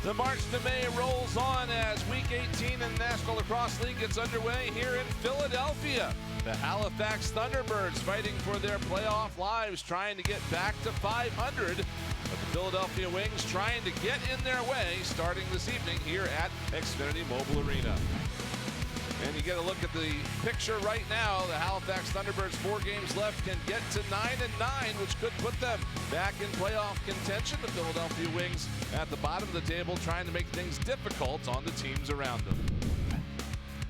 The March to May rolls on as Week 18 in the National Lacrosse League gets underway here in Philadelphia. The Halifax Thunderbirds fighting for their playoff lives, trying to get back to 500. But the Philadelphia Wings trying to get in their way, starting this evening here at Xfinity Mobile Arena. And you get a look at the picture right now. The Halifax Thunderbirds, 4 games left, can get to 9-9, which could put them back in playoff contention. The Philadelphia Wings at the bottom of the table, trying to make things difficult on the teams around them.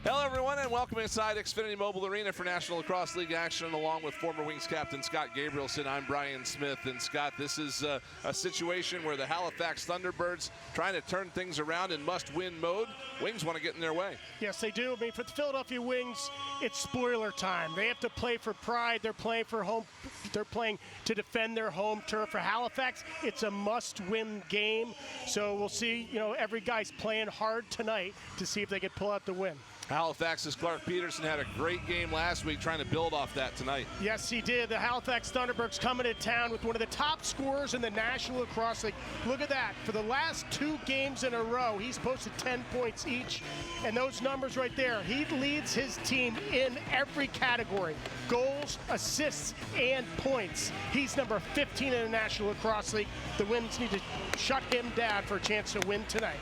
Hello, everyone, and welcome inside Xfinity Mobile Arena for National Lacrosse League action, along with former Wings captain Scott Gabrielson. I'm Brian Smith, and Scott, this is a situation where the Halifax Thunderbirds trying to turn things around in must-win mode. Wings want to get in their way. Yes, they do. I mean, for the Philadelphia Wings, it's spoiler time. They have to play for pride. They're playing for home. They're playing to defend their home turf. For Halifax, it's a must-win game. So we'll see. You know, every guy's playing hard tonight to see if they can pull out the win. Halifax's Clark Peterson had a great game last week, trying to build off that tonight. Yes, he did. The Halifax Thunderbirds coming to town with one of the top scorers in the National Lacrosse League. Look at that. For the last 2 games in a row, he's posted 10 points each. And those numbers right there, he leads his team in every category. Goals, assists, and points. He's number 15 in the National Lacrosse League. The Wings need to shut him down for a chance to win tonight.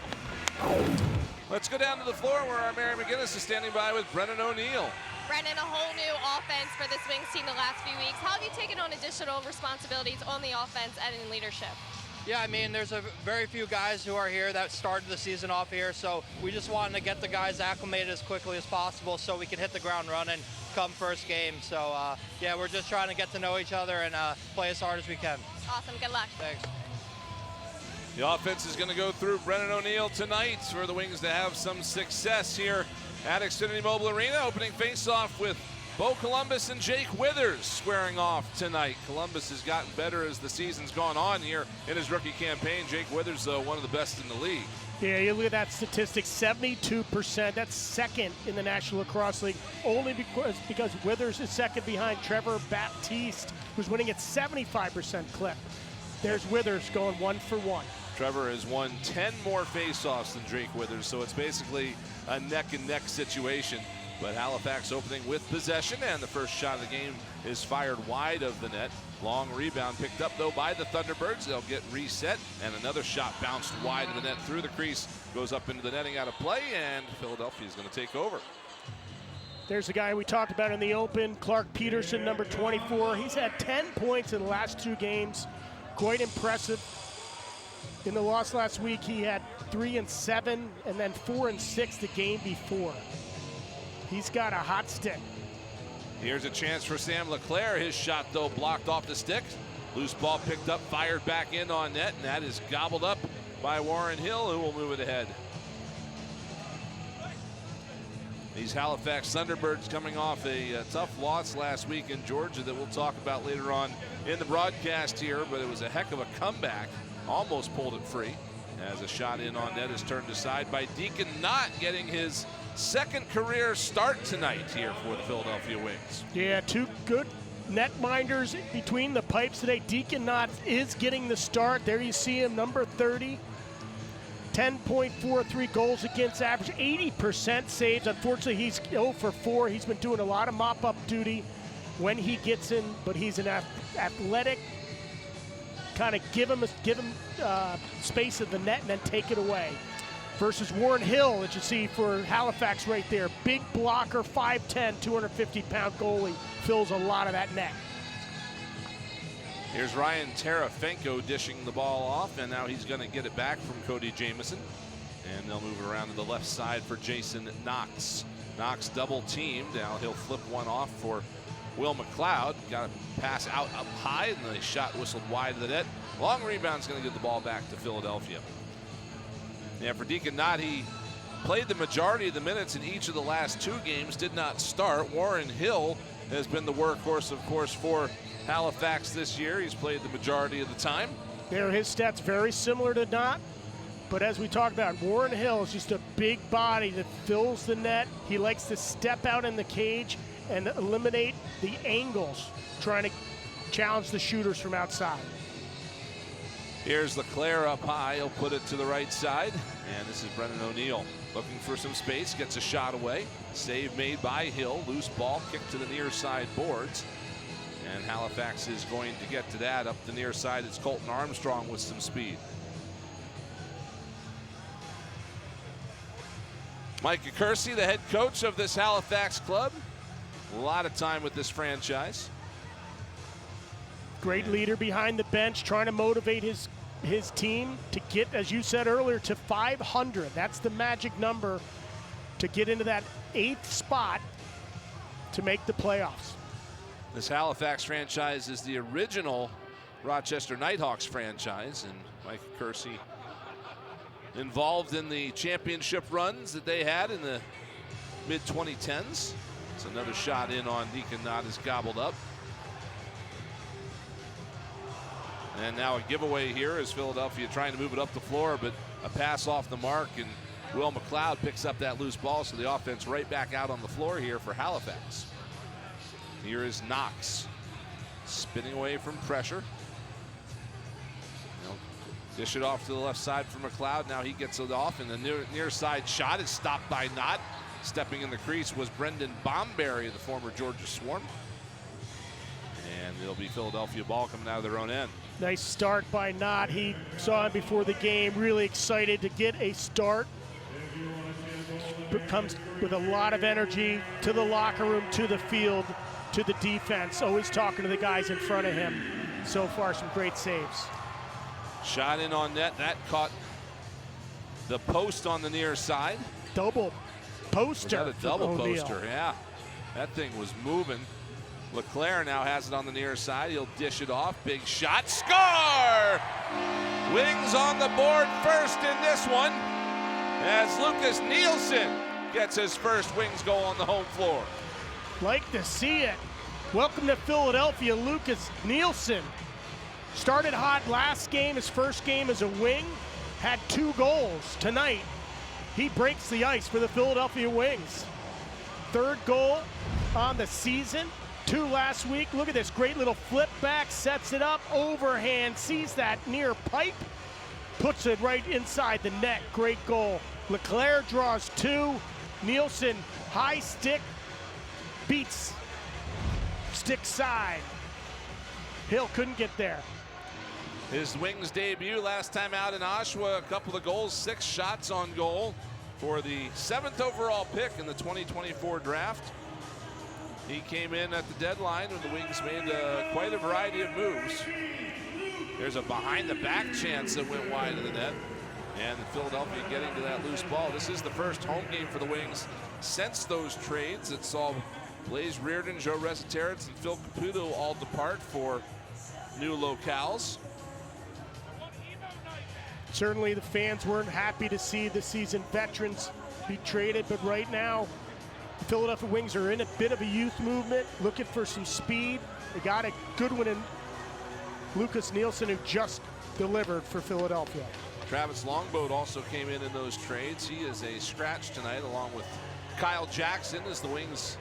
Let's go down to the floor where our Mary McGinnis is standing by with Brennan O'Neill. Brennan, a whole new offense for this Wings team the last few weeks. How have you taken on additional responsibilities on the offense and in leadership? Yeah, I mean, there's a very few guys who are here that started the season off here, so we just wanted to get the guys acclimated as quickly as possible so we could hit the ground running come first game. So, yeah, we're just trying to get to know each other and play as hard as we can. Awesome. Good luck. Thanks. The offense is going to go through Brennan O'Neill tonight for the Wings to have some success here at Xfinity Mobile Arena. Opening face-off with Bo Columbus and Jake Withers squaring off tonight. Columbus has gotten better as the season's gone on here in his rookie campaign. Jake Withers, though, one of the best in the league. Yeah, you look at that statistic, 72%. That's second in the National Lacrosse League, only because Withers is second behind Trevor Baptiste, who's winning at 75% clip. There's Withers going 1 for 1. Trevor has won 10 more faceoffs than Jake Withers, so it's basically a neck-and-neck situation. But Halifax opening with possession, and the first shot of the game is fired wide of the net. Long rebound picked up, though, by the Thunderbirds. They'll get reset, and another shot bounced wide of the net through the crease, goes up into the netting out of play, and Philadelphia is going to take over. There's the guy we talked about in the open, Clark Peterson, number 24. He's had 10 points in the last 2 games. Quite impressive. In the loss last week, he had 3 and 7, and then 4 and 6 the game before. He's got a hot stick. Here's a chance for Sam LeClaire. His shot, though, blocked off the stick. Loose ball picked up, fired back in on net, and that is gobbled up by Warren Hill, who will move it ahead. These Halifax Thunderbirds coming off a tough loss last week in Georgia that we'll talk about later on in the broadcast here, but it was a heck of a comeback. Almost pulled it free as a shot in on net is turned aside by Deacon Knott, getting his second career start tonight here for the Philadelphia Wings. Yeah, 2 good net minders between the pipes today. Deacon Knott is getting the start. There you see him, number 30. 10.43 goals against average, 80% saves. Unfortunately, he's 0 for 4. He's been doing a lot of mop-up duty when he gets in, but he's an athletic, kind of give him space at the net and then take it away. Versus Warren Hill, that you see for Halifax right there. Big blocker, 5'10", 250-pound goalie, fills a lot of that net. Here's Ryan Terafenko dishing the ball off, and now he's going to get it back from Cody Jamieson. And they'll move it around to the left side for Jason Knox. Knox double teamed. Now he'll flip one off for Will McLeod. Got a pass out up high, and the shot whistled wide of the net. Long rebound's going to give the ball back to Philadelphia. Yeah, for Deacon Knott, he played the majority of the minutes in each of the last 2 games, did not start. Warren Hill has been the workhorse, of course, for Halifax this year. He's played the majority of the time. There, his stats very similar to Knott, but as we talked about, Warren Hill is just a big body that fills the net. He likes to step out in the cage and eliminate the angles, trying to challenge the shooters from outside. Here's Leclerc up high. He'll put it to the right side. And this is Brendan O'Neill looking for some space. Gets a shot away. Save made by Hill. Loose ball kicked to the near side boards. And Halifax is going to get to that. Up the near side, it's Colton Armstrong with some speed. Mike Kersey, the head coach of this Halifax club. A lot of time with this franchise. Great leader behind the bench, trying to motivate his team to get, as you said earlier, to 500. That's the magic number to get into that 8th spot to make the playoffs. This Halifax franchise is the original Rochester Nighthawks franchise, and Mike Kersey involved in the championship runs that they had in the mid-2010s. It's another shot in on Deacon, not as gobbled up. And now a giveaway here as Philadelphia trying to move it up the floor, but a pass off the mark, and Will McLeod picks up that loose ball, so the offense right back out on the floor here for Halifax. Here is Knox spinning away from pressure. Dish it off to the left side for McLeod. Now he gets it off, and the near side shot is stopped by Knott. Stepping in the crease was Brendan Bomberry, the former Georgia Swarm. And it'll be Philadelphia ball coming out of their own end. Nice start by Knott. He saw him before the game, really excited to get a start. Comes with a lot of energy to the locker room, to the field, to the defense. Always talking to the guys in front of him. So far, some great saves. Shot in on net. That caught the post on the near side. Double poster. Was that a double poster? Yeah. That thing was moving. Leclerc now has it on the near side. He'll dish it off. Big shot. Score! Wings on the board first in this one as Lucas Nielsen gets his first Wings goal on the home floor. Like to see it. Welcome to Philadelphia, Lucas Nielsen. Started hot last game, his first game as a Wing. Had 2 goals tonight. He breaks the ice for the Philadelphia Wings. 3rd goal on the season. 2 last week. Look at this great little flip back, sets it up, overhand, sees that near pipe, puts it right inside the net. Great goal. Leclerc draws 2. Nielsen, high stick, beats stick side. Hill couldn't get there. His Wings debut last time out in Oshawa, a couple of goals, 6 shots on goal for the 7th overall pick in the 2024 draft. He came in at the deadline when the Wings made quite a variety of moves. There's a behind the back chance that went wide of the net. And Philadelphia getting to that loose ball. This is the first home game for the Wings since those trades that saw Blaze Reardon, Joe Resetarits, and Phil Caputo all depart for new locales. Certainly the fans weren't happy to see the seasoned veterans be traded, but right now the Philadelphia Wings are in a bit of a youth movement, looking for some speed. They got a good one in Lucas Nielsen, who just delivered for Philadelphia. Travis Longboat also came in those trades. He is a scratch tonight, along with Kyle Jackson, as the Wings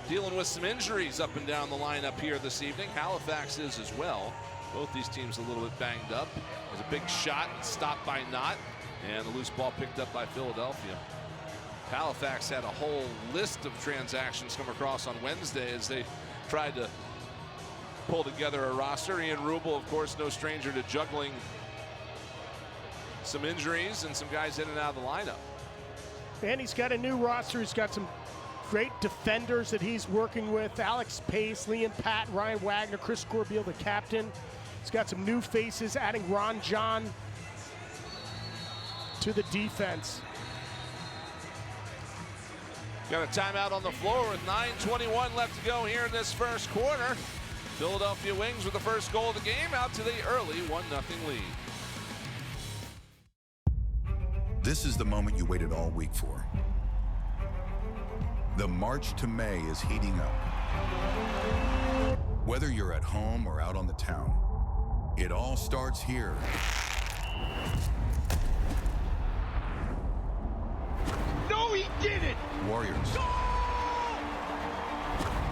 dealing with some injuries up and down the lineup here this evening. Halifax is as well. Both these teams a little bit banged up. There's a big shot stopped by Knott, and the loose ball picked up by Philadelphia. Halifax had a whole list of transactions come across on Wednesday as they tried to pull together a roster. Ian Rubel, of course, no stranger to juggling some injuries and some guys in and out of the lineup. And he's got a new roster. He's got some great defenders that he's working with. Alex Pace, Liam Pat, Ryan Wagner, Chris Corbeil, the captain. He's got some new faces, adding Ron John to the defense. Got a timeout on the floor with 9:21 left to go here in this first quarter. Philadelphia Wings with the first goal of the game, out to the early 1-0 lead. This is the moment you waited all week for. The march to May is heating up. Whether you're at home or out on the town, it all starts here. No, he didn't! Warriors. Goal!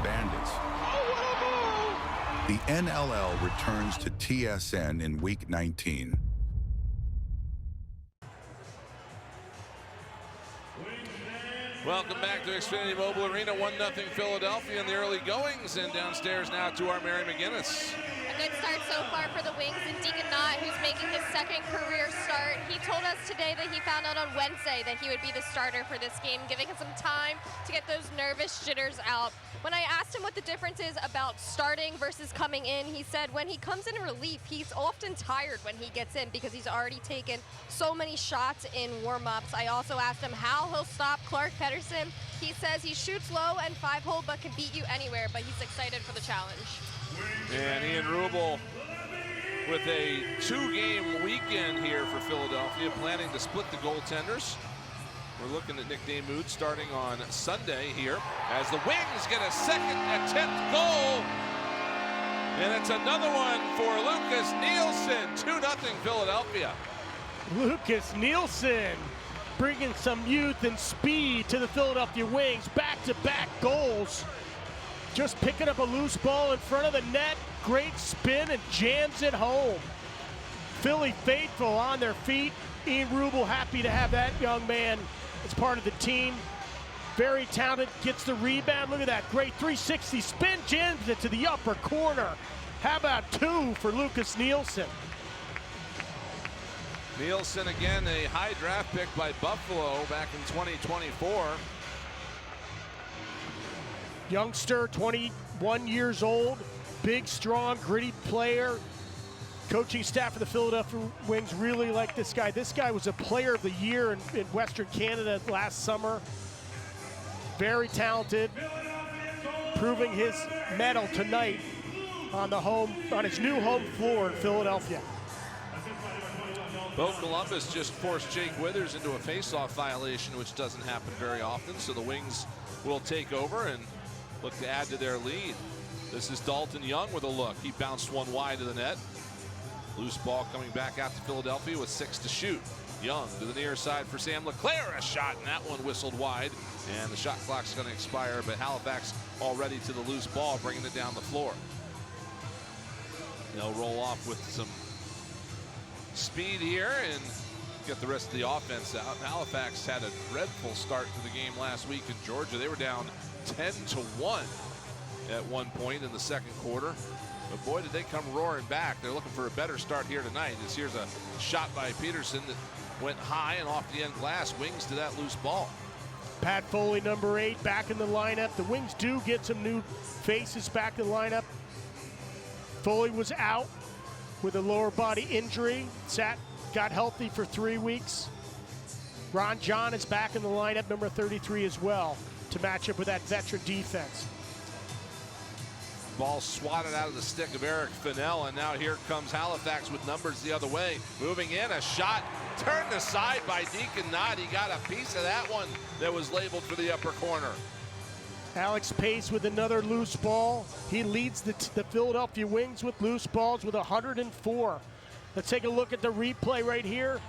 Bandits. Oh, what a move! The NLL returns to TSN in Week 19. Welcome back to Xfinity Mobile Arena. 1-0 Philadelphia in the early goings, and downstairs now to our Mary McGinnis. A good start so far for the Wings, and Deacon Knott, who's making his second career start. He told us today that he found out on Wednesday that he would be the starter for this game, giving him some time to get those nervous jitters out. When I asked him what the difference is about starting versus coming in, he said when he comes in relief, he's often tired when he gets in because he's already taken so many shots in warm-ups. I also asked him how he'll stop Clark Pedersen. He says he shoots low and 5-hole but can beat you anywhere, but he's excited for the challenge. And Ian Rubel with a 2-game weekend here for Philadelphia, planning to split the goaltenders. We're looking at Nick Damude starting on Sunday here as the Wings get a second attempt goal. And it's another one for Lucas Nielsen. 2-0 Philadelphia. Lucas Nielsen bringing some youth and speed to the Philadelphia Wings. Back-to-back goals. Just picking up a loose ball in front of the net. Great spin and jams it home. Philly faithful on their feet. Ian Rubel happy to have that young man as part of the team. Very talented, gets the rebound. Look at that, great 360 spin, jams it to the upper corner. How about 2 for Lucas Nielsen? Nielsen again, a high draft pick by Buffalo back in 2024. Youngster, 21 years old, big, strong, gritty player. Coaching staff for the Philadelphia Wings really like this guy. This guy was a player of the year in Western Canada last summer. Very talented, proving his mettle tonight on his new home floor in Philadelphia. Bo Columbus just forced Jake Withers into a face-off violation, which doesn't happen very often, so the Wings will take over and look to add to their lead. This is Dalton Young with a look. He bounced one wide of the net. Loose ball coming back out to Philadelphia with 6 to shoot. Young to the near side for Sam LeClaire. A shot, and that one whistled wide. And the shot clock's going to expire, but Halifax already to the loose ball, bringing it down the floor. They'll roll off with some speed here and get the rest of the offense out. Halifax had a dreadful start to the game last week in Georgia. They were down 10-1 at one point in the second quarter. But boy, did they come roaring back. They're looking for a better start here tonight. Here's a shot by Peterson that went high and off the end glass. Wings to that loose ball. Pat Foley, number 8, back in the lineup. The Wings do get some new faces back in the lineup. Foley was out with a lower body injury. Got healthy for 3 weeks. Ron John is back in the lineup, number 33 as well, to match up with that veteran defense. Ball swatted out of the stick of Eric Fennell, and now here comes Halifax with numbers the other way. Moving in, a shot turned aside by Deacon Knott. He got a piece of that one that was labeled for the upper corner. Alex Pace with another loose ball. He leads the Philadelphia Wings with loose balls with 104. Let's take a look at the replay right here.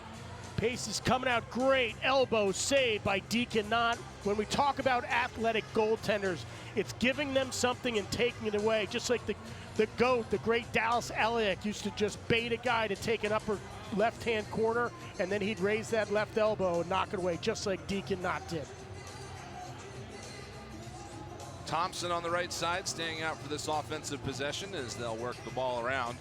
Pace is coming out great. Elbow saved by Deacon Knott. When we talk about athletic goaltenders, it's giving them something and taking it away. Just like the GOAT, the great Dallas Elliott, used to just bait a guy to take an upper left-hand corner, and then he'd raise that left elbow and knock it away, just like Deacon Knott did. Thompson on the right side, staying out for this offensive possession as they'll work the ball around.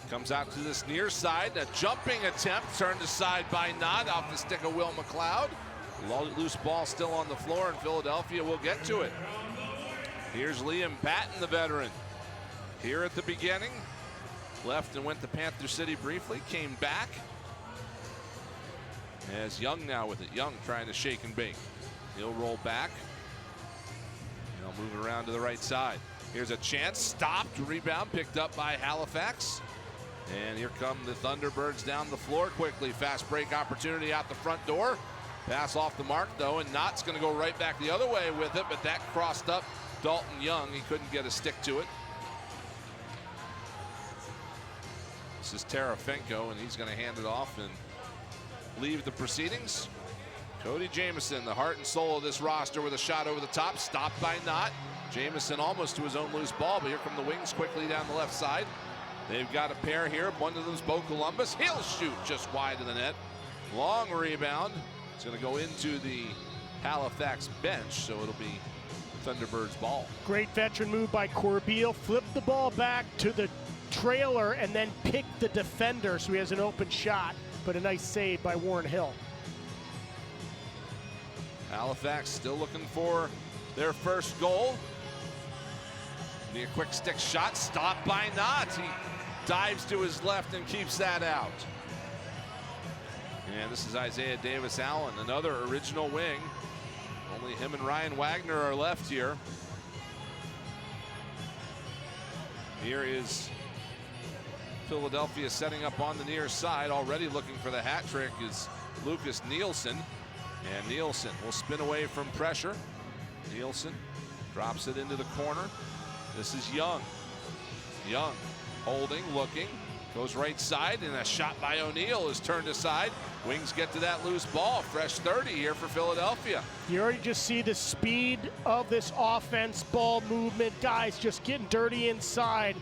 Comes out to this near side, a jumping attempt turned aside by Knott off the stick of Will McLeod. Loose ball still on the floor, and Philadelphia will get to it. Here's Liam Patton, the veteran. Here at the beginning, left and went to Panther City briefly, came back. As Young now with it. Young trying to shake and bake. He'll roll back. He'll move it around to the right side. Here's a chance, stopped, rebound picked up by Halifax. And here come the Thunderbirds down the floor quickly. Fast break opportunity out the front door. Pass off the mark though, and Knott's going to go right back the other way with it, but that crossed up Dalton Young. He couldn't get a stick to it. This is Tarafenko, and he's going to hand it off and leave the proceedings. Cody Jamieson, the heart and soul of this roster, with a shot over the top, stopped by Knott. Jamison almost to his own loose ball, but here come the Wings quickly down the left side. They've got a pair here. One of them's Bo Columbus. He'll shoot just wide of the net. Long rebound. It's going to go into the Halifax bench, so it'll be Thunderbirds ball. Great veteran move by Corbeil. Flipped the ball back to the trailer and then picked the defender, so he has an open shot, but a nice save by Warren Hill. Halifax still looking for their first goal. Need a quick stick shot, stopped by Knott. He dives to his left and keeps that out. And this is Isaiah Davis-Allen, another original wing. Only him and Ryan Wagner are left here. Here is Philadelphia setting up on the near side. Already looking for the hat trick is Lucas Nielsen. And Nielsen will spin away from pressure. Nielsen drops it into the corner. This is Young. Young holding, looking, goes right side, and a shot by O'Neill is turned aside. Wings get to that loose ball. Fresh 30 here for Philadelphia. You already just see the speed of this offense, ball movement, guys just getting dirty inside.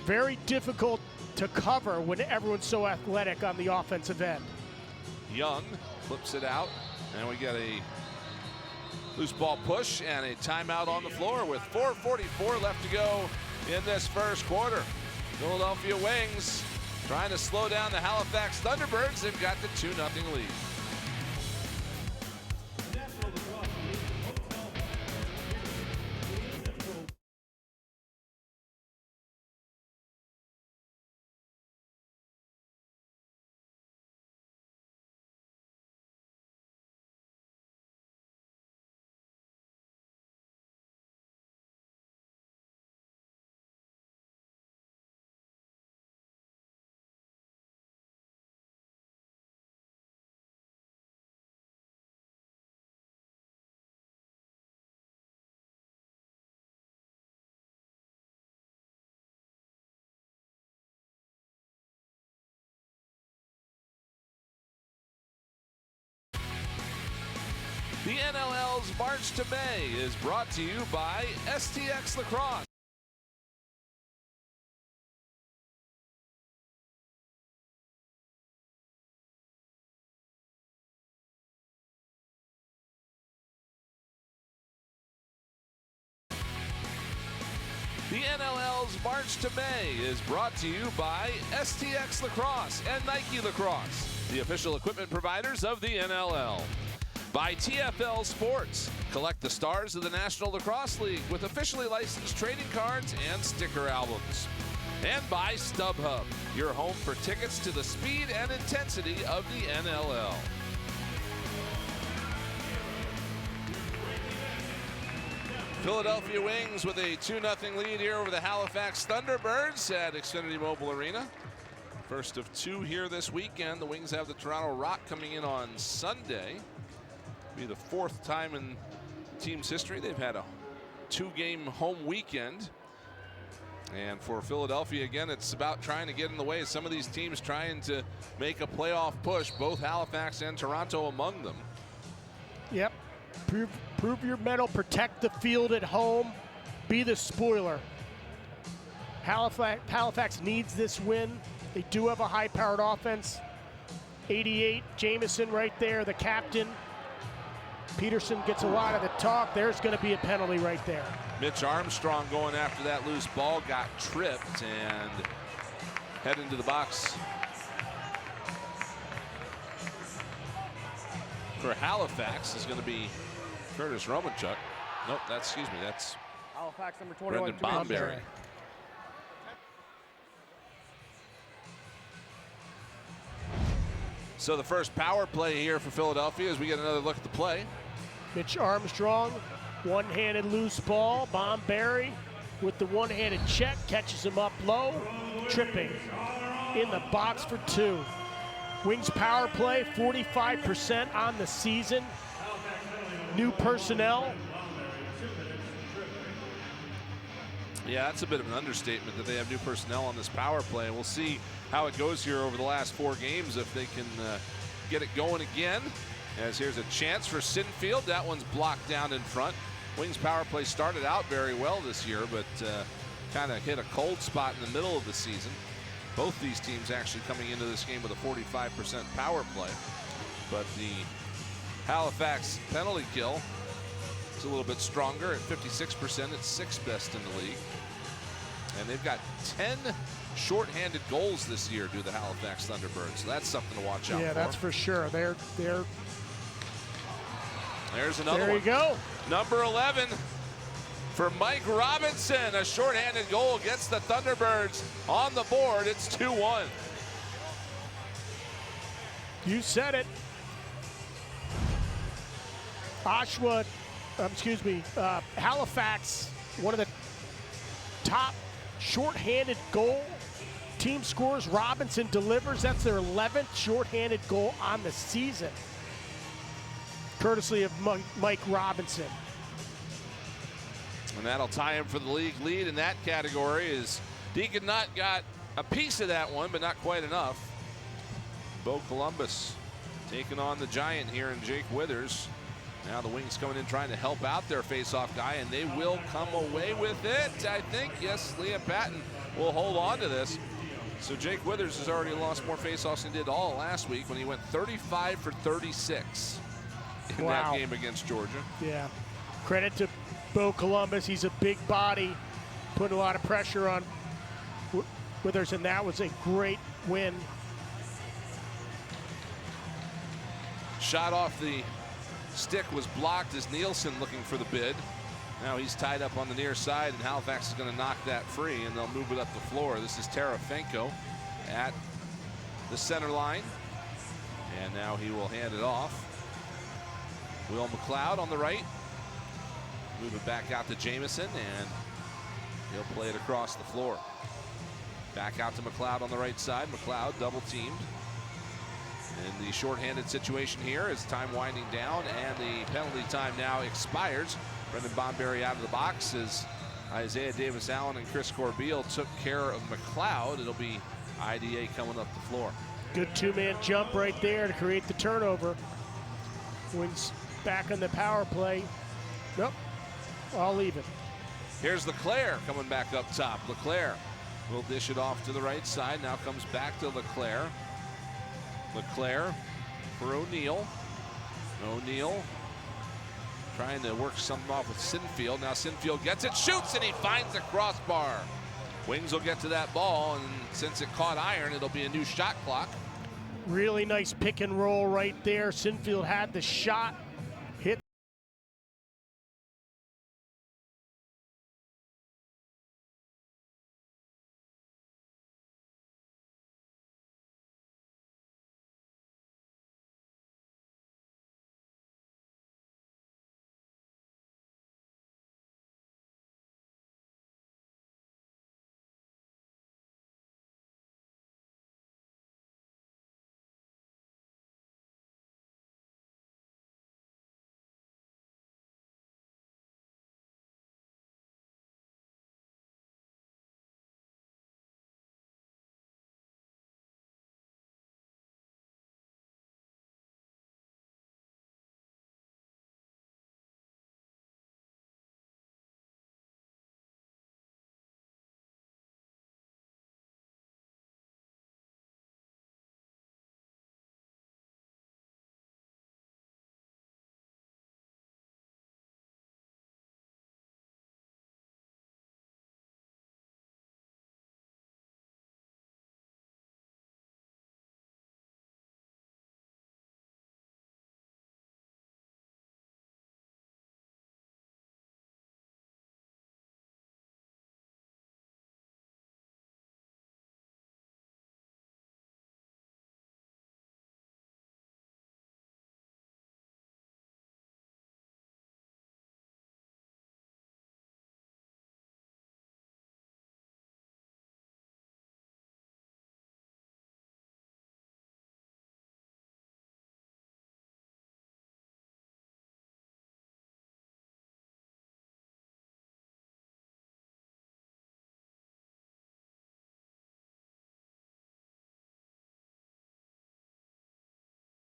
Very difficult to cover when everyone's so athletic on the offensive end. Young flips it out, and we get a loose ball push and a timeout on the floor with 4:44 left to go in this first quarter. Philadelphia Wings trying to slow down the Halifax Thunderbirds. They've got the 2-0 lead. The NLL's March to May is brought to you by STX Lacrosse. The NLL's March to May is brought to you by STX Lacrosse and Nike Lacrosse, the official equipment providers of the NLL. By TFL Sports, collect the stars of the National Lacrosse League with officially licensed trading cards and sticker albums. And by StubHub, your home for tickets to the speed and intensity of the NLL. Philadelphia Wings with a 2-0 lead here over the Halifax Thunderbirds at Xfinity Mobile Arena. First of two here this weekend. The Wings have the Toronto Rock coming in on Sunday. Be the fourth time in the team's history they've had a two-game home weekend. And for Philadelphia, again, it's about trying to get in the way of some of these teams trying to make a playoff push, both Halifax and Toronto among them. Yep. Prove your mettle, protect the field at home, be the spoiler. Halifax needs this win. They do have a high-powered offense. 88, Jamison right there, the captain. Peterson gets a lot of the talk. There's going to be a penalty right there. Mitch Armstrong going after that loose ball, got tripped and head into the box. For Halifax is going to be Curtis Romanchuk. Nope, that's Halifax number 21, Brendan Bomberry. So the first power play here for Philadelphia as we get another look at the play. Mitch Armstrong, one-handed loose ball. Bomberry with the one-handed check, catches him up low, tripping in the box for two. Wings power play, 45% on the season. New personnel. Yeah, that's a bit of an understatement that they have new personnel on this power play. We'll see how it goes here over the last 4 games if they can get it going again. As here's a chance for Sinfield. That one's blocked down in front. Wings power play started out very well this year, but kind of hit a cold spot in the middle of the season. Both these teams actually coming into this game with a 45% power play. But the Halifax penalty kill is a little bit stronger at 56%. It's sixth best in the league. And they've got 10 shorthanded goals this year, do the Halifax Thunderbirds. So that's something to watch out for. Yeah, that's for sure. There's another one. There you go. Number 11 for Mike Robinson. A shorthanded goal gets the Thunderbirds on the board. It's 2-1. You said it. Halifax, one of the top shorthanded goal team scores. Robinson delivers. That's their 11th shorthanded goal on the season, courtesy of Mike Robinson. And that'll tie him for the league lead in that category. As Deacon Nutt got a piece of that one, but not quite enough. Bo Columbus taking on the Giant here in Jake Withers. Now the Wings coming in trying to help out their face-off guy, and they will come away with it, I think. Yes, Liam Patton will hold on to this. So Jake Withers has already lost more face-offs than he did all last week when he went 35 for 36 in that game against Georgia. Yeah. Credit to Bo Columbus. He's a big body, putting a lot of pressure on Withers, and that was a great win. Shot off the stick was blocked as Nielsen looking for the bid. Now he's tied up on the near side, and Halifax is going to knock that free, and they'll move it up the floor. This is Tarafenko at the center line, and now he will hand it off. Will McLeod on the right. Move it back out to Jamison, and he'll play it across the floor. Back out to McLeod on the right side. McLeod double teamed. In the shorthanded situation here as time winding down, and the penalty time now expires. Brendan Bomberry out of the box as Isaiah Davis-Allen and Chris Corbeil took care of McLeod. It'll be IDA coming up the floor. Good two-man jump right there to create the turnover. Wings back on the power play. Nope, I'll leave it. Here's Leclerc coming back up top. Leclerc will dish it off to the right side. Now comes back to Leclerc. Leclerc for O'Neill. O'Neill trying to work something off with Sinfield. Now Sinfield gets it, shoots, and he finds the crossbar. Wings will get to that ball, and since it caught iron, it'll be a new shot clock. Really nice pick and roll right there. Sinfield had the shot, hit.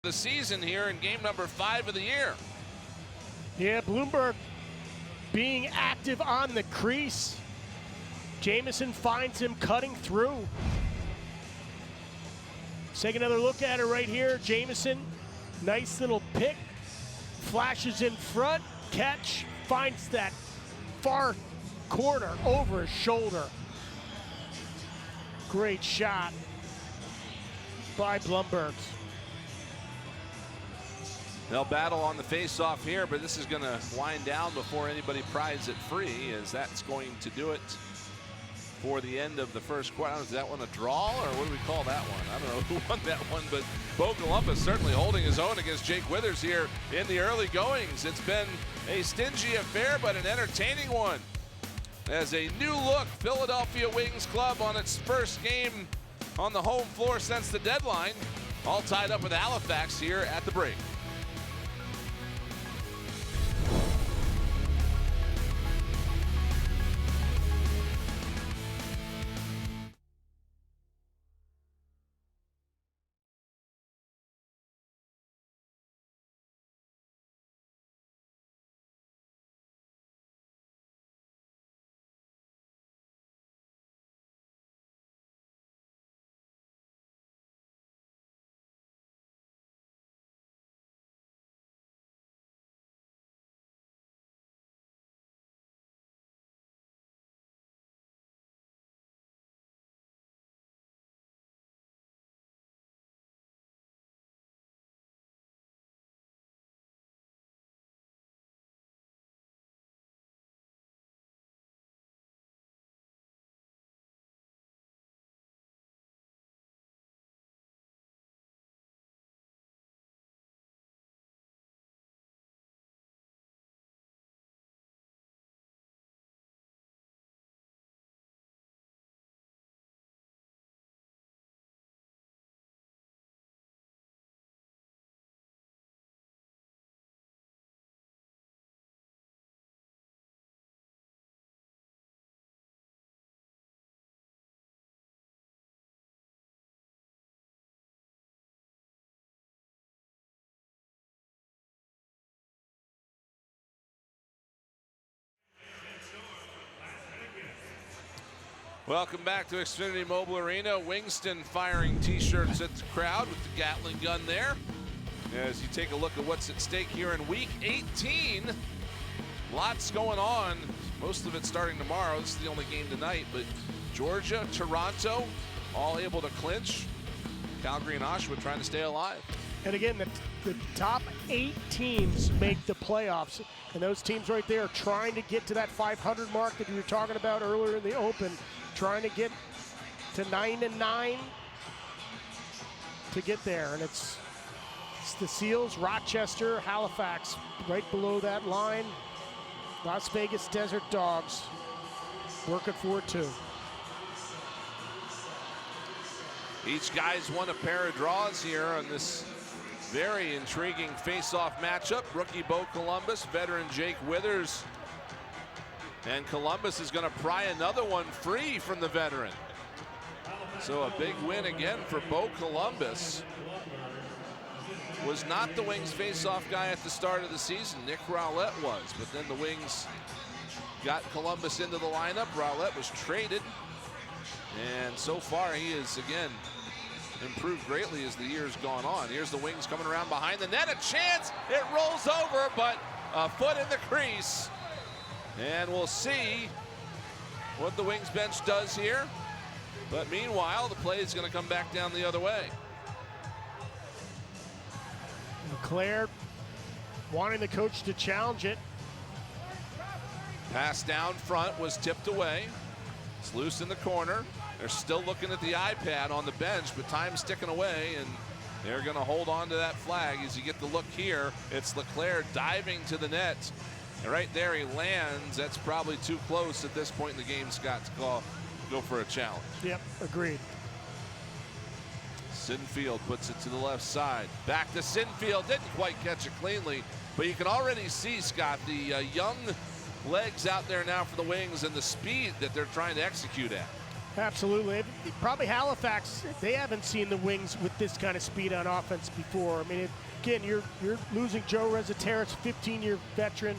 The season here in game number 5 of the year. Yeah, Bloomberg being active on the crease. Jamison finds him cutting through. Let's take another look at it right here. Jamison, nice little pick, flashes in front, catch, finds that far corner over his shoulder. Great shot by Blumbergs. They'll battle on the face-off here, but this is going to wind down before anybody pries it free, as that's going to do it for the end of the first quarter. Is that one a draw, or what do we call that one? I don't know who won that one, but Bo Columbus certainly holding his own against Jake Withers here in the early goings. It's been a stingy affair, but an entertaining one, as a new look Philadelphia Wings club on its first game on the home floor since the deadline, all tied up with Halifax here at the break. Welcome back to Xfinity Mobile Arena. Wingston firing t-shirts at the crowd with the Gatling gun there. As you take a look at what's at stake here in week 18. Lots going on. Most of it starting tomorrow. This is the only game tonight, but Georgia, Toronto, all able to clinch. Calgary and Oshawa trying to stay alive. And again, the top 8 teams make the playoffs. And those teams right there are trying to get to that 500 mark that you were talking about earlier in the Open. Trying to get to 9-9 to get there. And it's the Seals, Rochester, Halifax right below that line. Las Vegas Desert Dogs working for it too. Each guy's won a pair of draws here on this very intriguing face-off matchup. Rookie Bo Columbus, veteran Jake Withers. And Columbus is going to pry another one free from the veteran. So a big win again for Bo Columbus. Was not the Wings face-off guy at the start of the season. Nick Rowlett was, but then the Wings got Columbus into the lineup. Rowlett was traded. And so far he is, again, improved greatly as the year's gone on. Here's the Wings coming around behind the net. A chance. It rolls over, but a foot in the crease. And we'll see what the Wings bench does here. But meanwhile, the play is going to come back down the other way. LeClaire wanting the coach to challenge it. Pass down front was tipped away. It's loose in the corner. They're still looking at the iPad on the bench, but time's ticking away, and they're going to hold on to that flag. As you get the look here, it's LeClaire diving to the net. And right there he lands. That's probably too close at this point in the game, Scott, to go for a challenge. Yep, agreed. Sinfield puts it to the left side. Back to Sinfield. Didn't quite catch it cleanly, but you can already see, Scott, the young legs out there now for the Wings and the speed that they're trying to execute at. Absolutely. Probably Halifax, they haven't seen the Wings with this kind of speed on offense before. I mean, again, you're losing Joe Rezateris, 15-year veteran.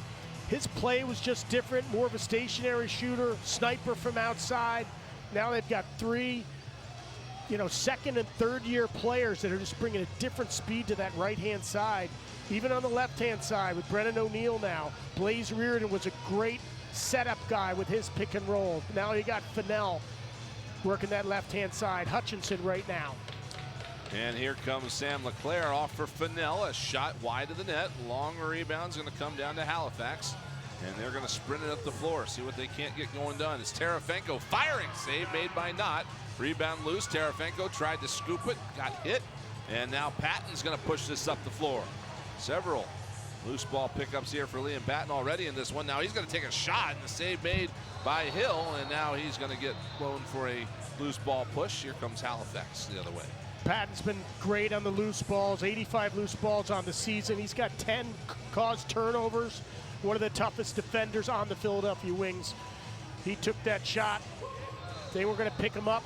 His play was just different, more of a stationary shooter, sniper from outside. Now they've got three, second and third year players that are just bringing a different speed to that right-hand side. Even on the left-hand side with Brennan O'Neill now. Blaze Reardon was a great setup guy with his pick and roll. Now you got Fennell working that left-hand side. Hutchinson right now. And here comes Sam LeClaire off for Fennell. A shot wide of the net. Long rebound's going to come down to Halifax. And they're going to sprint it up the floor. See what they can't get going done. It's Terefenko firing. Save made by Knott. Rebound loose. Terefenko tried to scoop it. Got hit. And now Patton's going to push this up the floor. Several loose ball pickups here for Liam Patton already in this one. Now he's going to take a shot. And the save made by Hill. And now he's going to get blown for a loose ball push. Here comes Halifax the other way. Patton's been great on the loose balls, 85 loose balls on the season. He's got 10 caused turnovers, one of the toughest defenders on the Philadelphia Wings. He took that shot. They were going to pick him up.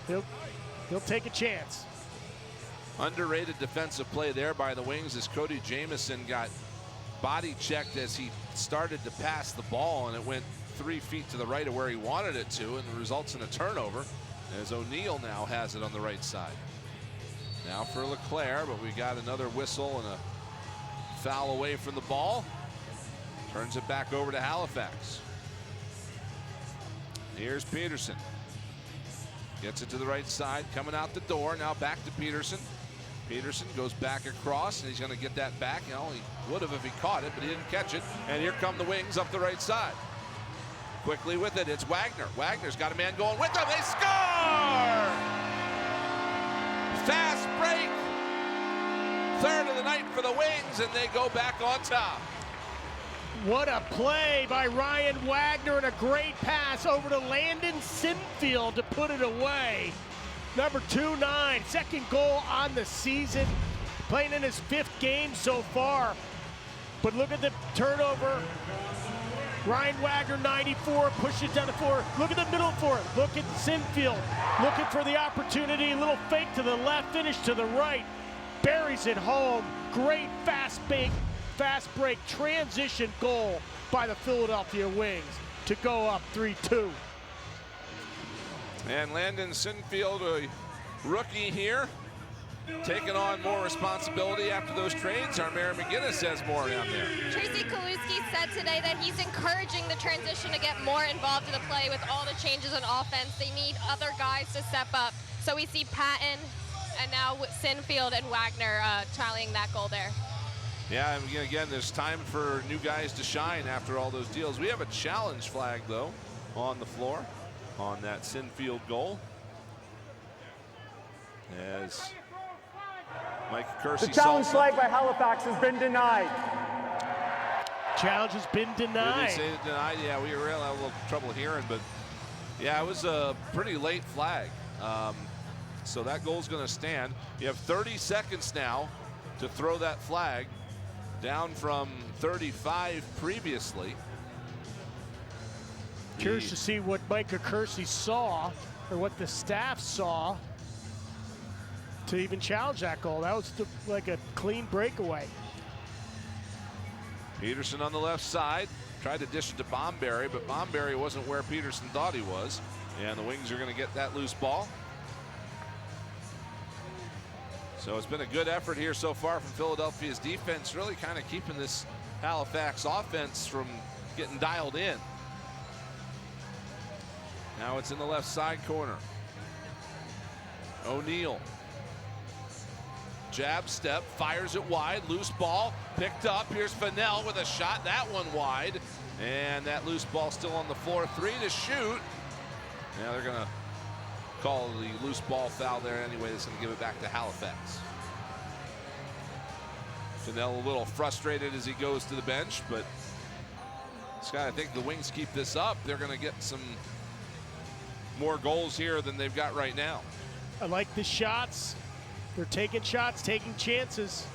He'll take a chance. Underrated defensive play there by the Wings as Cody Jamieson got body checked as he started to pass the ball, and it went 3 feet to the right of where he wanted it to, and it results in a turnover as O'Neill now has it on the right side. Now for LeClaire, but we got another whistle and a foul away from the ball. Turns it back over to Halifax. Here's Peterson. Gets it to the right side, coming out the door. Now back to Peterson. Peterson goes back across, and he's going to get that back. He would have if he caught it, but he didn't catch it. And here come the Wings up the right side. Quickly with it, it's Wagner. Wagner's got a man going with him. They score! Fast break. Third of the night for the Wings, and they go back on top. What a play by Ryan Wagner, and a great pass over to Landon Sinfield to put it away. Number 2-9, second goal on the season, playing in his 5th game so far. But look at the turnover. Ryan Wagner, 94, push it down the floor. Look at the middle for it. Look at Sinfield, looking for the opportunity. A little fake to the left, finish to the right. Buries it home. Great fast break, transition goal by the Philadelphia Wings to go up 3-2. And Landon Sinfield, a rookie here, taking on more responsibility after those trades. Our Mary McGinnis has more down there. Tracy Kaluski said today that he's encouraging the transition to get more involved in the play with all the changes in offense. They need other guys to step up. So we see Patton and now Sinfield and Wagner tallying that goal there. Yeah, and again, there's time for new guys to shine after all those deals. We have a challenge flag, though, on the floor on that Sinfield goal. As Mike Kersey. The challenge flag by Halifax has been denied. Challenge has been denied. Did they say denied? Yeah, we were having a little trouble hearing, but yeah, it was a pretty late flag. So that goal's going to stand. You have 30 seconds now to throw that flag, down from 35 previously. Curious to see what Micah Kersey saw, or what the staff saw, to even challenge that goal. That was like a clean breakaway. Peterson on the left side, tried to dish it to Bomberry, but Bomberry wasn't where Peterson thought he was. And the Wings are going to get that loose ball. So it's been a good effort here so far from Philadelphia's defense, really kind of keeping this Halifax offense from getting dialed in. Now it's in the left side corner. O'Neill. Jab step, fires it wide, loose ball, picked up. Here's Fennell with a shot, that one wide. And that loose ball still on the floor, 3 to shoot. Now they're gonna call the loose ball foul there anyway. That's gonna give it back to Halifax. Fennell a little frustrated as he goes to the bench, but Scott, I think the Wings keep this up, they're gonna get some more goals here than they've got right now. I like the shots. They're taking shots, taking chances.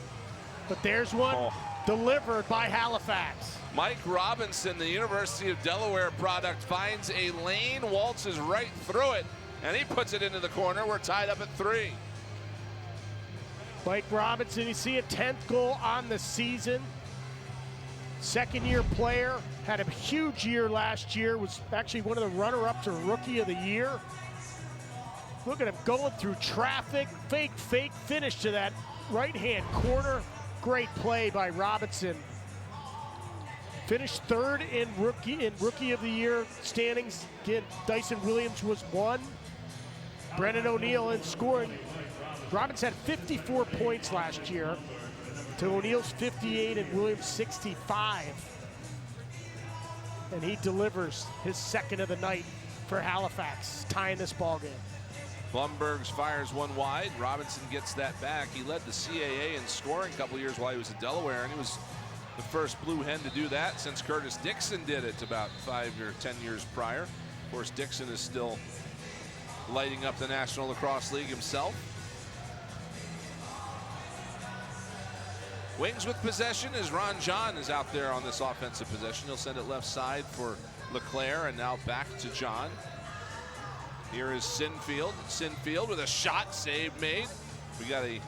But there's one delivered by Halifax. Mike Robinson, the University of Delaware product, finds a lane, waltzes right through it, and he puts it into the corner. We're tied up at 3. Mike Robinson, you see a 10th goal on the season. Second-year player, had a huge year last year, was actually one of the runner-up to Rookie of the Year. Look at him going through traffic, fake finish to that right-hand corner. Great play by Robinson. Finished third in Rookie of the Year standings. Again, Dyson Williams was 1. Brennan O'Neill in scoring. Robinson had 54 points last year to O'Neill's 58 and Williams 65. And he delivers his second of the night for Halifax, tying this ball game. Blumbergs fires one wide. Robinson gets that back. He led the CAA in scoring a couple years while he was at Delaware, and he was the first Blue Hen to do that since Curtis Dixon did it about 5 or 10 years prior. Of course, Dixon is still lighting up the National Lacrosse League himself. Wings with possession as Ron John is out there on this offensive possession. He'll send it left side for LeClaire, and now back to John. Here is Sinfield. Sinfield with a shot, save made. We got a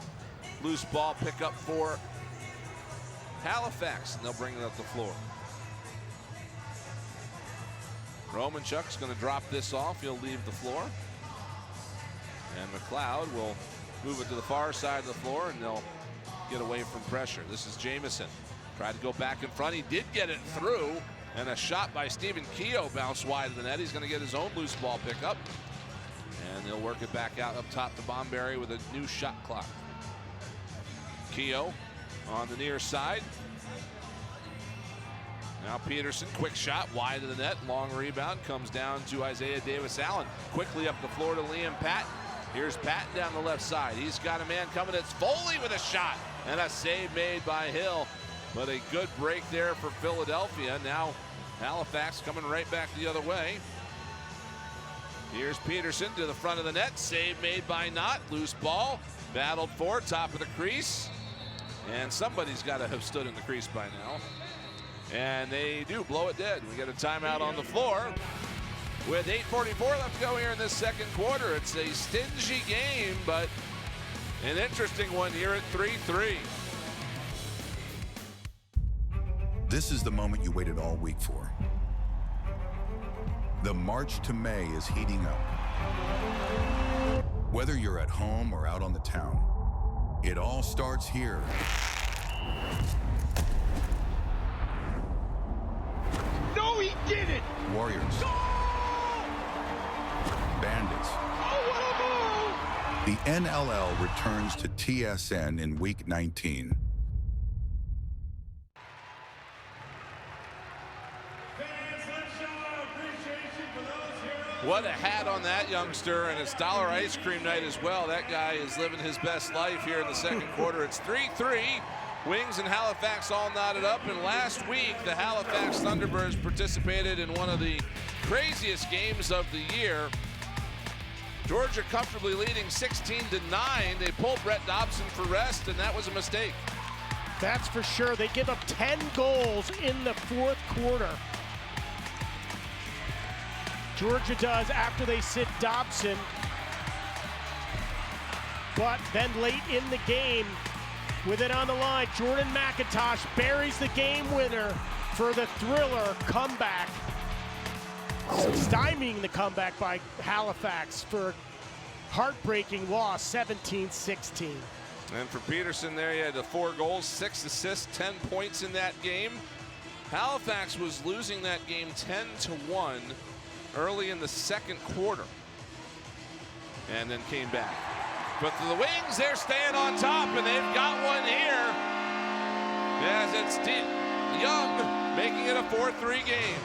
loose ball pickup for Halifax, and they'll bring it up the floor. Romanchuk's going to drop this off. He'll leave the floor. And McLeod will move it to the far side of the floor, and they'll get away from pressure. This is Jamison. Tried to go back in front. He did get it through, and a shot by Stephen Keogh bounced wide of the net. He's going to get his own loose ball pickup, and they'll work it back out up top to Bomberry with a new shot clock. Keogh on the near side. Now Peterson, quick shot wide of the net, long rebound, comes down to Isaiah Davis-Allen. Quickly up the floor to Liam Patton. Here's Patton down the left side. He's got a man coming. It's Foley with a shot, and a save made by Hill. But a good break there for Philadelphia. Now Halifax coming right back the other way. Here's Peterson to the front of the net. Save made by Knott. Loose ball. Battled for, top of the crease. And somebody's got to have stood in the crease by now. And they do blow it dead. We get a timeout on the floor. With 8:44 left to go here in this second quarter. It's a stingy game, but an interesting one here at 3-3. This is the moment you waited all week for. The March to May is heating up. Whether you're at home or out on the town, it all starts here. No, he didn't! Warriors. Bandits. Oh, what a move! The NLL returns to TSN in Week 19. What a hat on that youngster, and it's dollar ice cream night as well. That guy is living his best life here in the second quarter. It's 3-3. Wings and Halifax all knotted up, and last week the Halifax Thunderbirds participated in one of the craziest games of the year. Georgia comfortably leading 16-9. They pulled Brett Dobson for rest, and that was a mistake. That's for sure. They give up 10 goals in the fourth quarter. Georgia does after they sit Dobson. But then late in the game, with it on the line, Jordan McIntosh buries the game winner for the thriller comeback. Stymieing the comeback by Halifax for heartbreaking loss, 17-16. And for Peterson there, he had 4 goals, 6 assists, 10 points in that game. Halifax was losing that game 10-1 early in the second quarter, and then came back. But for the Wings, they're staying on top, and they've got one here. As it's Young making it a 4-3 game.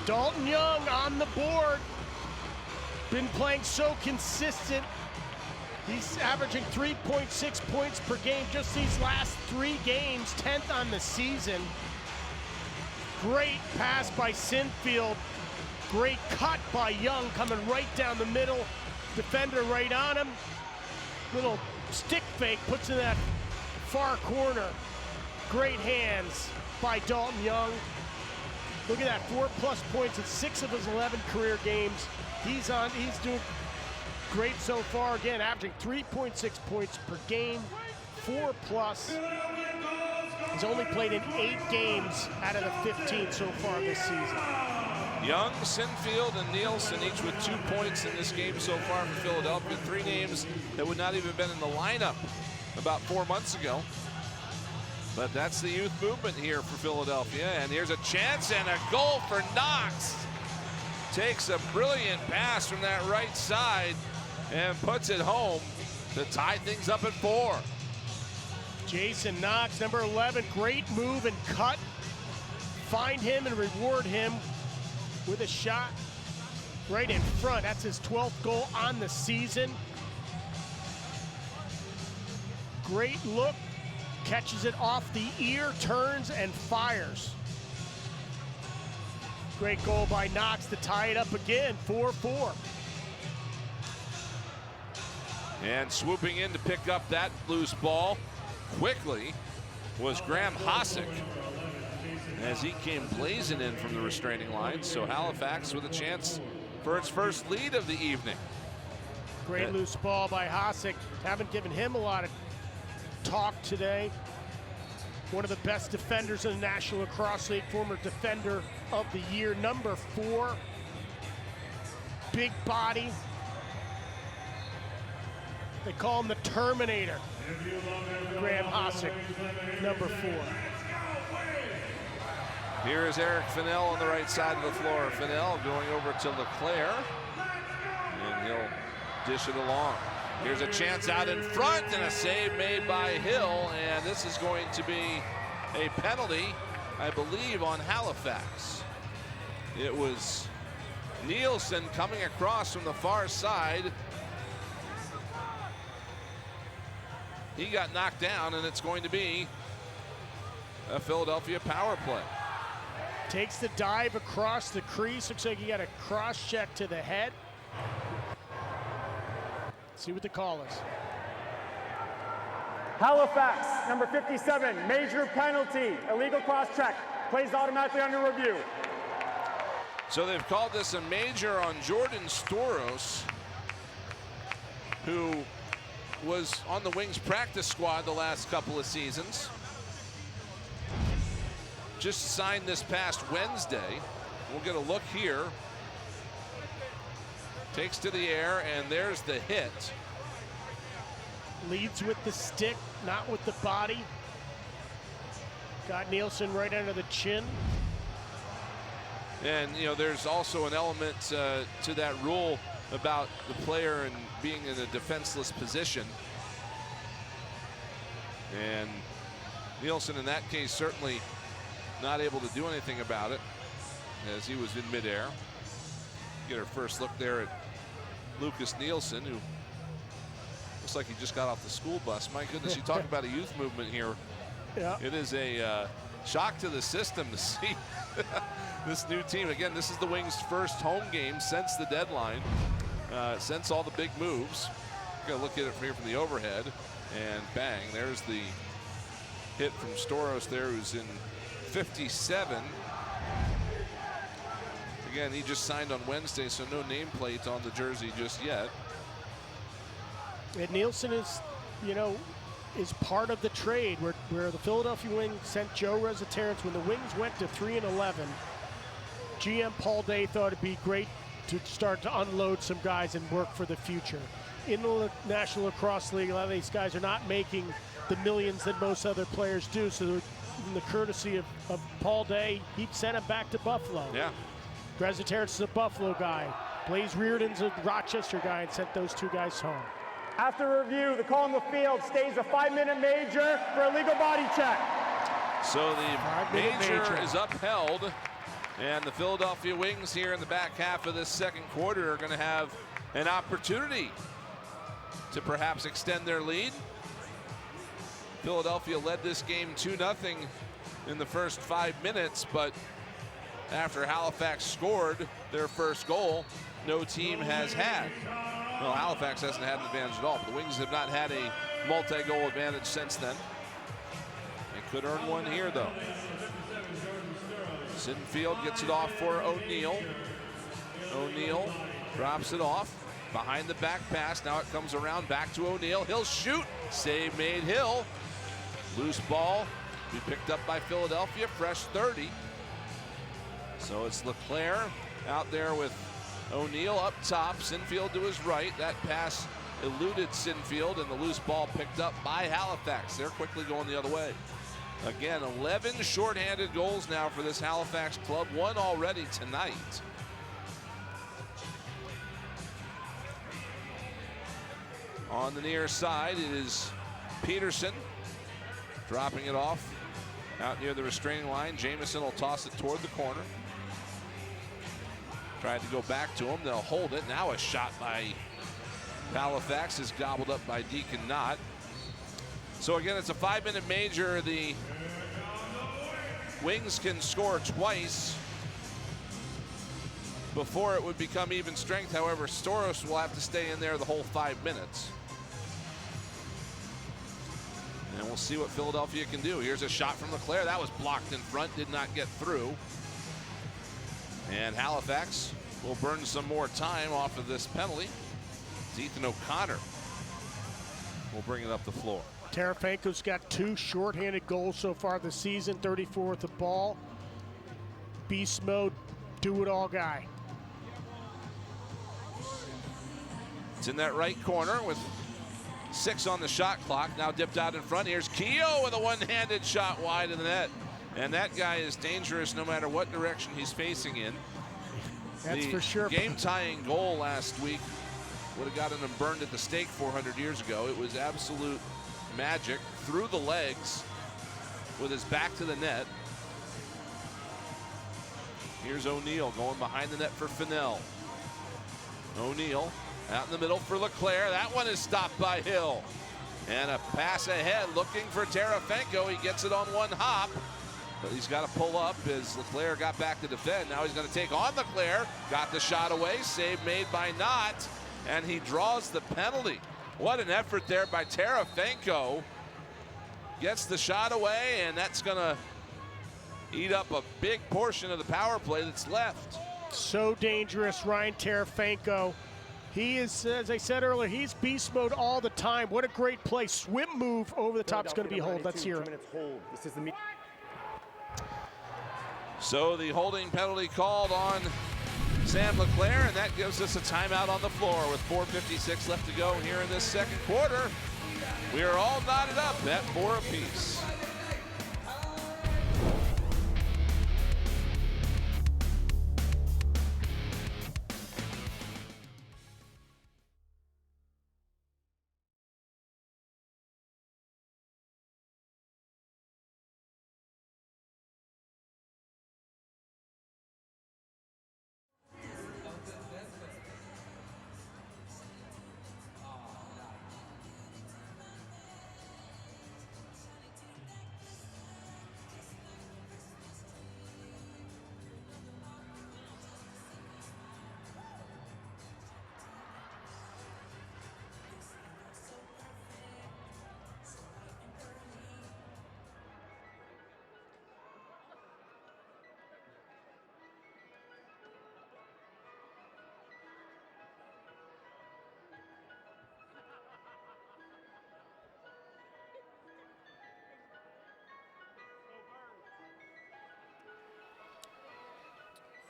Dalton Young on the board. Been playing so consistent. He's averaging 3.6 points per game just these last 3 games, 10th on the season. Great pass by Sinfield. Great cut by Young, coming right down the middle. Defender right on him. Little stick fake, puts in that far corner. Great hands by Dalton Young. Look at that, 4+ points in 6 of his 11 career games. He's doing great so far. Again, averaging 3.6 points per game, 4+. He's only played in 8 games out of the 15 so far this season. Young, Sinfield, and Nielsen each with 2 points in this game so far for Philadelphia. 3 names that would not even been in the lineup about 4 months ago. But that's the youth movement here for Philadelphia. And here's a chance and a goal for Knox. Takes a brilliant pass from that right side and puts it home to tie things up at 4. Jason Knox, number 11, great move and cut. Find him and reward him with a shot right in front. That's his 12th goal on the season. Great look, catches it off the ear, turns and fires. Great goal by Knox to tie it up again, 4-4. And swooping in to pick up that loose ball quickly was Graham Hosick as he came blazing in from the restraining line. So Halifax with a chance for its first lead of the evening. Great loose ball by Hosick. Haven't given him a lot of talk today. One of the best defenders in the National Lacrosse League, former defender of the year, number 4. Big body. They call him the Terminator. Graham Hosick, number 4. Here is Eric Fennell on the right side of the floor. Fennell going over to Leclerc, and he'll dish it along. Here's a chance out in front and a save made by Hill, and this is going to be a penalty, I believe, on Halifax. It was Nielsen coming across from the far side. He got knocked down, and it's going to be a Philadelphia power play. Takes the dive across the crease. Looks like he got a cross check to the head. See what the call is. Halifax, number 57, major penalty, illegal cross check, plays automatically under review. So they've called this a major on Jordan Storos, who was on the Wings practice squad the last couple of seasons. Just signed this past Wednesday. We'll get a look here. Takes to the air, and there's the hit. Leads with the stick, not with the body. Got Nielsen right under the chin. And, you know, there's also an element to that rule about the player and being in a defenseless position. And Nielsen, in that case, certainly not able to do anything about it as he was in midair. Get our first look there at Lucas Nielsen, who looks like he just got off the school bus. My goodness, you talk about a youth movement here. Yeah. It is a shock to the system to see this new team. Again, this is the Wings' first home game since the deadline, since all the big moves. We're gonna look at it from here from the overhead, and bang, there's the hit from Storos there, who's in 57. Again, he just signed on Wednesday, so no nameplate on the jersey just yet. And Nielsen is, you know, is part of the trade where the Philadelphia Wings sent Joe Resetarits. When the Wings went to 3-11, GM Paul Day thought it'd be great to start to unload some guys and work for the future. In the National Lacrosse League, a lot of these guys are not making the millions that most other players do, so in the courtesy of Paul Day, he sent him back to Buffalo. Yeah. Resetarits is a Buffalo guy. Blaze Reardon's a Rochester guy, and sent those 2 guys home. After review, the call on the field stays a 5-minute major for a legal body check. So the major is upheld, and the Philadelphia Wings here in the back half of this second quarter are going to have an opportunity to perhaps extend their lead. Philadelphia led this game 2-0 in the first 5 minutes, but after Halifax scored their first goal, no team has had. Well, Halifax hasn't had an advantage at all, but the Wings have not had a multi-goal advantage since then. They could earn one here, though. Sinfield gets it off for O'Neill. O'Neill drops it off. Behind the back pass, now it comes around back to O'Neill. He'll shoot, save made Hill. Loose ball be picked up by Philadelphia, fresh 30. So it's LeClaire out there with O'Neal up top, Sinfield to his right. That pass eluded Sinfield, and the loose ball picked up by Halifax. They're quickly going the other way. Again, 11 shorthanded goals now for this Halifax club, one already tonight. On the near side, it is Peterson dropping it off out near the restraining line. Jamison will toss it toward the corner. Tried to go back to him. They'll hold it. Now a shot by Halifax is gobbled up by Deacon Knott. So again, it's a 5-minute major. The Wings can score twice before it would become even strength. However, Storos will have to stay in there the whole 5 minutes. And we'll see what Philadelphia can do. Here's a shot from LeClaire. That was blocked in front, did not get through. And Halifax will burn some more time off of this penalty. It's Ethan O'Connor will bring it up the floor. Tarafanko's got 2 shorthanded goals so far this season, 34 at the ball. Beast mode, do-it-all guy. It's in that right corner with 6 on the shot clock. Now dipped out in front. Here's Keogh with a one-handed shot wide of the net. And that guy is dangerous no matter what direction he's facing in. That's for sure. Game-tying goal last week would have gotten him burned at the stake 400 years ago. It was absolute magic through the legs with his back to the net. Here's O'Neal going behind the net for Fennell. O'Neal out in the middle for LeClaire. That one is stopped by Hill. And a pass ahead looking for Tarafanko. He gets it on one hop, but he's got to pull up as LeClaire got back to defend. Now he's going to take on LeClaire. Got the shot away. Save made by Knott, and he draws the penalty. What an effort there by Tarafanko. Gets the shot away, and that's going to eat up a big portion of the power play that's left. So dangerous, Ryan Tarafanko. He is, as I said earlier, he's beast mode all the time. What a great play. Swim move over the top is going to be hold. Let's hear it. So the holding penalty called on Sam LeClaire, and that gives us a timeout on the floor with 4:56 left to go here in this second quarter. We are all knotted up at 4 apiece.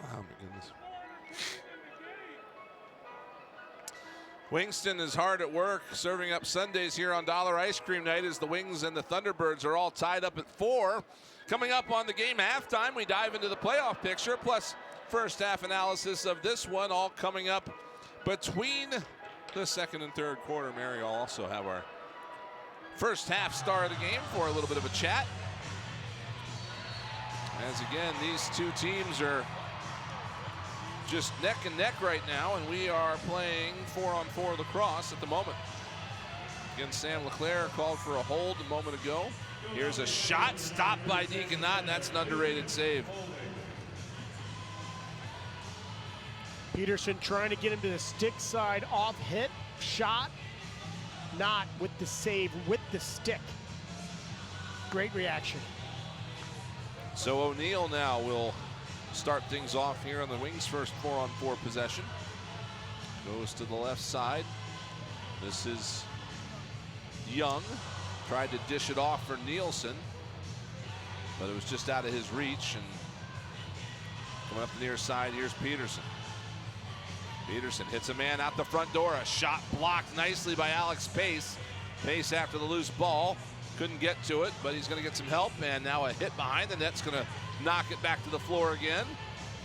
Oh my goodness. Wingston is hard at work serving up Sundays here on Dollar Ice Cream Night as the Wings and the Thunderbirds are all tied up at 4. Coming up on the game halftime, we dive into the playoff picture, plus first half analysis of this one, all coming up between the second and third quarter. Mary will also have our first half star of the game for a little bit of a chat. As again, these two teams are just neck and neck right now, and we are playing 4-on-4 lacrosse at the moment. Again, Sam LeClaire called for a hold a moment ago. Here's a shot stopped by Deacon Knott, and that's an underrated save. Peterson trying to get him to the stick side, off hit, shot, Knott with the save with the stick. Great reaction. So O'Neal now will start things off here on the Wings' first 4-on-4 possession. Goes to the left side. This is Young. Tried to dish it off for Nielsen. but it was just out of his reach. And coming up the near side, here's Peterson. Peterson hits a man out the front door. A shot blocked nicely by Alex Pace. Pace after the loose ball. Couldn't get to it, but he's going to get some help. And now a hit behind the net's going to knock it back to the floor again.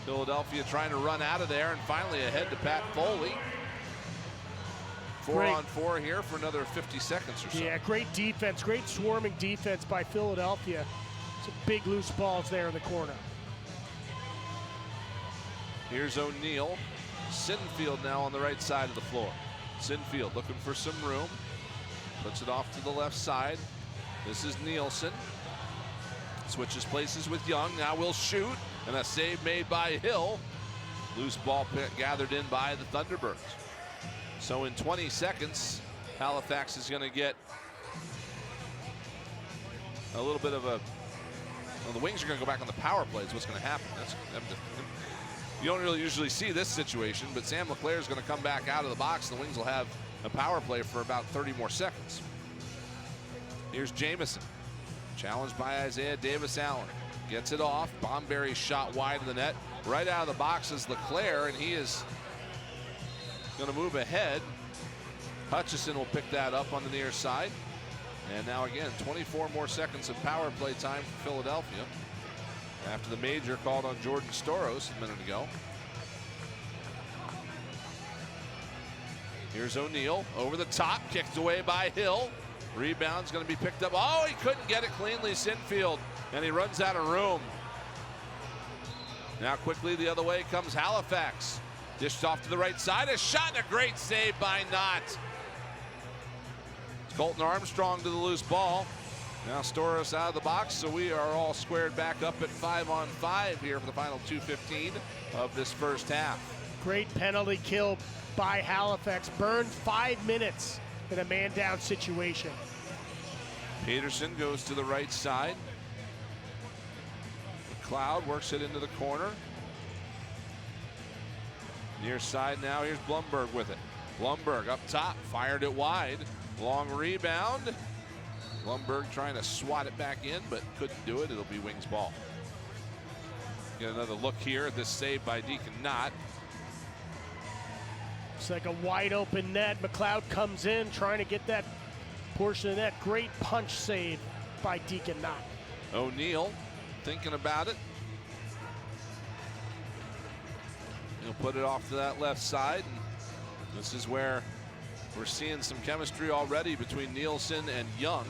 Philadelphia trying to run out of there, and finally ahead to Pat Foley. 4-on-4 here for another 50 seconds or so. Yeah, great defense, great swarming defense by Philadelphia. Some big loose balls there in the corner. Here's O'Neal. Sinfield now on the right side of the floor. Sinfield looking for some room. Puts it off to the left side. This is Nielsen. Switches places with Young. Now will shoot. And a save made by Hill. Loose ball gathered in by the Thunderbirds. So in 20 seconds, Halifax is going to get a little bit of a... Well, the Wings are going to go back on the power play is what's going to happen. You don't really usually see this situation, but Sam LeClaire is going to come back out of the box. The Wings will have a power play for about 30 more seconds. Here's Jamison. Challenged by Isaiah Davis-Allen. Gets it off. Bomberry shot wide of the net. Right out of the box is LeClaire, and he is going to move ahead. Hutchison will pick that up on the near side. And now again, 24 more seconds of power play time for Philadelphia after the major called on Jordan Storos a minute ago. Here's O'Neal over the top, kicked away by Hill. Rebound's going to be picked up. Oh, he couldn't get it cleanly, Sinfield, and he runs out of room. Now quickly the other way comes Halifax. Dished off to the right side, a shot and a great save by Knott. Colton Armstrong to the loose ball. Now Storos out of the box, so we are all squared back up at 5-on-5 here for the final 2:15 of this first half. Great penalty kill by Halifax. Burned 5 minutes in a man-down situation. Peterson goes to the right side. McLeod works it into the corner. Near side now, here's Blumberg with it. Blumberg up top, fired it wide. Long rebound. Blumberg trying to swat it back in, but couldn't do it. It'll be Wings ball. Get another look here at this save by Deacon Knott. It's like a wide open net. McLeod comes in trying to get that portion of that. Great punch save by Deacon Knott. O'Neal thinking about it. He'll put it off to that left side. And this is where we're seeing some chemistry already between Nielsen and Young.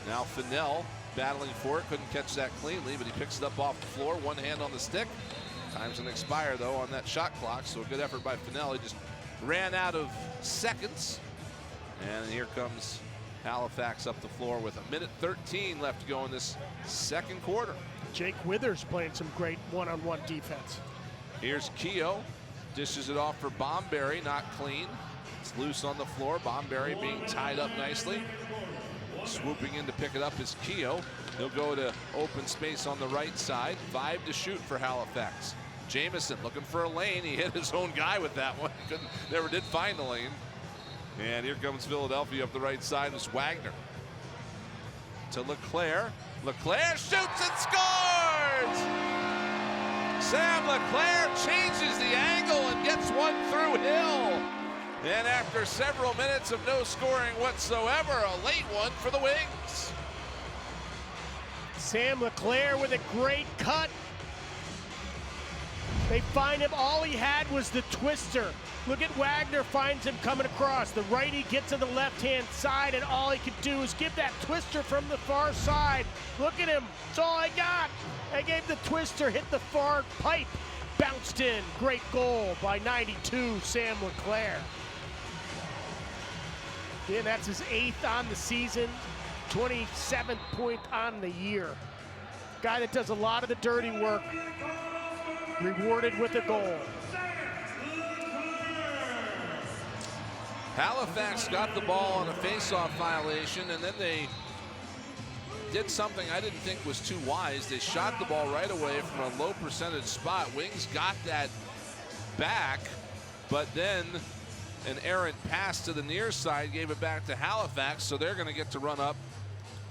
Now Fennell battling for it. Couldn't catch that cleanly, but he picks it up off the floor. One hand on the stick. Time's gonna expire though on that shot clock, so a good effort by Fennell. He just ran out of seconds. And here comes Halifax up the floor with 1:13 left to go in this second quarter. Jake Withers playing some great one-on-one defense. Here's Keogh. Dishes it off for Bomberry, not clean. It's loose on the floor. Bomberry being tied up nicely. Swooping in to pick it up is Keogh. He'll go to open space on the right side. 5 to shoot for Halifax. Jamison looking for a lane. He hit his own guy with that one. Never did find the lane. And here comes Philadelphia up the right side. It's Wagner to LeClaire. LeClaire shoots and scores! Sam LeClaire changes the angle and gets one through Hill. And after several minutes of no scoring whatsoever, a late one for the Wings. Sam LeClaire with a great cut. They find him. All he had was the twister. Look at Wagner, finds him coming across. The righty gets to the left-hand side, and all he could do is give that twister from the far side. Look at him. That's all I got. I gave the twister, hit the far pipe, bounced in. Great goal by 92, Sam LeClaire. Yeah, that's his 8th on the season, 27th point on the year. Guy that does a lot of the dirty work, rewarded with a goal. Halifax got the ball on a face-off violation, and then they did something I didn't think was too wise. They shot the ball right away from a low percentage spot. Wings got that back, but then an errant pass to the near side gave it back to Halifax, so they're going to get to run up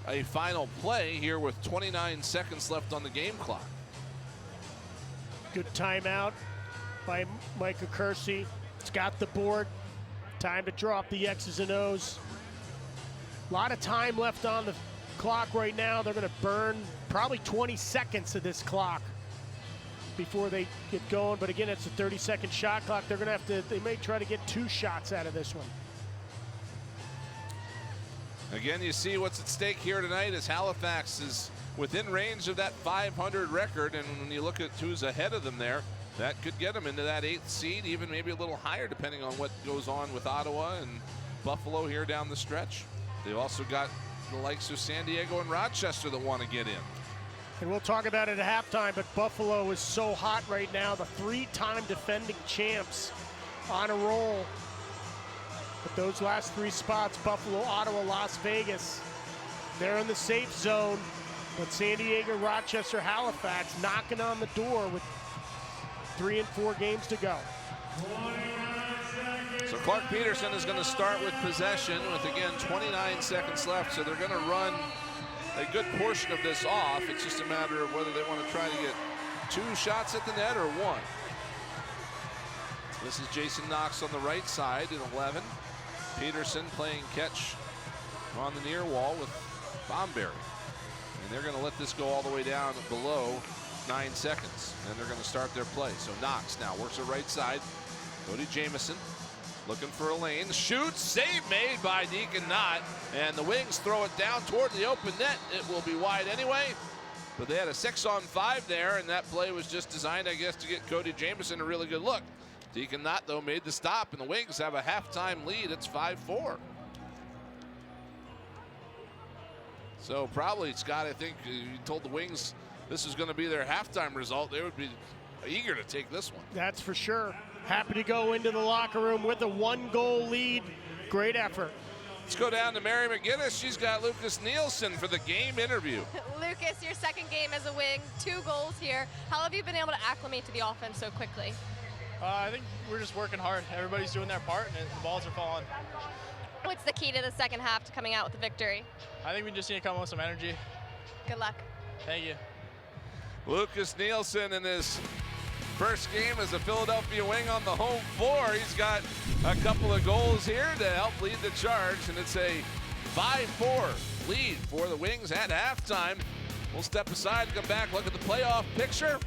a final play here with 29 seconds left on the game clock. Good timeout by Micah Kersey. It's got the board. Time to drop the X's and O's. A lot of time left on the clock right now. They're going to burn probably 20 seconds of this clock before they get going. But again, it's a 30-second shot clock. They're going to have to, they may try to get 2 shots out of this one. Again, you see what's at stake here tonight as Halifax is within range of that 500 record. And when you look at who's ahead of them there, that could get them into that 8th seed, even maybe a little higher depending on what goes on with Ottawa and Buffalo here down the stretch. They've also got the likes of San Diego and Rochester that want to get in. And we'll talk about it at halftime, but Buffalo is so hot right now. The 3-time defending champs on a roll. But those last 3 spots, Buffalo, Ottawa, Las Vegas, they're in the safe zone. But San Diego, Rochester, Halifax knocking on the door with 3 and 4 games to go. So Clark Peterson is going to start with possession with, again, 29 seconds left. So they're going to run a good portion of this off. It's just a matter of whether they want to try to get 2 shots at the net or 1. This is Jason Knox on the right side in 11. Peterson playing catch on the near wall with Bomberry. And they're going to let this go all the way down below 9 seconds. And they're going to start their play. So Knox now works the right side. Cody Jamieson looking for a lane. Shoots, save made by Deacon Knott. And the Wings throw it down toward the open net. It will be wide anyway. But they had a 6-on-5 there, and that play was just designed, I guess, to get Cody Jamieson a really good look. Deacon Knott, though, made the stop, and the Wings have a halftime lead. It's 5-4. So probably, Scott, I think you told the Wings this is going to be their halftime result. They would be eager to take this one. That's for sure. Happy to go into the locker room with a 1-goal lead. Great effort. Let's go down to Mary McGinnis. She's got Lucas Nielsen for the game interview. Lucas, your second game as a wing, 2 goals here. How have you been able to acclimate to the offense so quickly? I think we're just working hard. Everybody's doing their part, and the balls are falling. What's the key to the second half to coming out with a victory? I think we just need to come with some energy. Good luck. Thank you. Lucas Nielsen in his first game as a Philadelphia Wing on the home floor. He's got a couple of goals here to help lead the charge, and it's a 5-4 lead for the Wings at halftime. We'll step aside and come back, look at the playoff picture.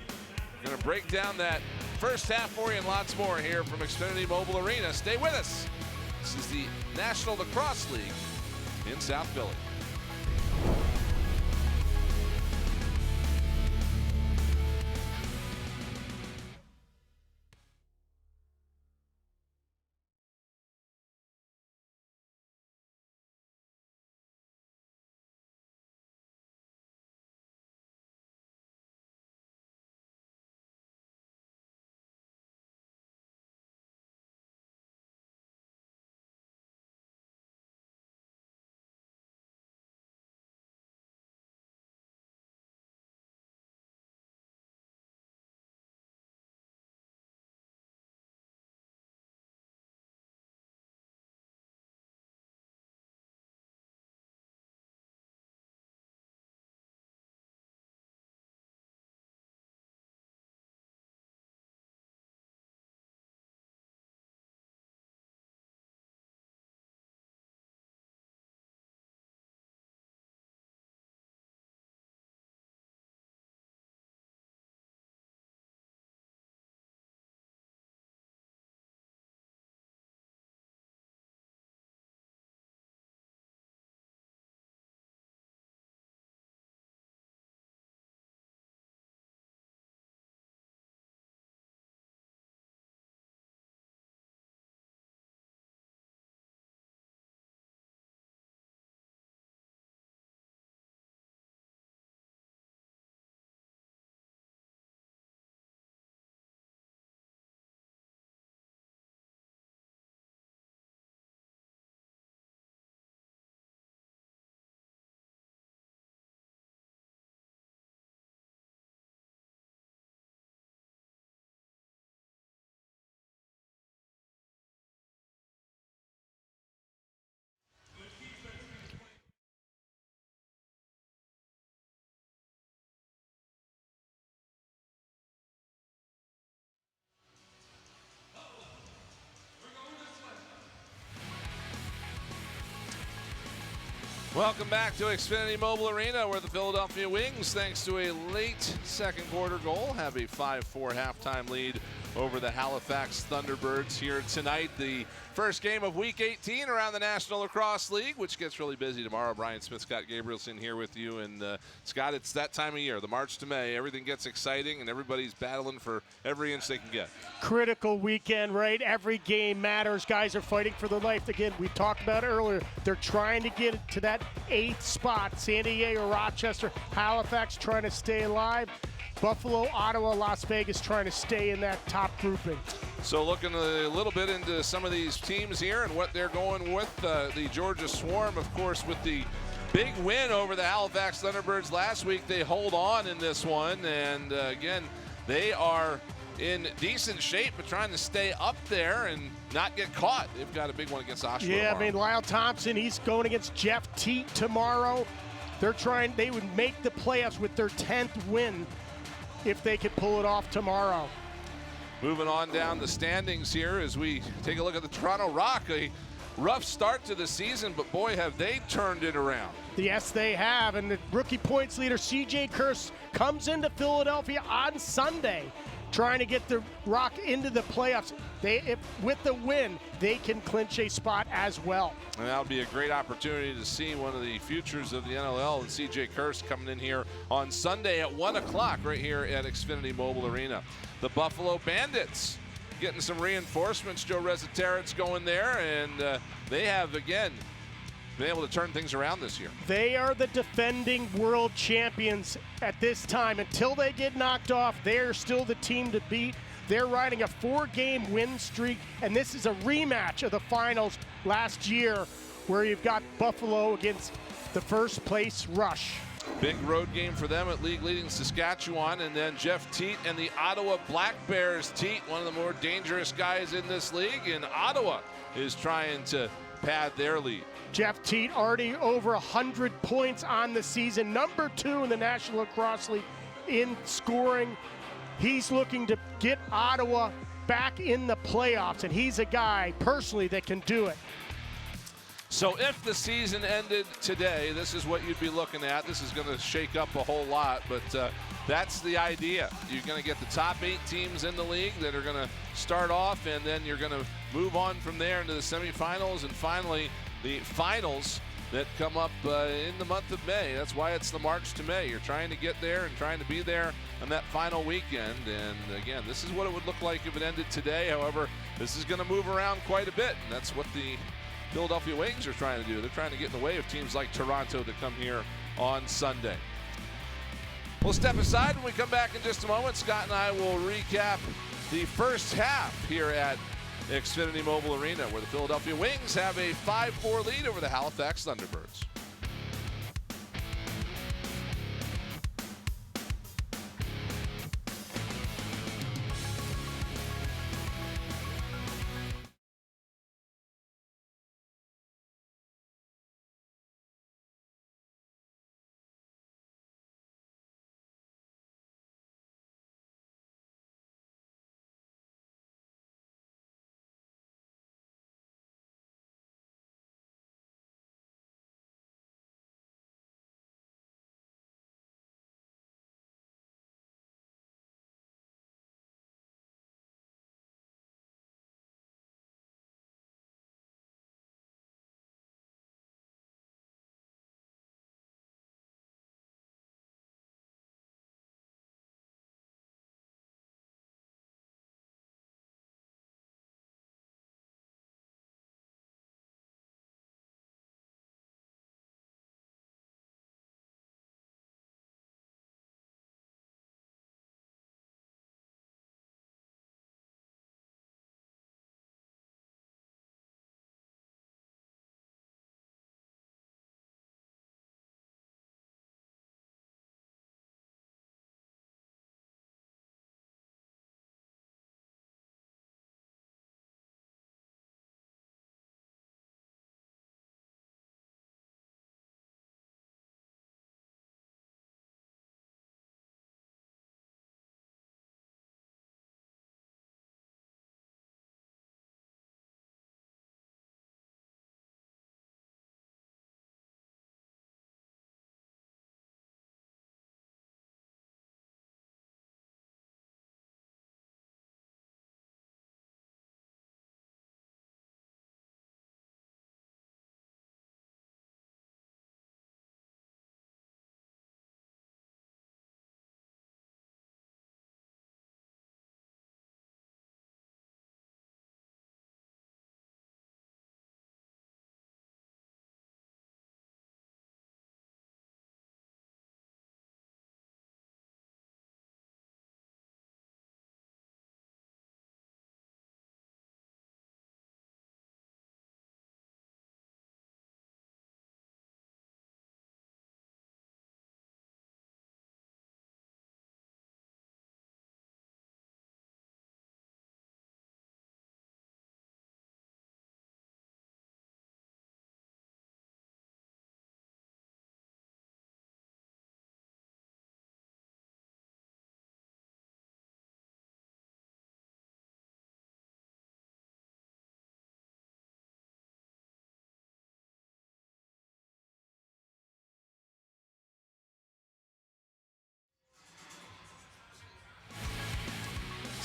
We're going to break down that first half for you and lots more here from Xfinity Mobile Arena. Stay with us. This is the National Lacrosse League in South Philly. Welcome back to Xfinity Mobile Arena, where the Philadelphia Wings, thanks to a late second quarter goal, have a 5-4 halftime lead over the Halifax Thunderbirds here tonight. The first game of Week 18 around the National Lacrosse League, which gets really busy tomorrow. Brian Smith, Scott Gabrielson here with you. And Scott, it's that time of year, the March to May. Everything gets exciting, and everybody's battling for every inch they can get. Critical weekend, right? Every game matters. Guys are fighting for their life. Again, we talked about it earlier. They're trying to get to that 8th spot. San Diego, Rochester, Halifax trying to stay alive. Buffalo, Ottawa, Las Vegas trying to stay in that top grouping. So looking a little bit into some of these teams here and what they're going with. The Georgia Swarm, of course, with the big win over the Halifax Thunderbirds last week. They hold on in this one. And again, they are in decent shape, but trying to stay up there and not get caught. They've got a big one against Oshawa Yeah, tomorrow. I mean, Lyle Thompson, he's going against Jeff Teat tomorrow. They would make the playoffs with their 10th win if they could pull it off tomorrow. Moving on down the standings here as we take a look at the Toronto Rock. A rough start to the season, but boy, have they turned it around. Yes, they have. And the rookie points leader, C.J. Kurse, comes into Philadelphia on Sunday, trying to get the Rock into the playoffs. With the win, they can clinch a spot as well. And that'll be a great opportunity to see one of the futures of the NLL, and C.J. Kurse coming in here on Sunday at 1 o'clock right here at Xfinity Mobile Arena. The Buffalo Bandits getting some reinforcements. Joe Rezaterit's going there, and they have, again, been able to turn things around this year. They are the defending world champions at this time. Until they get knocked off, they are still the team to beat. They're riding a 4-game win streak, and this is a rematch of the finals last year where you've got Buffalo against the first place Rush. Big road game for them at league-leading Saskatchewan, and then Jeff Teat and the Ottawa Black Bears. Teat, one of the more dangerous guys in this league, and Ottawa is trying to pad their lead. Jeff Teat already over 100 points on the season, number 2 in the National Lacrosse League in scoring. He's looking to get Ottawa back in the playoffs, and he's a guy personally that can do it. So if the season ended today, this is what you'd be looking at. This is going to shake up a whole lot, but that's the idea. You're going to get the top 8 teams in the league that are going to start off, and then you're going to move on from there into the semifinals, and finally the finals that come up in the month of May. That's why it's the March to May. You're trying to get there and trying to be there on that final weekend. And again, this is what it would look like if it ended today. However, this is going to move around quite a bit, and that's what the Philadelphia Wings are trying to do. They're trying to get in the way of teams like Toronto that come here on Sunday. We'll step aside when we come back in just a moment. Scott and I will recap the first half here at Xfinity Mobile Arena, where the Philadelphia Wings have a 5-4 lead over the Halifax Thunderbirds.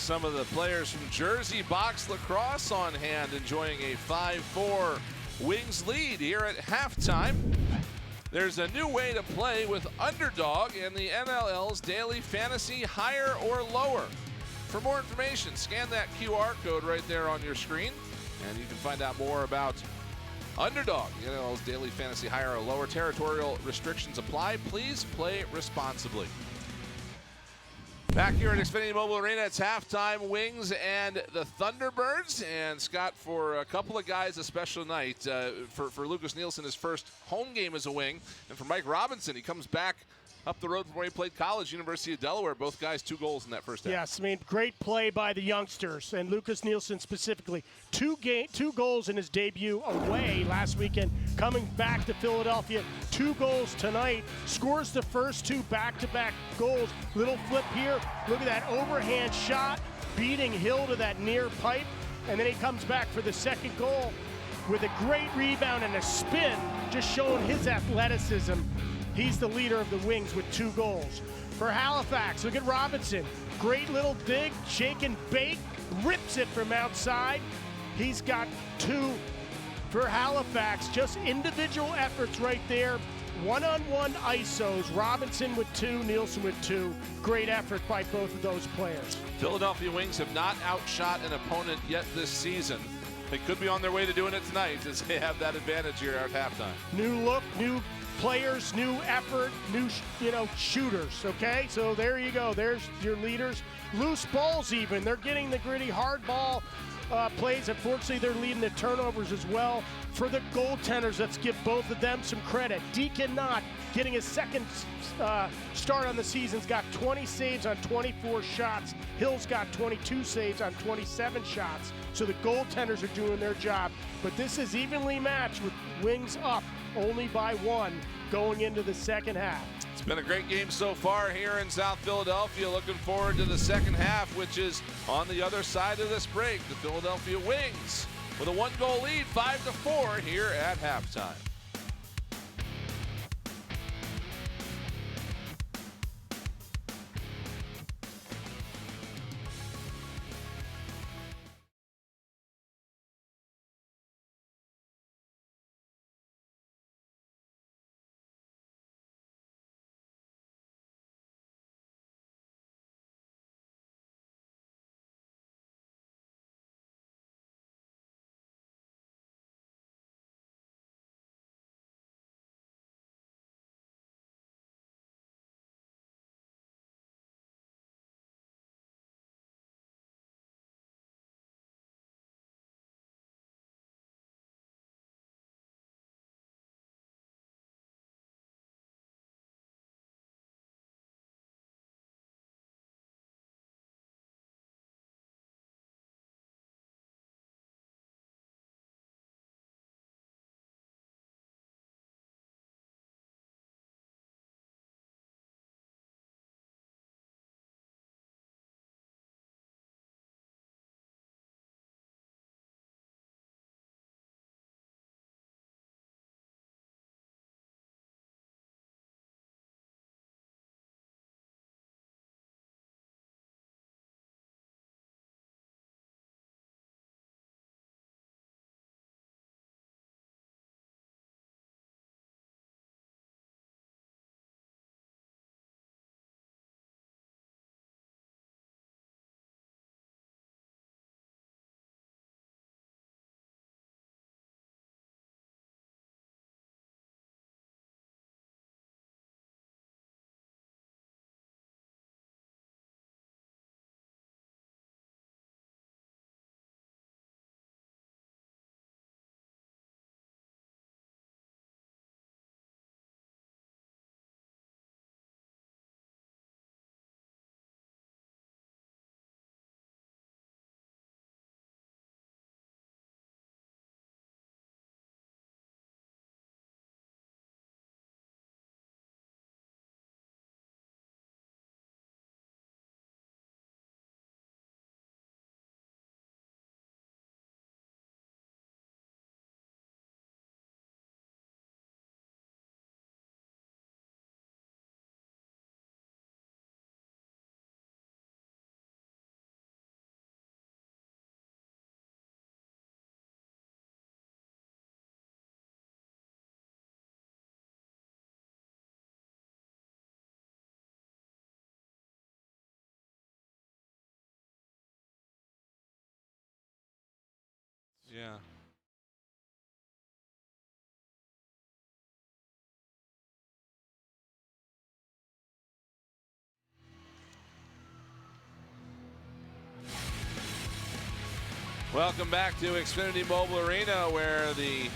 some of the players from Jersey Box Lacrosse on hand, enjoying a 5-4 Wings lead here at halftime. There's a new way to play with Underdog and the NLL's daily fantasy higher or lower. For more information, scan that QR code right there on your screen, and you can find out more about Underdog, the NLL's daily fantasy higher or lower. Territorial restrictions apply. Please play responsibly. Back here at Xfinity Mobile Arena, it's halftime. Wings and the Thunderbirds. And Scott, for a couple of guys, a special night. For Lucas Nielsen, his first home game as a Wing. And for Mike Robinson, he comes back up the road from where he played college, University of Delaware. Both guys 2 goals in that first half. Yes, I mean, great play by the youngsters, and Lucas Nielsen specifically. 2 goals in his debut away last weekend, coming back to Philadelphia. 2 goals tonight, scores the first 2 back-to-back goals. Little flip here, look at that overhand shot, beating Hill to that near pipe, and then he comes back for the second goal with a great rebound and a spin, just showing his athleticism. He's the leader of the Wings with 2 goals. For Halifax, look at Robinson. Great little dig, shake and bake, rips it from outside. He's got 2 for Halifax. Just individual efforts right there. One-on-one ISOs. Robinson with 2, Nielsen with 2. Great effort by both of those players. Philadelphia Wings have not outshot an opponent yet this season. They could be on their way to doing it tonight as they have that advantage here at halftime. New look, new players, new effort, new shooters, okay? So there you go. There's your leaders. Loose balls even. They're getting the gritty hard ball plays. Unfortunately, they're leading the turnovers as well. For the goaltenders, let's give both of them some credit. Deacon Knott getting his second start on the season's got 20 saves on 24 shots. Hill's got 22 saves on 27 shots. So the goaltenders are doing their job. But this is evenly matched with Wings up only by 1 going into the second half. It's been a great game so far here in South Philadelphia. Looking forward to the second half, which is on the other side of this break. The Philadelphia Wings with a 1-goal lead, 5-4 here at halftime. Yeah. Welcome back to Xfinity Mobile Arena, where the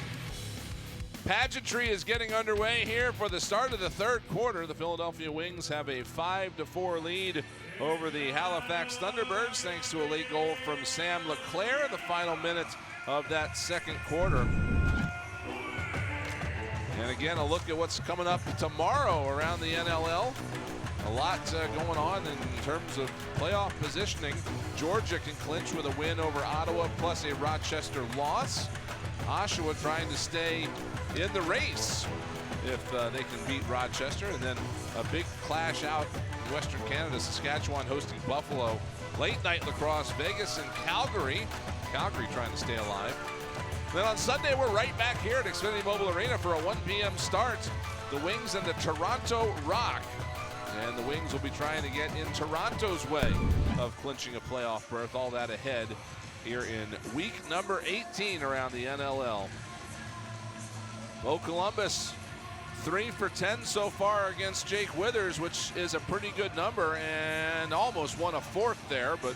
pageantry is getting underway here for the start of the third quarter. The Philadelphia Wings have a 5-4 lead over the Halifax Thunderbirds, thanks to a late goal from Sam LeClaire in the final minute of that second quarter. And again, a look at what's coming up tomorrow around the NLL. A lot going on in terms of playoff positioning. Georgia can clinch with a win over Ottawa plus a Rochester loss. Oshawa trying to stay in the race if they can beat Rochester. And then a big clash out in Western Canada, Saskatchewan hosting Buffalo. Late night lacrosse, Vegas and Calgary. Calgary trying to stay alive. Then on Sunday, we're right back here at Xfinity Mobile Arena for a 1 p.m. start. The Wings and the Toronto Rock. And the Wings will be trying to get in Toronto's way of clinching a playoff berth. All that ahead here in week number 18 around the NLL. Well, Columbus 3 for 10 so far against Jake Withers, which is a pretty good number, and almost won a fourth there, but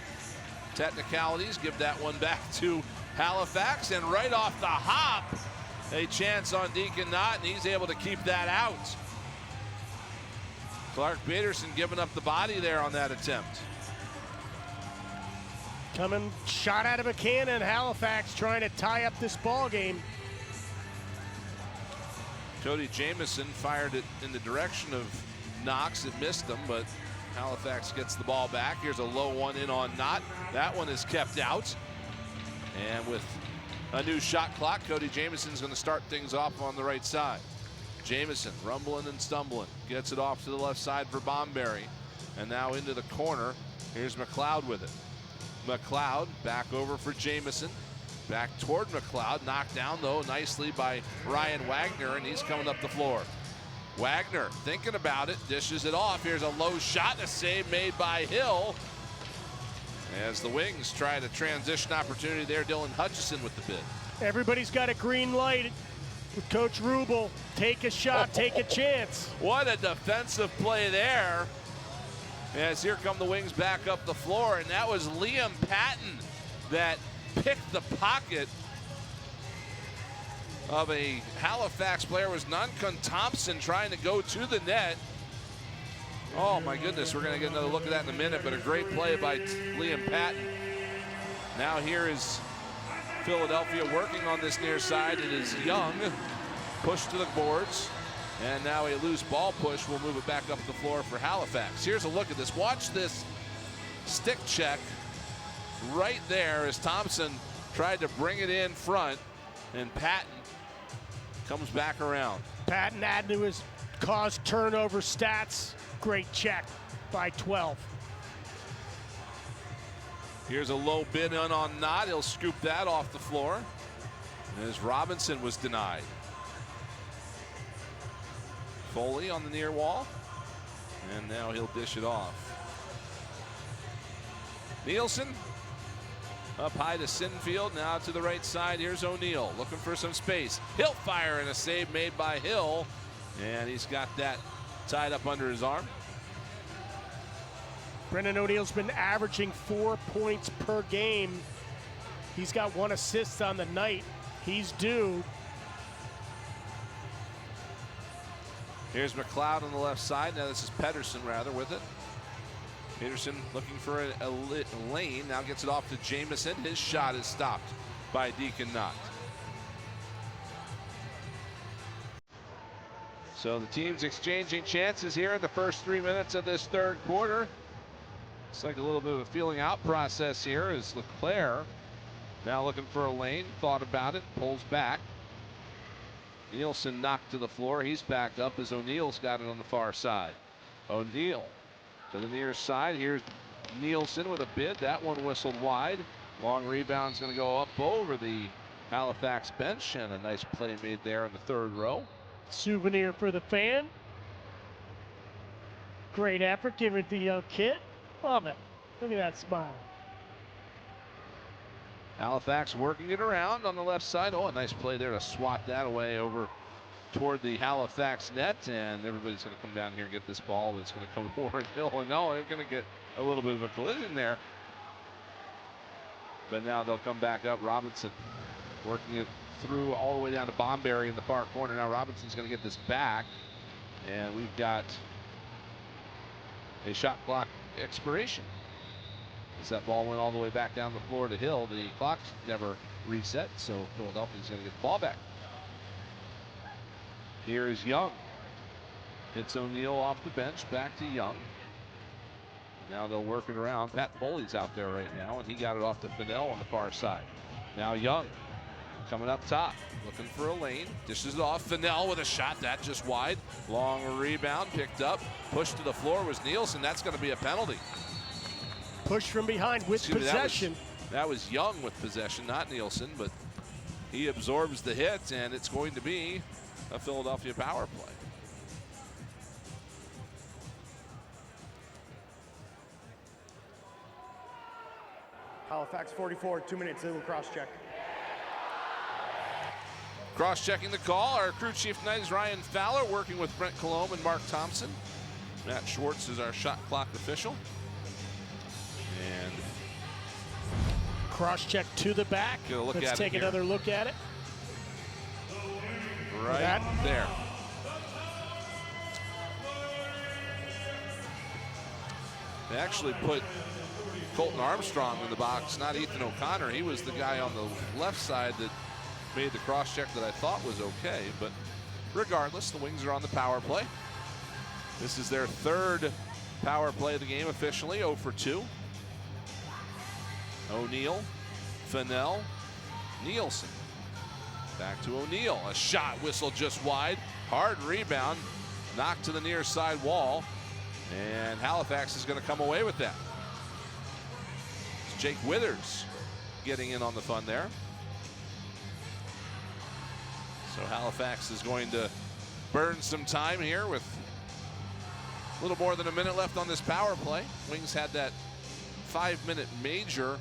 technicalities give that one back to Halifax. And right off the hop, a chance on Deacon Knott, and he's able to keep that out. Clark Peterson giving up the body there on that attempt. Coming shot out of a cannon, Halifax trying to tie up this ball game. Cody Jamieson fired it in the direction of Knox. It missed him, but Halifax gets the ball back. Here's a low one in on Knott. That one is kept out. And with a new shot clock, Cody Jamieson's going to start things off on the right side. Jamieson rumbling and stumbling, gets it off to the left side for Bomberry, and now into the corner. Here's McLeod with it. McLeod back over for Jamieson, back toward McLeod, knocked down though nicely by Ryan Wagner, and he's coming up the floor. Wagner thinking about it, dishes it off. Here's a low shot, a save made by Hill. As the Wings try to transition opportunity there, Dylan Hutchison with the bid. Everybody's got a green light with Coach Rubel. Take a shot, take a chance. What a defensive play there. As here come the Wings back up the floor, and that was Liam Patton that picked the pocket of a Halifax player. It was Nankun Thompson trying to go to the net. Oh my goodness, we're going to get another look at that in a minute, but a great play by Liam Patton. Now here is Philadelphia working on this near side. It is Young, pushed to the boards, and now a loose ball push will move it back up the floor for Halifax. Here's a look at this. Watch this stick check right there as Thompson tried to bring it in front, and Patton comes back around. Patton adding to his caused turnover stats. Great check by 12. Here's a low bid on Knott. He'll scoop that off the floor as Robinson was denied. Foley on the near wall, and now he'll dish it off. Nielsen up high to Sinfield, now to the right side. Here's O'Neill looking for some space. He'll fire, and a save made by Hill, and he's got that tied up under his arm. Brendan O'Neill's been averaging 4 points per game. He's got 1 assist on the night. He's due. Here's McLeod on the left side. Now this is Pedersen rather with it. Peterson looking for a lane. Now gets it off to Jamieson. His shot is stopped by Deacon Knott. So the teams exchanging chances here in the first 3 minutes of this third quarter. It's like a little bit of a feeling out process here as LeClaire now looking for a lane. Thought about it, pulls back. Nielsen knocked to the floor. He's back up as O'Neill's got it on the far side. O'Neill to the near side. Here's Nielsen with a bid. That one whistled wide. Long rebound's going to go up over the Halifax bench, and a nice play made there in the third row. Souvenir for the fan. Great effort. Give it to young kid. Love it. Look at that smile. Halifax working it around on the left side. Oh, a nice play there to swat that away over toward the Halifax net, and everybody's going to come down here and get this ball. It's going to come forward hill, and no, they're going to get a little bit of a collision there. But now they'll come back up. Robinson working it through all the way down to Bomberry in the far corner. Now Robinson's going to get this back, and we've got a shot clock expiration. As that ball went all the way back down the floor to Hill, the clock never reset, so Philadelphia's going to get the ball back. Here is Young. Hits O'Neill off the bench, back to Young. Now they'll work it around. Pat Foley's out there right now, and he got it off to Fennell on the far side. Now Young coming up top, looking for a lane. Dishes it off. Fennell with a shot, that just wide. Long rebound, picked up. Pushed to the floor was Nielsen. That's going to be a penalty. Push from behind with possession. That was Young with possession, not Nielsen, but he absorbs the hit, and it's going to be a Philadelphia power play. Halifax 44, 2 minutes, legal cross check. Cross-checking the call, our crew chief tonight is Ryan Fowler, working with Brent Colomb and Mark Thompson. Matt Schwartz is our shot clock official. And cross-check to the back. Let's take another look at it. Right there. They actually put Colton Armstrong in the box, not Ethan O'Connor. He was the guy on the left side that made the cross check that I thought was okay. But regardless, the Wings are on the power play. This is their third power play of the game officially, 0 for 2. O'Neill, Fennell, Nielsen. Back to O'Neill. A shot whistle just wide. Hard rebound. Knocked to the near side wall. And Halifax is going to come away with that. It's Jake Withers getting in on the fun there. So Halifax is going to burn some time here with a little more than a minute left on this power play. Wings had that 5-minute major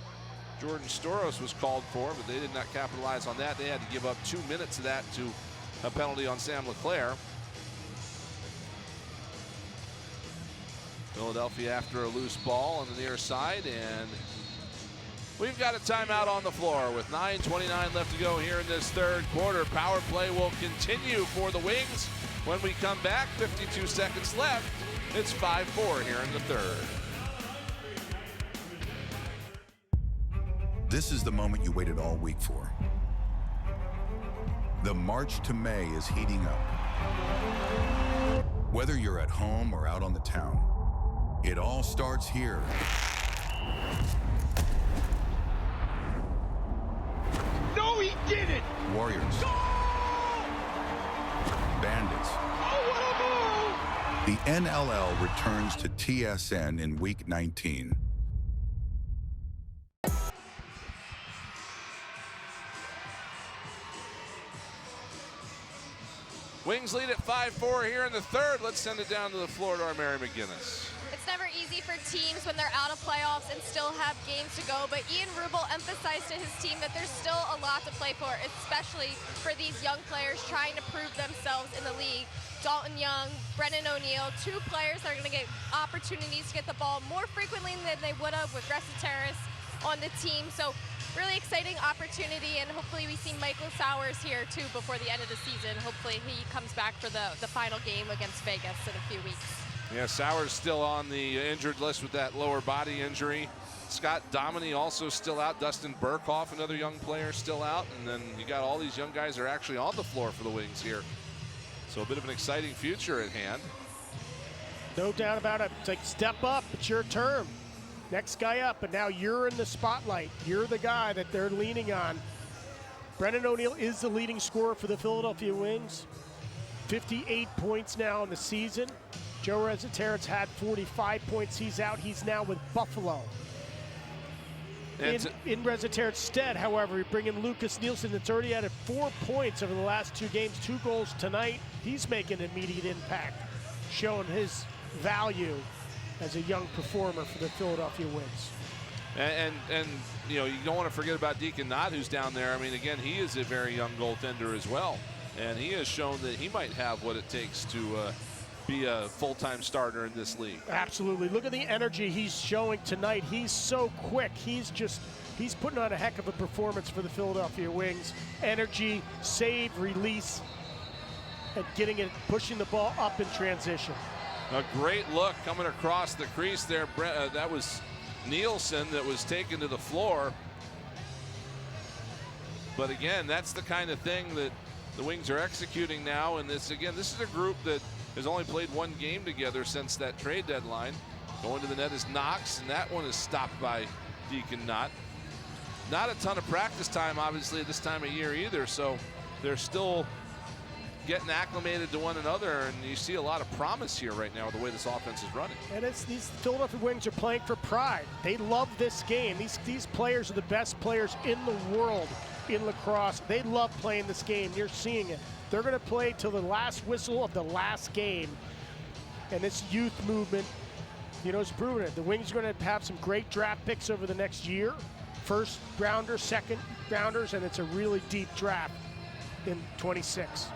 Jordan Storos was called for, but they did not capitalize on that. They had to give up 2 minutes of that to a penalty on Sam LeClaire. Philadelphia after a loose ball on the near side, and we've got a timeout on the floor with 9:29 left to go here in this third quarter. Power play will continue for the Wings when we come back. 52 seconds left. It's 5-4 here in the third. This is the moment you waited all week for. The march to May is heating up. Whether you're at home or out on the town, it all starts here. No, he didn't! Warriors. Goal! Bandits. Oh, what a move! The NLL returns to TSN in Week 19. Wings lead at 5-4 here in the third. Let's send it down to the floor to our Mary McGinnis. It's never easy for teams when they're out of playoffs and still have games to go, but Ian Rubel emphasized to his team that there's still a lot to play for, especially for these young players trying to prove themselves in the league. Dalton Young, Brennan O'Neill, 2 players that are going to get opportunities to get the ball more frequently than they would have with Reseteris on the team. So really exciting opportunity, and hopefully we see Michael Sowers here too before the end of the season. Hopefully he comes back for the final game against Vegas in a few weeks. Yeah, Sowers still on the injured list with that lower body injury. Scott Dominy also still out. Dustin Burkhoff, another young player, still out. And then you got all these young guys that are actually on the floor for the Wings here. So a bit of an exciting future at hand. No doubt about it. It's like, step up, it's your turn. Next guy up, but now you're in the spotlight. You're the guy that they're leaning on. Brennan O'Neill is the leading scorer for the Philadelphia Wings. 58 points now in the season. Joe Reseteris had 45 points. He's out. He's now with Buffalo. In Reseteris' stead, however, we bring in Lucas Nielsen that's already added 4 points over the last 2 games, 2 goals tonight. He's making an immediate impact, showing his value as a young performer for the Philadelphia Wings. And you know, you don't want to forget about Deacon Knott, who's down there. I mean, again, he is a very young goaltender as well. And he has shown that he might have what it takes to be a full-time starter in this league. Absolutely. Look at the energy he's showing tonight. He's so quick. He's putting on a heck of a performance for the Philadelphia Wings. Energy, save, release, and pushing the ball up in transition. A great look coming across the crease there. That was Nielsen that was taken to the floor. But again, that's the kind of thing that the Wings are executing now. And this is a group that has only played one game together since that trade deadline. Going to the net is Knox, and that one is stopped by Deacon Knott. Not a ton of practice time, obviously, at this time of year either, so they're still getting acclimated to one another, and you see a lot of promise here right now with the way this offense is running. And these Philadelphia Wings are playing for pride. They love this game. These players are the best players in the world in lacrosse. They love playing this game. You're seeing it. They're going to play till the last whistle of the last game. And this youth movement, you know, is proving it. The Wings are going to have some great draft picks over the next year. First rounders, second rounders, and it's a really deep draft in 26.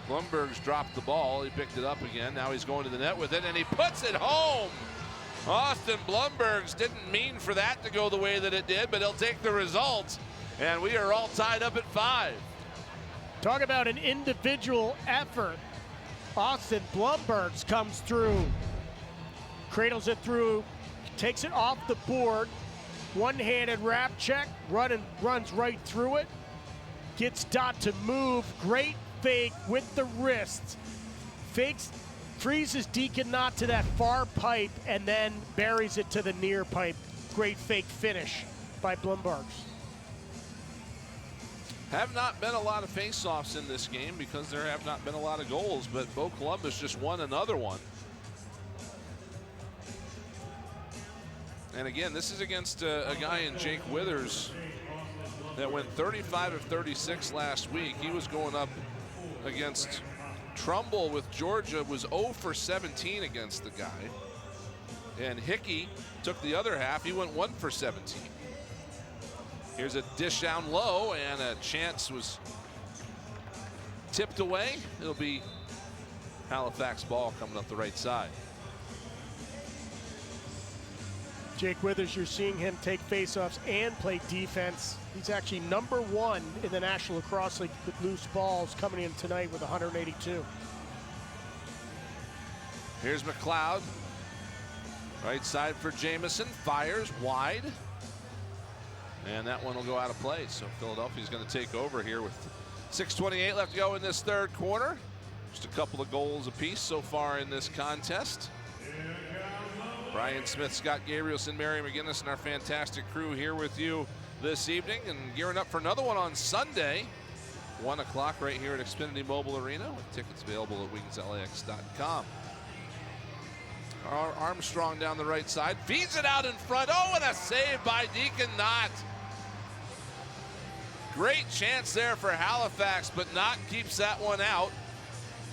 Blumberg's dropped the ball. He picked it up again. Now he's going to the net with it, and he puts it home. Austin Blumbergs didn't mean for that to go the way that it did, but he'll take the result. And we are all tied up at 5. Talk about an individual effort. Austin Blumbergs comes through, cradles it through, takes it off the board, one-handed wrap check, runs right through it, gets Dot to move, great fake with the wrist, freezes Deacon Knott to that far pipe, and then buries it to the near pipe. Great fake finish by Blumbergs. Have not been a lot of face-offs in this game because there have not been a lot of goals, but Bo Columbus just won another one. And again, this is against a guy in Jake Withers that went 35 of 36 last week. He was going up against Trumbull with Georgia, was 0 for 17 against the guy. And Hickey took the other half. He went 1 for 17. Here's a dish down low, and a chance was tipped away. It'll be Halifax ball coming up the right side. Jake Withers, you're seeing him take faceoffs and play defense. He's actually #1 in the National Lacrosse League with loose balls, coming in tonight with 182. Here's McLeod. Right side for Jamison. Fires wide. And that one will go out of play. So Philadelphia's going to take over here with 6:28 left to go in this third quarter. Just a couple of goals apiece so far in this contest. Brian Smith, Scott Gabrielson, Mary McGinnis, and our fantastic crew here with you this evening, and gearing up for another one on Sunday, 1 o'clock right here at Xfinity Mobile Arena, with tickets available at wingslax.com. Armstrong down the right side, feeds it out in front. Oh, and a save by Deacon Knott. Great chance there for Halifax, but Knott keeps that one out,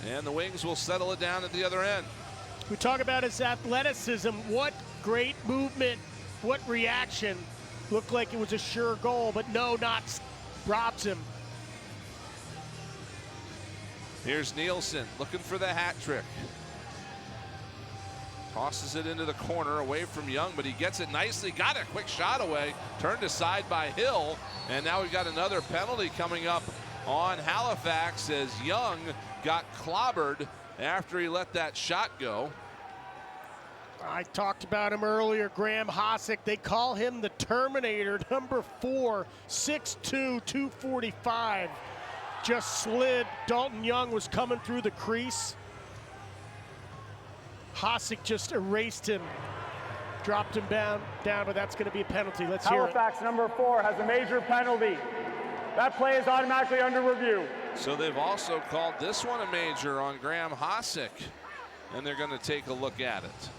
and the Wings will settle it down at the other end. We talk about his athleticism. What great movement, what reaction. Looked like it was a sure goal, but no, Knott robs him. Here's Nielsen looking for the hat trick. Tosses it into the corner away from Young, but he gets it nicely. Got a quick shot away. Turned aside by Hill. And now we've got another penalty coming up on Halifax as Young got clobbered after he let that shot go. I talked about him earlier, Graham Hosick. They call him the Terminator, #4, 6'2", 245. Just slid. Dalton Young was coming through the crease. Hosick just erased him, dropped him down, but that's going to be a penalty. Let's hear it. Halifax #4 has a major penalty. That play is automatically under review. So they've also called this one a major on Graham Hosick, and they're going to take a look at it.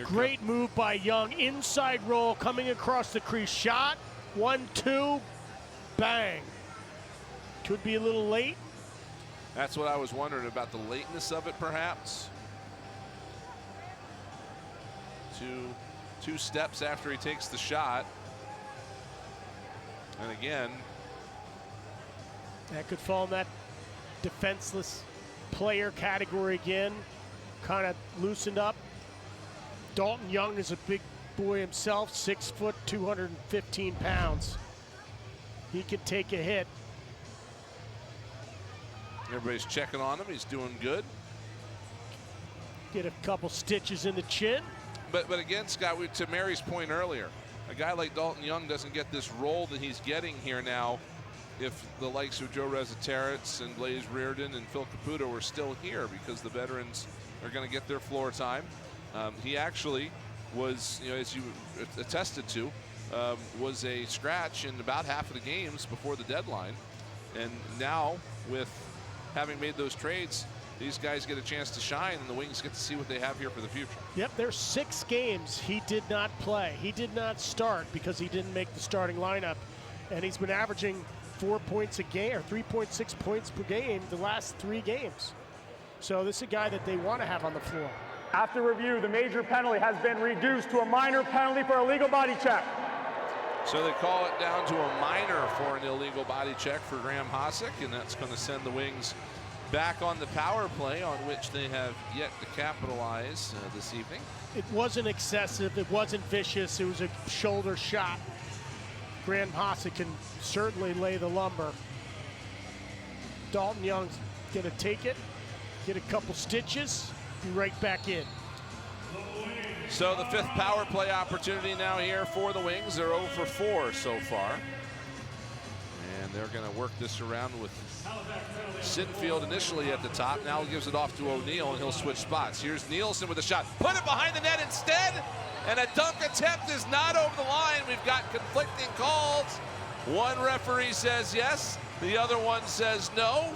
Great move by Young. Inside roll coming across the crease. Shot. 1-2. Bang. Could be a little late. That's what I was wondering about, the lateness of it, perhaps. two steps after he takes the shot. And again, that could fall in that defenseless player category again. Kind of loosened up. Dalton Young is a big boy himself, 6 foot, 215 pounds. He can take a hit. Everybody's checking on him. He's doing good. Get a couple stitches in the chin. But again, Scott, to Mary's point earlier, a guy like Dalton Young doesn't get this role that he's getting here now if the likes of Joe Rezateritz and Blaze Reardon and Phil Caputo were still here, because the veterans are going to get their floor time. He actually was, as you attested to, was a scratch in about half of the games before the deadline. And now, with having made those trades, these guys get a chance to shine, and the Wings get to see what they have here for the future. Yep, there's 6 games he did not play. He did not start because he didn't make the starting lineup. And he's been averaging 4 points a game, or 3.6 points per game the last 3 games. So this is a guy that they want to have on the floor. After review, the major penalty has been reduced to a minor penalty for a illegal body check. So they call it down to a minor for an illegal body check for Graham Hosick, and that's going to send the Wings back on the power play, on which they have yet to capitalize this evening. It wasn't excessive. It wasn't vicious. It was a shoulder shot. Graham Hosick can certainly lay the lumber. Dalton Young's going to take it, get a couple stitches, be right back in. So the 5th power play opportunity now here for the Wings. They're 0 for 4 so far. And they're going to work this around with Sinfield initially at the top. Now he gives it off to O'Neal, and he'll switch spots. Here's Nielsen with a shot. Put it behind the net instead. And a dunk attempt is not over the line. We've got conflicting calls. One referee says yes. The other one says no.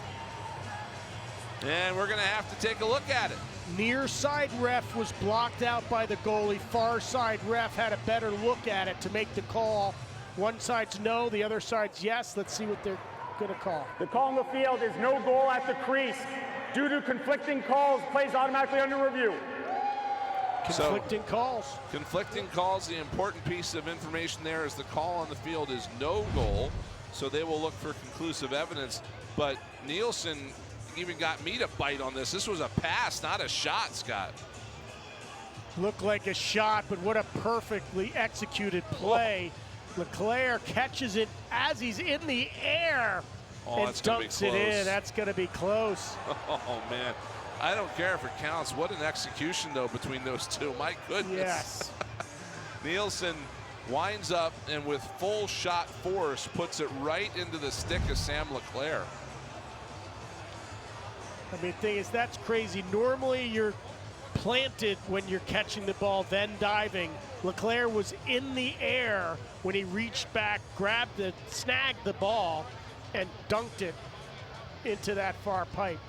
And we're going to have to take a look at it. Near side ref was blocked out by the goalie. Far side ref had a better look at it to make the call. One side's no, the other side's yes. Let's see what they're going to call. The call on the field is no goal at the crease. Due to conflicting calls, plays automatically under review. Conflicting calls. Conflicting calls. The important piece of information there is the call on the field is no goal. So they will look for conclusive evidence. But Nielsen even got me to bite on this. This was a pass, not a shot, Scott. Looked like a shot, but what a perfectly executed play. Whoa. Leclerc catches it as he's in the air and dunks it in. That's going to be close. Oh, man. I don't care if it counts. What an execution, though, between those two. My goodness. Yes. Nielsen winds up and with full shot force puts it right into the stick of Sam Leclerc. I mean, the thing is, that's crazy. Normally, you're planted when you're catching the ball, then diving. Leclerc was in the air when he reached back, grabbed it, snagged the ball, and dunked it into that far pipe.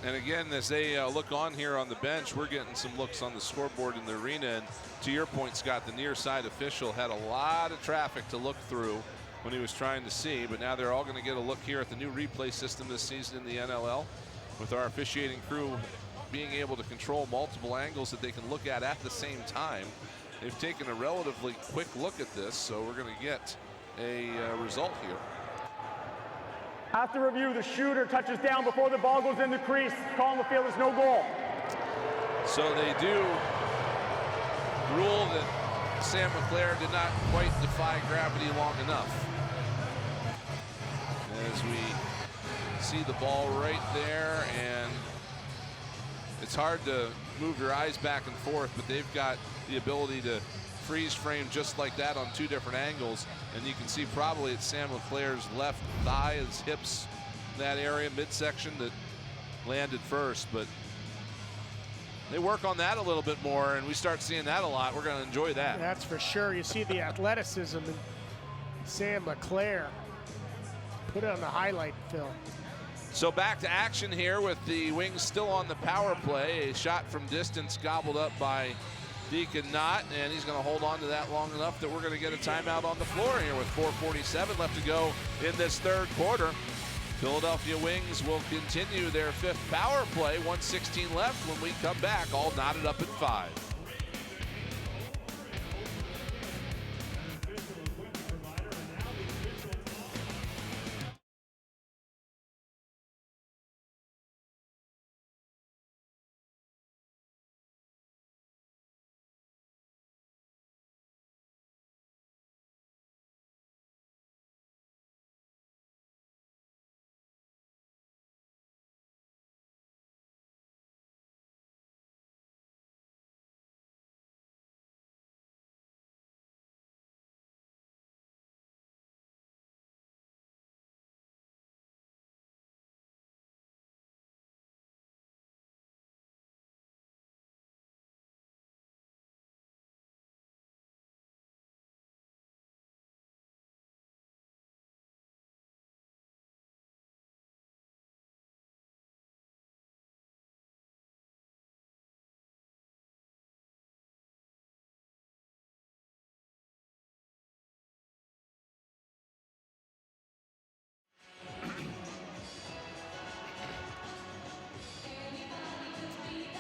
And again, as they look on here on the bench, we're getting some looks on the scoreboard in the arena. And to your point, Scott, the near side official had a lot of traffic to look through when he was trying to see. But now they're all going to get a look here at the new replay system this season in the NLL, with our officiating crew being able to control multiple angles that they can look at the same time. They've taken a relatively quick look at this, so we're going to get a result here. After review, the shooter touches down before the ball goes in the crease. Call on the field is no goal. So they do rule that Sam Leclerc did not quite defy gravity long enough. As we see the ball right there, and it's hard to move your eyes back and forth, but they've got the ability to freeze frame just like that on 2 different angles, and you can see probably it's Sam Leclerc's left thigh, his hips, that area, midsection, that landed first. But they work on that a little bit more, and we start seeing that a lot. We're going to enjoy that. That's for sure. You see the athleticism in Sam Leclerc. Put it on the highlight film. So back to action here with the Wings still on the power play. A shot from distance gobbled up by Deacon Knott, and he's going to hold on to that long enough that we're going to get a timeout on the floor here with 4:47 left to go in this 3rd quarter. Philadelphia Wings will continue their 5th power play. 1:16 left when we come back, all knotted up at 5.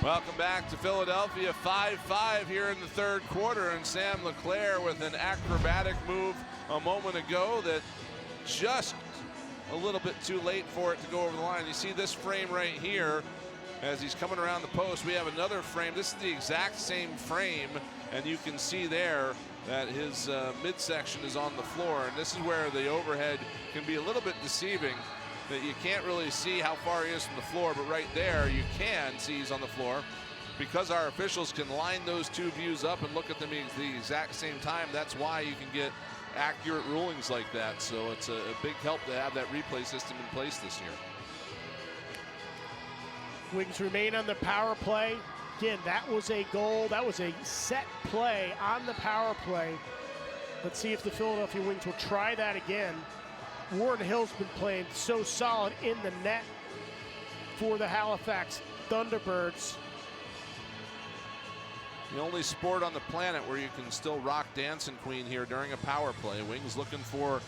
Welcome back to Philadelphia. 5-5 here in the 3rd quarter, and Sam LeClaire with an acrobatic move a moment ago that just a little bit too late for it to go over the line. You see this frame right here as he's coming around the post. We have another frame. This is the exact same frame, and you can see there that his midsection is on the floor, and this is where the overhead can be a little bit deceiving, that you can't really see how far he is from the floor, but right there you can see he's on the floor. Because our officials can line those two views up and look at them at the exact same time, that's why you can get accurate rulings like that. So it's a big help to have that replay system in place this year. Wings remain on the power play. Again, that was a goal. That was a set play on the power play. Let's see if the Philadelphia Wings will try that again. Warren Hill's been playing so solid in the net for the Halifax Thunderbirds. The only sport on the planet where you can still rock Dancing Queen here during a power play. Wings looking for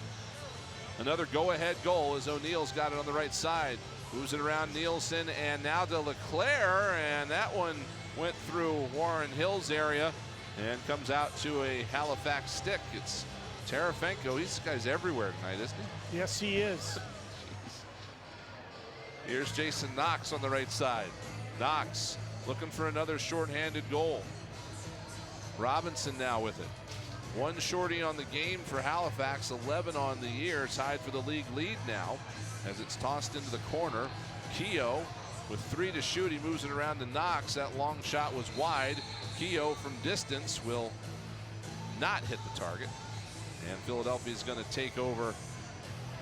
another go-ahead goal as O'Neill's got it on the right side. Moves it around Nielsen and now to LeClaire, and that one went through Warren Hill's area and comes out to a Halifax stick. It's Tarafenko. This guy's everywhere tonight, isn't he? Yes, he is. Here's Jason Knox on the right side. Knox looking for another shorthanded goal. Robinson now with it. One shorty on the game for Halifax, 11 on the year, tied for the league lead now as it's tossed into the corner. Keogh with 3 to shoot. He moves it around to Knox. That long shot was wide. Keogh from distance will not hit the target. And Philadelphia is going to take over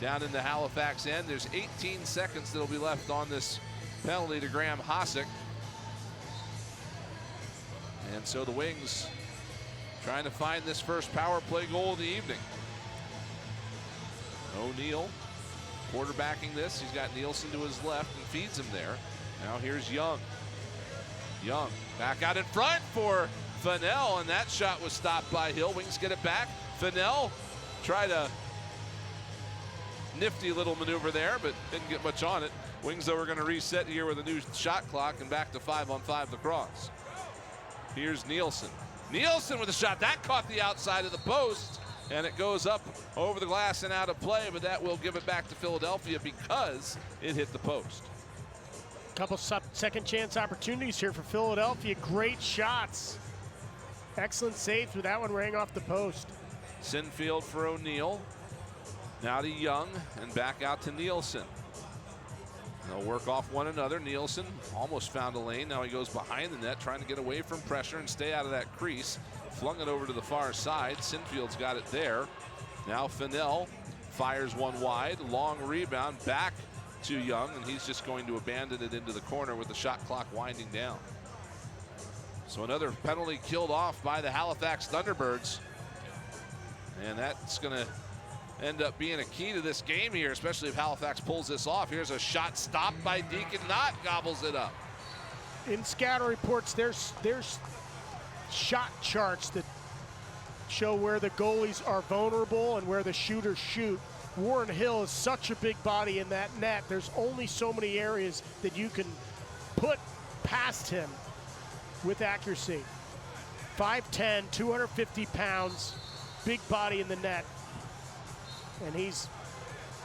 down in the Halifax end. There's 18 seconds that'll be left on this penalty to Graham Hossack. And so the Wings trying to find this first power play goal of the evening. O'Neill quarterbacking this. He's got Nielsen to his left and feeds him there. Now here's Young. Young back out in front for Fennell, and that shot was stopped by Hill. Wings get it back. Fennell tried a nifty little maneuver there, but didn't get much on it. Wings, though, are going to reset here with a new shot clock and back to 5-on-5 lacrosse. Here's Nielsen. Nielsen with a shot. That caught the outside of the post, and it goes up over the glass and out of play, but that will give it back to Philadelphia because it hit the post. Couple second chance opportunities here for Philadelphia. Great shots. Excellent saves with that one rang off the post. Sinfield for O'Neill. Now to Young and back out to Nielsen. They'll work off one another. Nielsen almost found a lane. Now he goes behind the net, trying to get away from pressure and stay out of that crease. Flung it over to the far side. Sinfield's got it there. Now Fennell fires one wide. Long rebound back to Young, and he's just going to abandon it into the corner with the shot clock winding down. So another penalty killed off by the Halifax Thunderbirds. And that's going to end up being a key to this game here, especially if Halifax pulls this off. Here's a shot stopped by Deacon Knott, gobbles it up. In scatter reports, there's shot charts that show where the goalies are vulnerable and where the shooters shoot. Warren Hill is such a big body in that net. There's only so many areas that you can put past him with accuracy. 5'10", 250 pounds, big body in the net. And he's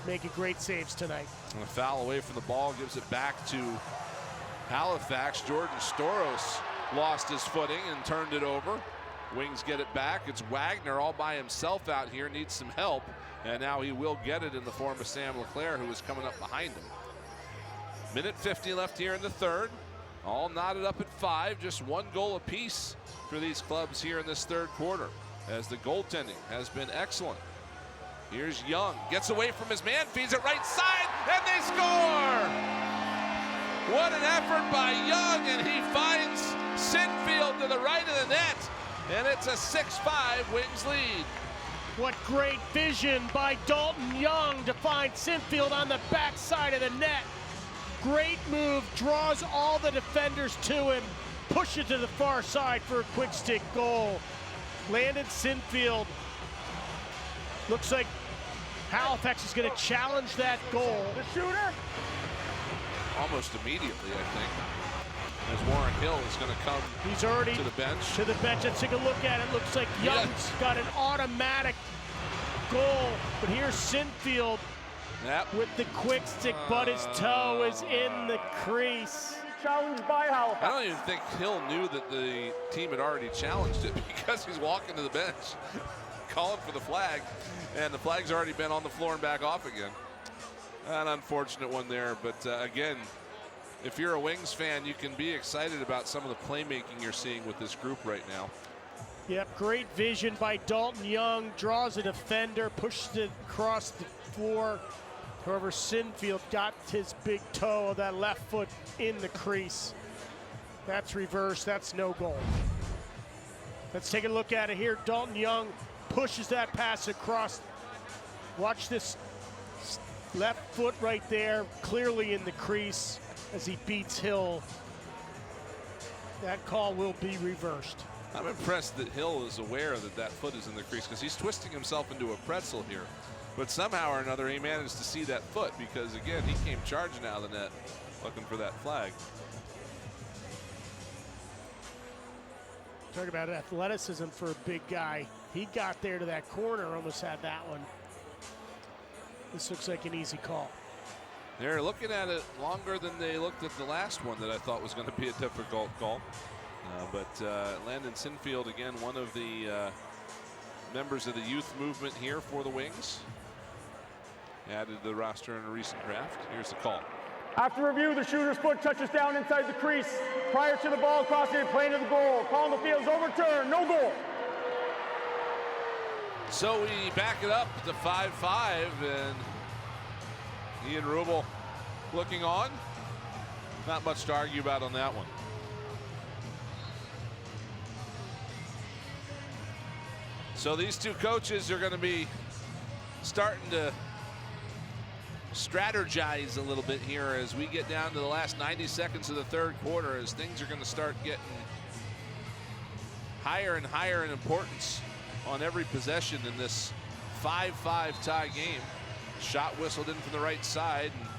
making great saves tonight. And a foul away from the ball gives it back to Halifax. Jordan Storos lost his footing and turned it over. Wings get it back. It's Wagner all by himself out here, needs some help. And now he will get it in the form of Sam LeClaire, who is coming up behind him. Minute 50 left here in the third. All knotted up at 5, just 1 goal apiece for these clubs here in this third quarter, as the goaltending has been excellent. Here's Young, gets away from his man, feeds it right side, and they score! What an effort by Young, and he finds Sinfield to the right of the net, and it's a 6-5 Wings lead. What great vision by Dalton Young to find Sinfield on the backside of the net. Great move, draws all the defenders to him, pushes to the far side for a quick stick goal. Landon Sinfield. Looks like Halifax is going to challenge that goal. The shooter. Almost immediately, I think, as Warren Hill is going to come He's already to the bench. Let's take a look at it. Looks like Young's got an automatic goal, but here's Sinfield with the quick stick, but his toe is in the crease. Challenged by Halifax. I don't even think Hill knew that the team had already challenged it, because he's walking to the bench, calling for the flag, and the flag's already been on the floor and back off again. An unfortunate one there, but again, if you're a Wings fan, you can be excited about some of the playmaking you're seeing with this group right now. Yep, great vision by Dalton Young, draws a defender, pushes it across the floor. However, Sinfield got his big toe of that left foot in the crease. That's reverse, that's no goal. Let's take a look at it here. Dalton Young pushes that pass across. Watch this left foot right there, clearly in the crease as he beats Hill. That call will be reversed. I'm impressed that Hill is aware that that foot is in the crease, because he's twisting himself into a pretzel here. But somehow or another, he managed to see that foot, because, again, he came charging out of the net looking for that flag. Talk about athleticism for a big guy. He got there to that corner, almost had that one. This looks like an easy call. They're looking at it longer than they looked at the last one that I thought was going to be a difficult call. But Landon Sinfield, again, one of the members of the youth movement here for the Wings, added to the roster in a recent draft. Here's the call. After review, the shooter's foot touches down inside the crease prior to the ball crossing and playing to the goal. Call on the field is overturned, no goal. So we back it up to 5-5, and Ian Rubel looking on. Not much to argue about on that one. So these two coaches are going to be starting to strategize a little bit here as we get down to the last 90 seconds of the third quarter, as things are going to start getting higher and higher in importance on every possession in this 5-5 tie game. Shot whistled in from the right side, and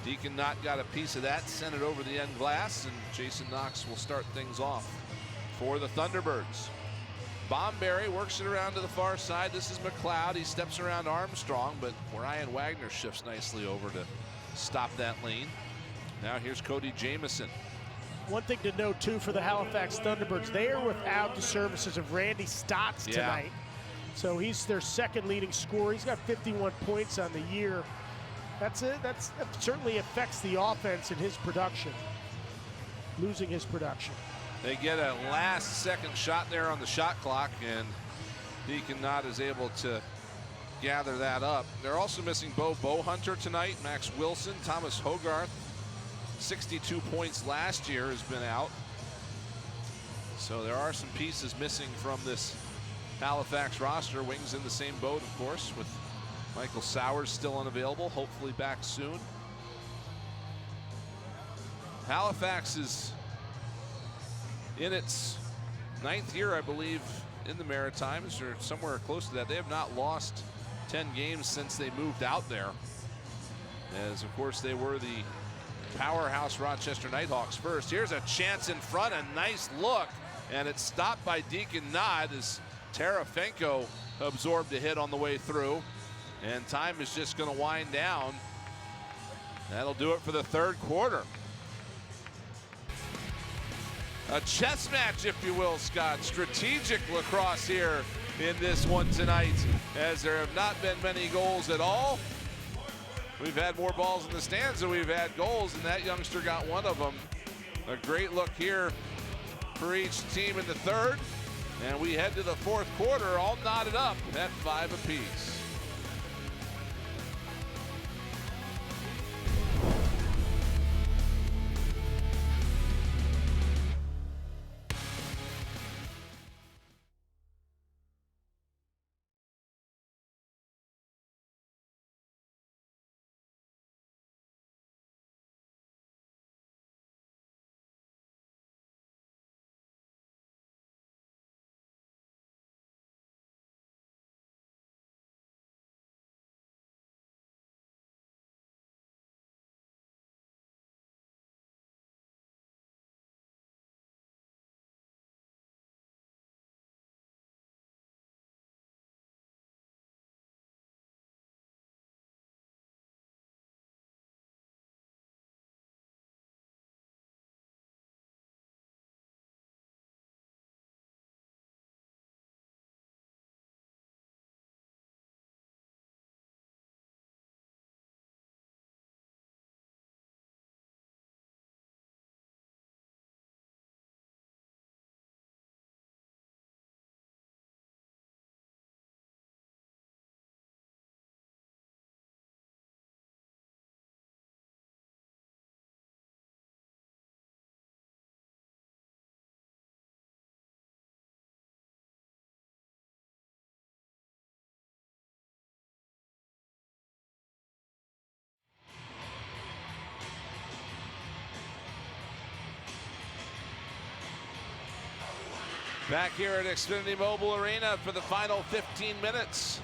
Deacon Knott got a piece of that, sent it over the end glass, and Jason Knox will start things off for the Thunderbirds. Bomberry works it around to the far side. This is McLeod. He steps around Armstrong, but Ryan Wagner shifts nicely over to stop that lane. Now here's Cody Jamieson. One thing to note, too, for the Halifax Thunderbirds, they are without the services of Randy Stotts tonight. So he's their second leading scorer. He's got 51 points on the year. That certainly affects the offense and his production, losing his production. They get a last-second shot there on the shot clock, and Deacon Knott is able to gather that up. They're also missing Bo Bowhunter tonight, Max Wilson, Thomas Hogarth. 62 points last year has been out. So there are some pieces missing from this Halifax roster. Wings in the same boat, of course, with Michael Sowers still unavailable, hopefully back soon. Halifax is in its 9th year, I believe, in the Maritimes, or somewhere close to that. They have not lost 10 games since they moved out there. As of course they were the powerhouse Rochester Nighthawks first. Here's a chance in front, a nice look, and it's stopped by Deacon Nod as Tarafenko absorbed a hit on the way through. And time is just going to wind down. That'll do it for the third quarter. A chess match, if you will, Scott. Strategic lacrosse here in this one tonight, as there have not been many goals at all. We've had more balls in the stands than we've had goals, and that youngster got one of them. A great look here for each team in the third. And we head to the fourth quarter, all knotted up at 5 apiece. Back here at Xfinity Mobile Arena for the final 15 minutes.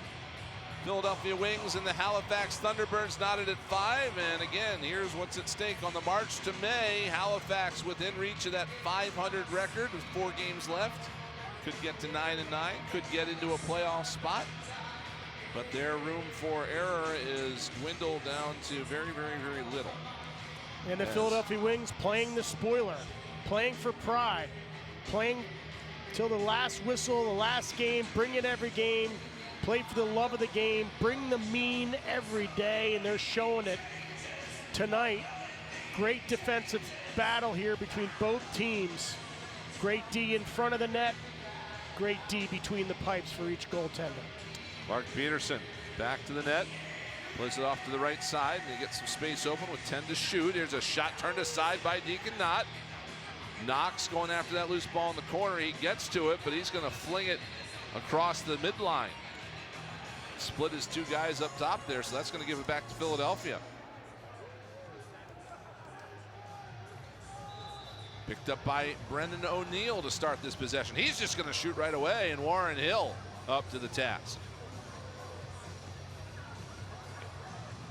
Philadelphia Wings and the Halifax Thunderbirds knotted at 5. And again, here's what's at stake on the march to May. Halifax within reach of that 500 record with 4 games left. Could get to 9-9, could get into a playoff spot. But their room for error is dwindled down to very, very, very little. And the Philadelphia Wings playing the spoiler, playing for pride, playing till the last whistle, the last game, bring it every game, play for the love of the game, bring the mean every day, and they're showing it tonight. Great defensive battle here between both teams. Great D in front of the net, great D between the pipes for each goaltender. Mark Peterson back to the net, plays it off to the right side, and he gets some space open with 10 to shoot. Here's a shot turned aside by Deacon Knott. Knox going after that loose ball in the corner. He gets to it, but he's going to fling it across the midline. Split his 2 guys up top there, so that's going to give it back to Philadelphia. Picked up by Brendan O'Neill to start this possession. He's just going to shoot right away, and Warren Hill up to the task.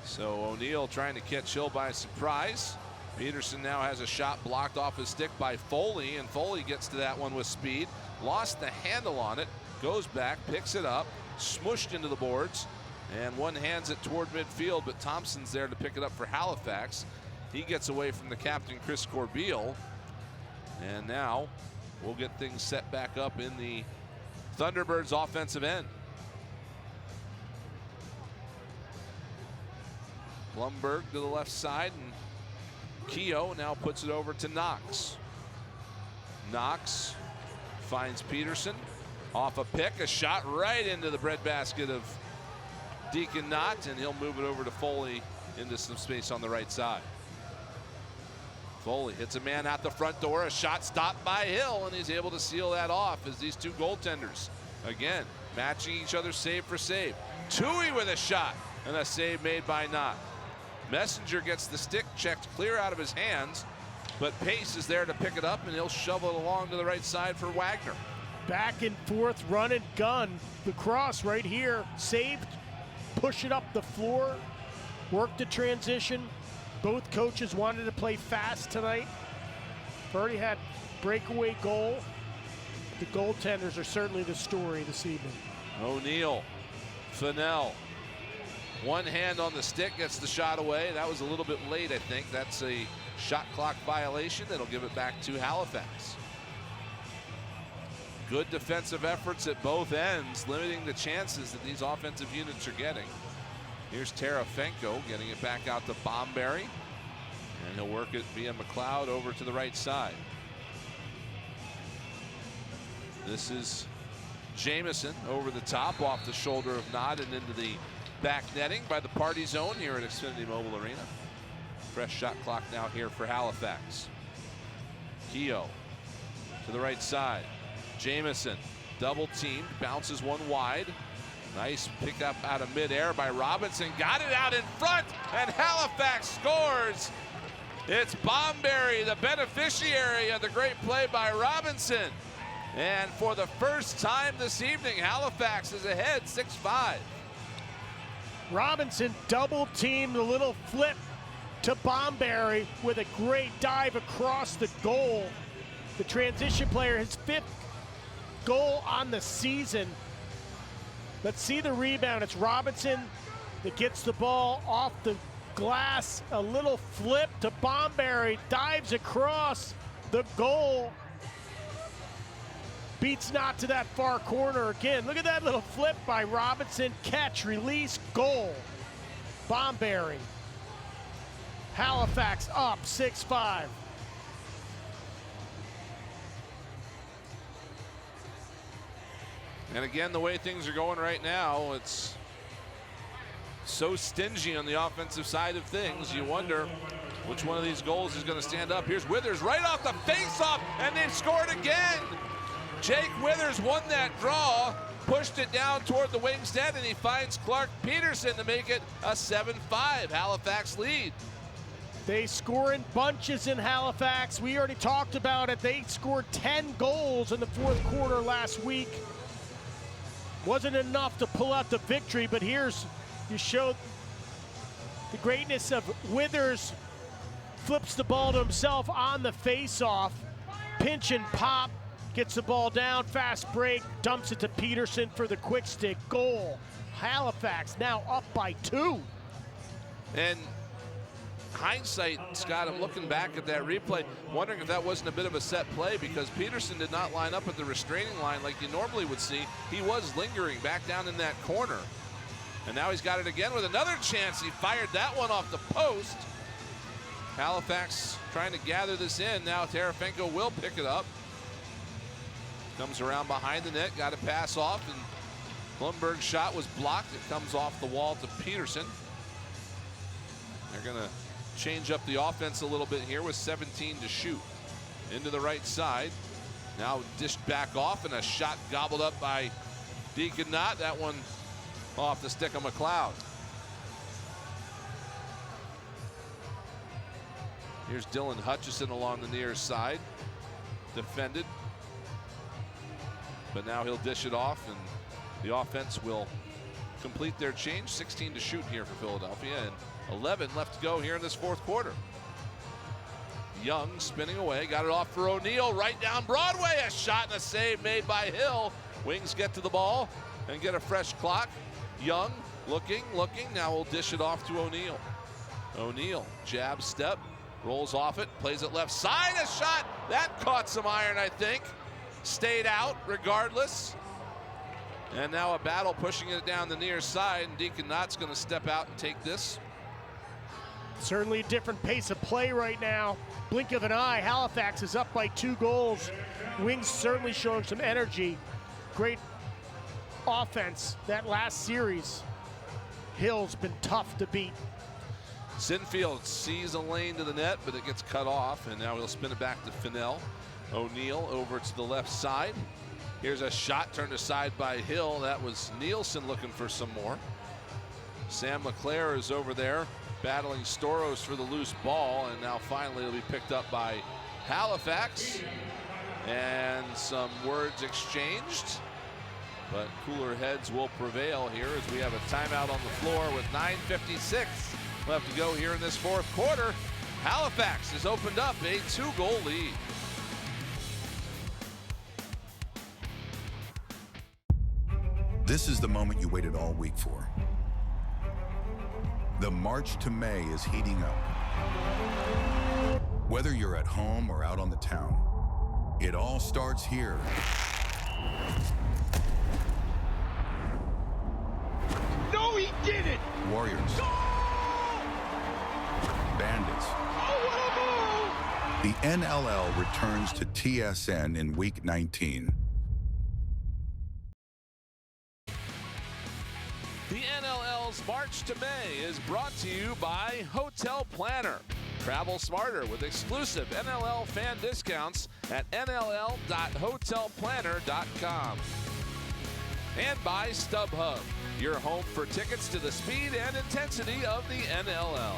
So O'Neill trying to catch Hill by surprise. Peterson now has a shot blocked off his stick by Foley, and Foley gets to that one with speed. Lost the handle on it, goes back, picks it up, smushed into the boards, and one hands it toward midfield, but Thompson's there to pick it up for Halifax. He gets away from the captain, Chris Corbeil, and now we'll get things set back up in the Thunderbirds offensive end. Blumberg to the left side, and Keogh now puts it over to Knox. Knox finds Peterson off a pick, a shot right into the breadbasket of Deacon Knott, and he'll move it over to Foley into some space on the right side. Foley hits a man out the front door, a shot stopped by Hill, and he's able to seal that off as these 2 goaltenders, again, matching each other save for save. Tui with a shot, and a save made by Knott. Messenger gets the stick checked clear out of his hands, but Pace is there to pick it up, and he'll shovel it along to the right side for Wagner. Back and forth, run and gun. The cross right here, saved push it up the floor, work the transition. Both coaches wanted to play fast tonight. Already had breakaway goal. The goaltenders are certainly the story this evening. O'Neal, Fennell. One hand on the stick, gets the shot away. That was a little bit late, I think. That's a shot clock violation. That'll give it back to Halifax. Good defensive efforts at both ends, limiting the chances that these offensive units are getting. Here's Terafenko getting it back out to Bomberry. And he'll work it via McLeod over to the right side. This is Jamison over the top, off the shoulder of Nod and into the back netting by the party zone here at Xfinity Mobile Arena. Fresh shot clock now here for Halifax. Keogh to the right side. Jamison double teamed, bounces one wide. Nice pickup out of midair by Robinson. Got it out in front, and Halifax scores. It's Bomberry, the beneficiary of the great play by Robinson. And for the first time this evening, Halifax is ahead 6-5. Robinson double teamed, a little flip to Bomberry with a great dive across the goal. The transition player, his 5th goal on the season. Let's see the rebound. It's Robinson that gets the ball off the glass. A little flip to Bomberry, dives across the goal. Beats not to that far corner again. Look at that little flip by Robinson. Catch, release, goal. Bomberry. Halifax up 6-5. And again, the way things are going right now, it's so stingy on the offensive side of things. You wonder which one of these goals is going to stand up. Here's Withers right off the face-off, and they've scored again. Jake Withers won that draw, pushed it down toward the wing's net, and he finds Clark Peterson to make it a 7-5 Halifax lead. They score in bunches in Halifax. We already talked about it. They scored 10 goals in the 4th quarter last week. Wasn't enough to pull out the victory, but here's, you show the greatness of Withers. Flips the ball to himself on the face-off. Pinch and pop, gets the ball down, fast break, dumps it to Peterson for the quick stick goal. Halifax now up by 2. And hindsight, Scott, I'm looking back at that replay, wondering if that wasn't a bit of a set play, because Peterson did not line up at the restraining line like you normally would see. He was lingering back down in that corner. And now he's got it again with another chance. He fired that one off the post. Halifax trying to gather this in. Now Terafenko will pick it up. Comes around behind the net, got a pass off, and Blumberg's shot was blocked. It comes off the wall to Peterson. They're going to change up the offense a little bit here with 17 to shoot. Into the right side. Now dished back off, and a shot gobbled up by Deacon Knott. That one off the stick of McLeod. Here's Dylan Hutchison along the near side. Defended. But now he'll dish it off, and the offense will complete their change. 16 to shoot here for Philadelphia, and 11 left to go here in this 4th quarter. Young spinning away, got it off for O'Neal, right down Broadway. A shot and a save made by Hill. Wings get to the ball and get a fresh clock. Young looking, now we'll dish it off to O'Neal. O'Neal, jab step, rolls off it, plays it left side, a shot. That caught some iron, I think. Stayed out regardless. And now a battle pushing it down the near side, and Deacon Knott's going to step out and take this. Certainly a different pace of play right now. Blink of an eye, Halifax is up by 2 goals. Wings certainly showing some energy. Great offense. That last series, Hill's been tough to beat. Sinfield sees a lane to the net, but it gets cut off, and now he'll spin it back to Fennell. O'Neal over to the left side. Here's a shot turned aside by Hill. That was Nielsen looking for some more. Sam LeClaire is over there battling Storos for the loose ball, and now finally it'll be picked up by Halifax. And some words exchanged. but cooler heads will prevail here as we have a timeout on the floor with 9:56 left to go here in this fourth quarter. Halifax has opened up a 2-goal lead. This is the moment you waited all week for. The March to May is heating up. Whether you're at home or out on the town, it all starts here. No, he didn't! Warriors. Bandits. Oh, what a move! The NLL returns to TSN in Week 19. The NLL's March to May is brought to you by Hotel Planner. Travel smarter with exclusive NLL fan discounts at nll.hotelplanner.com. And by StubHub, your home for tickets to the speed and intensity of the NLL.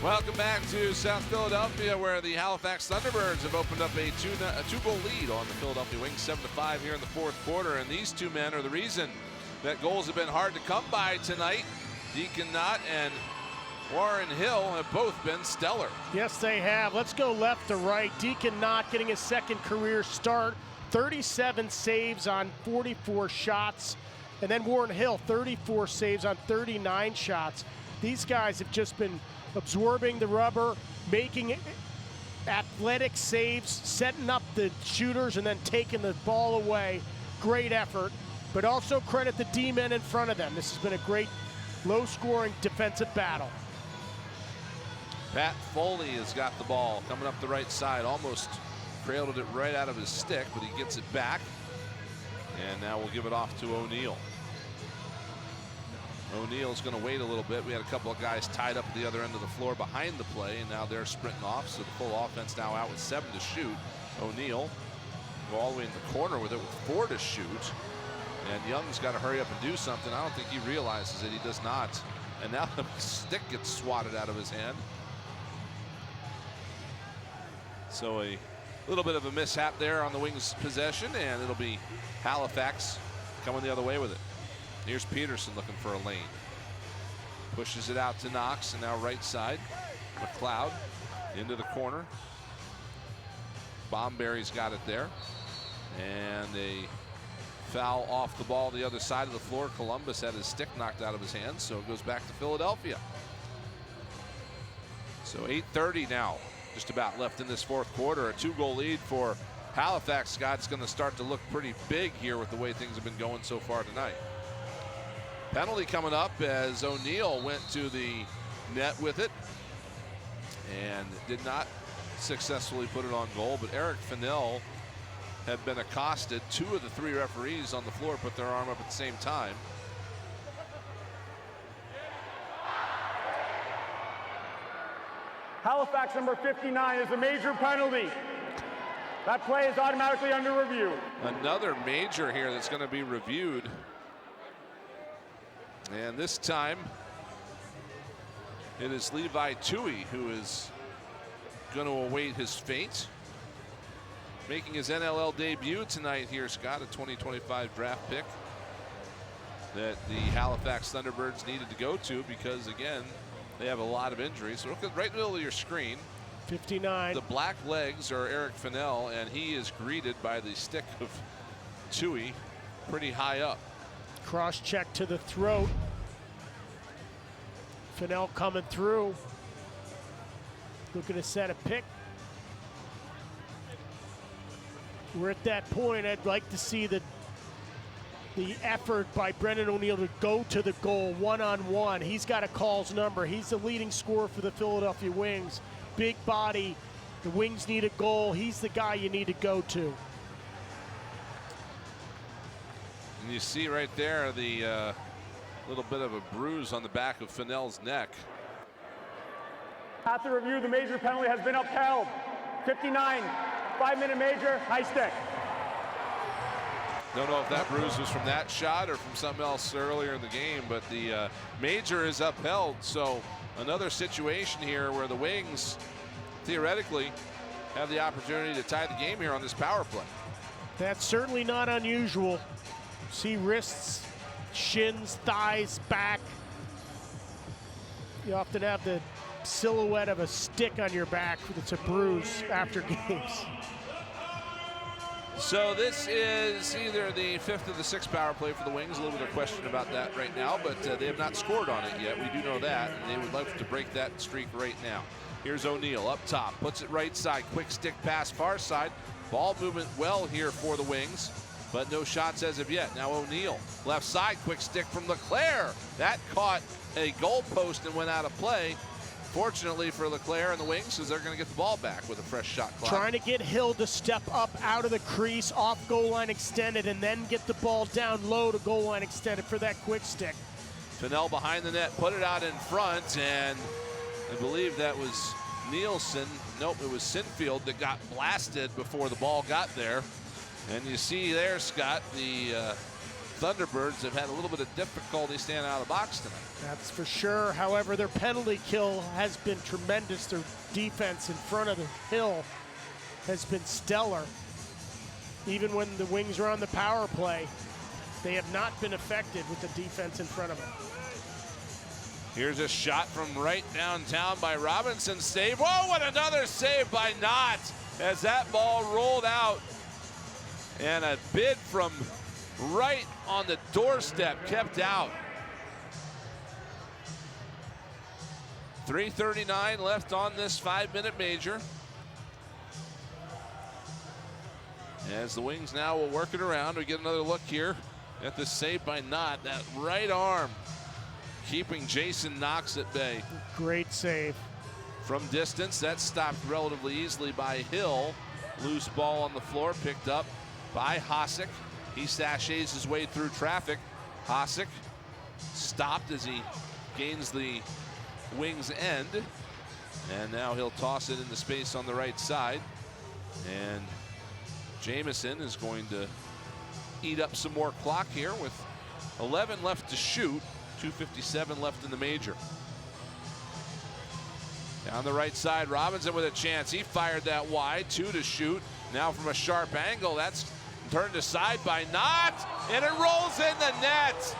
Welcome back to South Philadelphia, where the Halifax Thunderbirds have opened up a two-goal lead on the Philadelphia Wings, 7-5 here in the fourth quarter. And these two men are the reason that goals have been hard to come by tonight. Deacon Knott and Warren Hill have both been stellar. Yes, they have. Let's go left to right. Deacon Knott getting his second career start, 37 saves on 44 shots. And then Warren Hill, 34 saves on 39 shots. These guys have just been absorbing the rubber, making athletic saves, setting up the shooters, and then taking the ball away. Great effort, but also credit the D-men in front of them. This has been a great low-scoring defensive battle. Pat Foley has got the ball coming up the right side, almost cradled it right out of his stick, but he gets it back. And now we'll give it off to O'Neill. O'Neill's going to wait a little bit. We had a couple of guys tied up at the other end of the floor behind the play, and now they're sprinting off, so the full offense now out with 7 to shoot. O'Neill go all the way in the corner with it with 4 to shoot. And Young's got to hurry up and do something. I don't think he realizes it. He does not. And now the stick gets swatted out of his hand. So a little bit of a mishap there on the Wings' possession, and it'll be Halifax coming the other way with it. Here's Peterson looking for a lane. Pushes it out to Knox, and now right side. McLeod into the corner. Bomberry's got it there. And a foul off the ball the other side of the floor. Columbus had his stick knocked out of his hands, so it goes back to Philadelphia. So 8:30 now, just about left in this fourth quarter. A 2-goal lead for Halifax. Scott's going to start to look pretty big here with the way things have been going so far tonight. Penalty coming up as O'Neill went to the net with it and did not successfully put it on goal, but Eric Fennell had been accosted. 2 of the 3 referees on the floor put their arm up at the same time. Halifax number 59 is a major penalty. That play is automatically under review. Another major here that's going to be reviewed. And this time it is Levi Tui who is going to await his fate. Making his NLL debut tonight here, Scott, a 2025 draft pick that the Halifax Thunderbirds needed to go to because, again, they have a lot of injuries. So look at right in the middle of your screen. 59. The black legs are Eric Fennell, and he is greeted by the stick of Tui pretty high up. Cross check to the throat. Fennell coming through. Looking to set a pick. We're at that point. I'd like to see the effort by Brendan O'Neill to go to the goal one-on-one. He's got to call his number. He's the leading scorer for the Philadelphia Wings. Big body. The Wings need a goal. He's the guy you need to go to. And you see right there the little bit of a bruise on the back of Fennell's neck. After review, the major penalty has been upheld. 59, 5-minute major, high stick. Don't know if that bruise was from that shot or from something else earlier in the game, but the major is upheld. So another situation here where the Wings theoretically have the opportunity to tie the game here on this power play. That's certainly not unusual. See wrists, shins, thighs, back. You often have the silhouette of a stick on your back that's a bruise after games. So this is either the 5th or the 6th power play for the Wings. A little bit of question about that right now, but they have not scored on it yet. We do know that, and they would like to break that streak right now. Here's O'Neal up top, puts it right side, quick stick pass far side. Ball movement well here for the Wings, but no shots as of yet. Now O'Neal, left side, quick stick from LeClaire. That caught a goal post and went out of play. Fortunately for LeClaire and the Wings, because they're going to get the ball back with a fresh shot clock. Trying to get Hill to step up out of the crease, off goal line extended, and then get the ball down low to goal line extended for that quick stick. Fennell behind the net, put it out in front, and I believe that was Nielsen. Nope, it was Sinfield that got blasted before the ball got there. And you see there, Scott, the Thunderbirds have had a little bit of difficulty staying out of the box tonight. That's for sure. However, their penalty kill has been tremendous. Their defense in front of the Hill has been stellar. Even when the Wings are on the power play, they have not been affected with the defense in front of them. Here's a shot from right downtown by Robinson. Save. Whoa, what another save by Knott as that ball rolled out. And a bid from right on the doorstep kept out. 3:39 left on this 5-minute major. As the Wings now will work it around. We get another look here at the save by Knott. That right arm keeping Jason Knox at bay. Great save. From distance, that stopped relatively easily by Hill. Loose ball on the floor, picked up by Hosick. He sachets his way through traffic. Hosick stopped as he gains the Wings end. And now he'll toss it into space on the right side. And Jamison is going to eat up some more clock here with 11 left to shoot. 2:57 left in the major. Down the right side, Robinson with a chance. He fired that wide, 2 to shoot. Now from a sharp angle, that's turned aside by Knott, and it rolls in the net.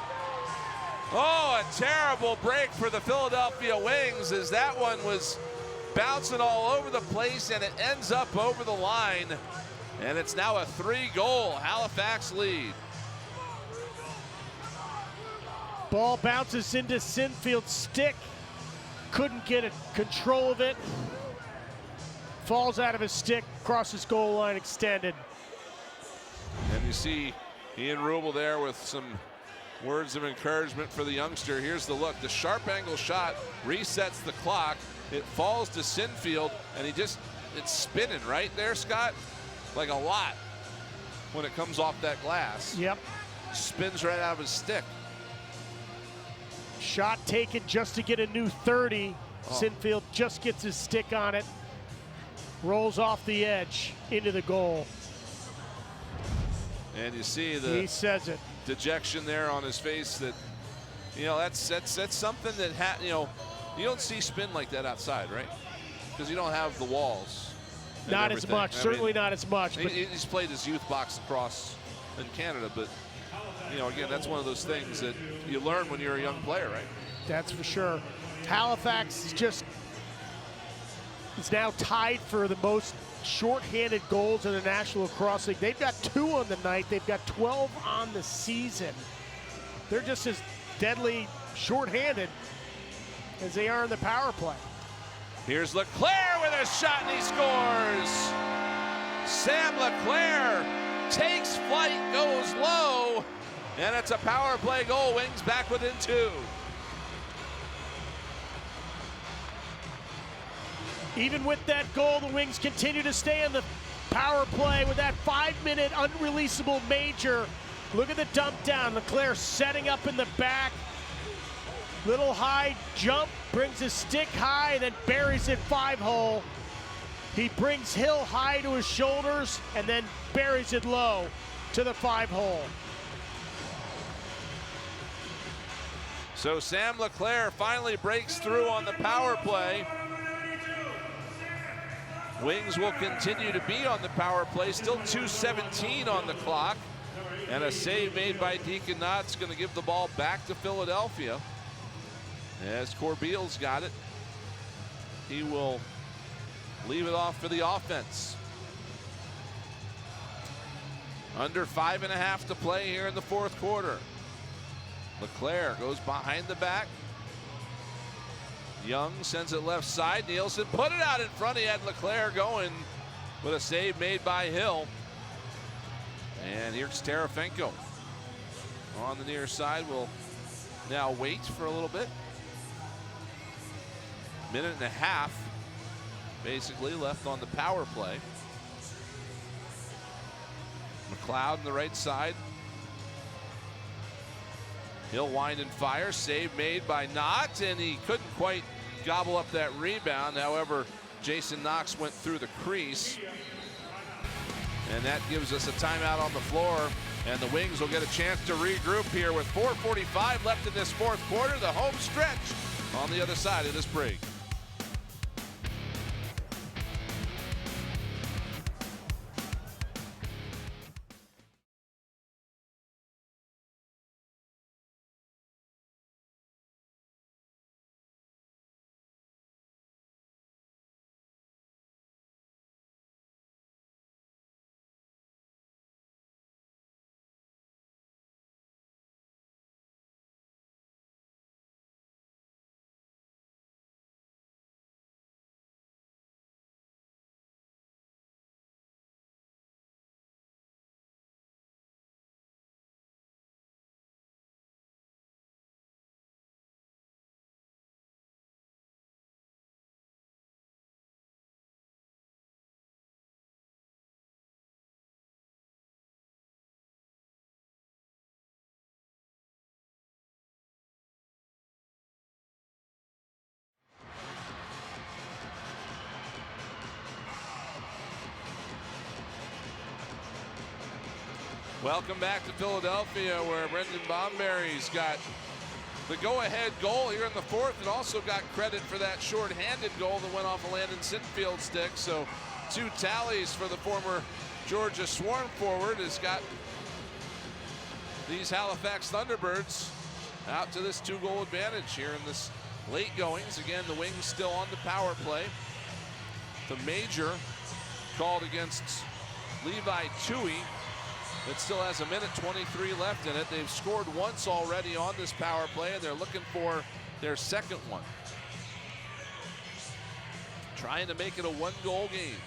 Oh, a terrible break for the Philadelphia Wings as that one was bouncing all over the place, and it ends up over the line. And it's now a 3-goal Halifax lead. Ball bounces into Sinfield's stick. Couldn't get control of it. Falls out of his stick, crosses goal line extended. And you see Ian Rubel there with some words of encouragement for the youngster. Here's the look. The sharp angle shot resets the clock. It falls to Sinfield, and it's spinning right there, Scott, like a lot when it comes off that glass. Yep. Spins right out of his stick. Shot taken just to get a new 30. Sinfield just gets his stick on it. Rolls off the edge into the goal. And you see the he says it. Dejection there on his face. That, you know, that's something that you don't see spin like that outside, right? Because you don't have the walls. Not as much. Certainly not as much. But he's played his youth box lacrosse in Canada, but again, that's one of those things that you learn when you're a young player, right? That's for sure. Halifax is now tied for the most shorthanded goals in the National Lacrosse League. They've got 2 on the night. They've got 12 on the season. They're just as deadly shorthanded as they are in the power play. Here's LeClaire with a shot, and he scores. Sam LeClaire takes flight, goes low, and it's a power play goal. Wings back within 2. Even with that goal, the Wings continue to stay in the power play with that 5-minute unreleasable major. Look at the dump down. LeClaire setting up in the back. Little high jump, brings his stick high, then buries it 5-hole. He brings Hill high to his shoulders and then buries it low to the 5-hole. So Sam LeClaire finally breaks through on the power play. Wings will continue to be on the power play. Still 2:17 on the clock. And a save made by Deacon Knott's going to give the ball back to Philadelphia. As Corbeil's got it. He will leave it off for the offense. Under 5.5 to play here in the fourth quarter. LeClaire goes behind the back. Young sends it left side. Nielsen put it out in front. He had LeClaire going with a save made by Hill. And here's Terefenko on the near side. Will now wait for a little bit. Minute and a half basically left on the power play. McLeod on the right side. He'll wind and fire. Save made by Knott, and he couldn't quite gobble up that rebound. However, Jason Knox went through the crease. And that gives us a timeout on the floor. And the Wings will get a chance to regroup here with 4:45 left in this fourth quarter. The home stretch on the other side of this break. Welcome back to Philadelphia, where Brendan Bomberry's got the go-ahead goal here in the fourth, and also got credit for that short-handed goal that went off a Landon Sinfield stick. So 2 tallies for the former Georgia Swarm forward. Has got these Halifax Thunderbirds out to this 2-goal advantage here in this late goings. Again, the Wings still on the power play. The major called against Levi Tui. It still has a minute 23 left in it. They've scored once already on this power play, and they're looking for their second one. Trying to make it a 1-goal game.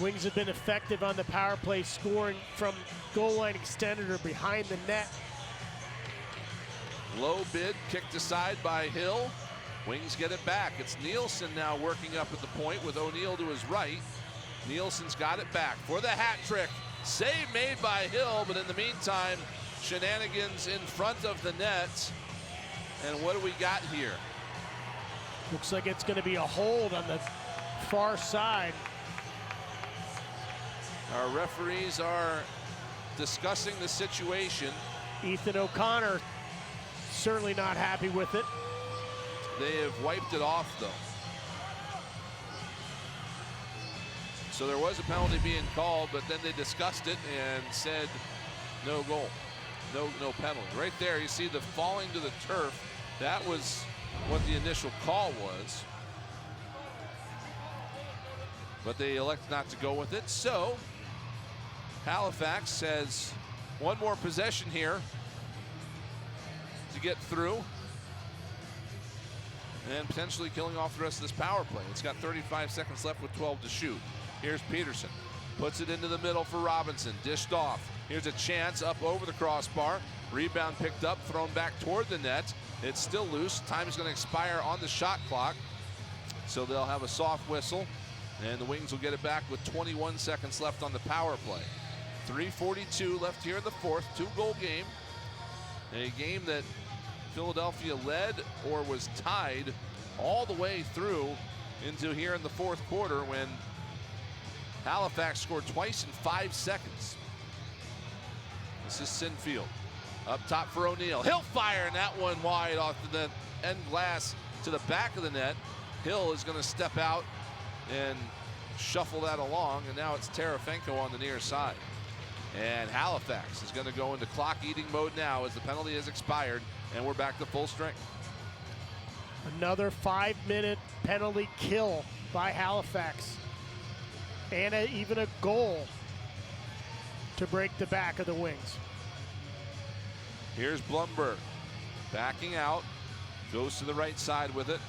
Wings have been effective on the power play, scoring from goal line extended or behind the net. Low bid kicked aside by Hill. Wings get it back. It's Nielsen now working up at the point with O'Neal to his right. Nielsen's got it back for the hat trick. Save made by Hill, but in the meantime, shenanigans in front of the net. And what do we got here? Looks like it's going to be a hold on the far side. Our referees are discussing the situation. Ethan O'Connor certainly not happy with it. They have wiped it off, though. So there was a penalty being called, but then they discussed it and said no goal, no penalty. Right there, you see the falling to the turf. That was what the initial call was. But they elect not to go with it. So Halifax has one more possession here to get through and potentially killing off the rest of this power play. It's got 35 seconds left with 12 to shoot. Here's Peterson, puts it into the middle for Robinson, dished off. Here's a chance up over the crossbar. Rebound picked up, thrown back toward the net. It's still loose. Time is going to expire on the shot clock. So they'll have a soft whistle, and the Wings will get it back with 21 seconds left on the power play. 3:42 left here in the fourth, 2-goal game. A game that Philadelphia led or was tied all the way through into here in the fourth quarter, when Halifax scored twice in 5 seconds. This is Sinfield. Up top for O'Neal. He'll fire, and that one wide off the end glass to the back of the net. Hill is going to step out and shuffle that along, and now it's Terefenko on the near side. And Halifax is going to go into clock eating mode now as the penalty has expired, and we're back to full strength. Another 5-minute penalty kill by Halifax. And even a goal to break the back of the Wings. Here's Blumberg backing out, goes to the right side with it.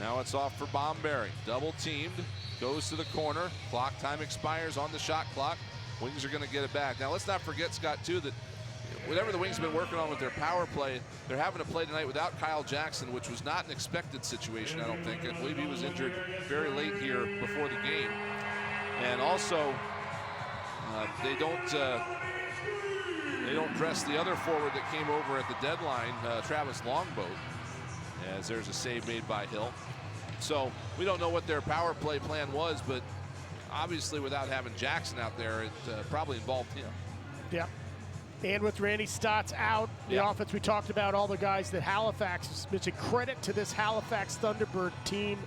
Now it's off for Bomberry, double teamed, goes to the corner. Clock time expires on the shot clock. Wings are going to get it back. Now let's not forget, Scott, too, that whatever the Wings have been working on with their power play, they're having to play tonight without Kyle Jackson, which was not an expected situation, I don't think. I believe he was injured very late here before the game. And also, they don't dress the other forward that came over at the deadline, Travis Longboat, as there's a save made by Hill. So we don't know what their power play plan was, but obviously without having Jackson out there, it probably involved him. Yeah. And with Randy Stotts out, the offense we talked about, all the guys that Halifax, it's a credit to this Halifax Thunderbird team.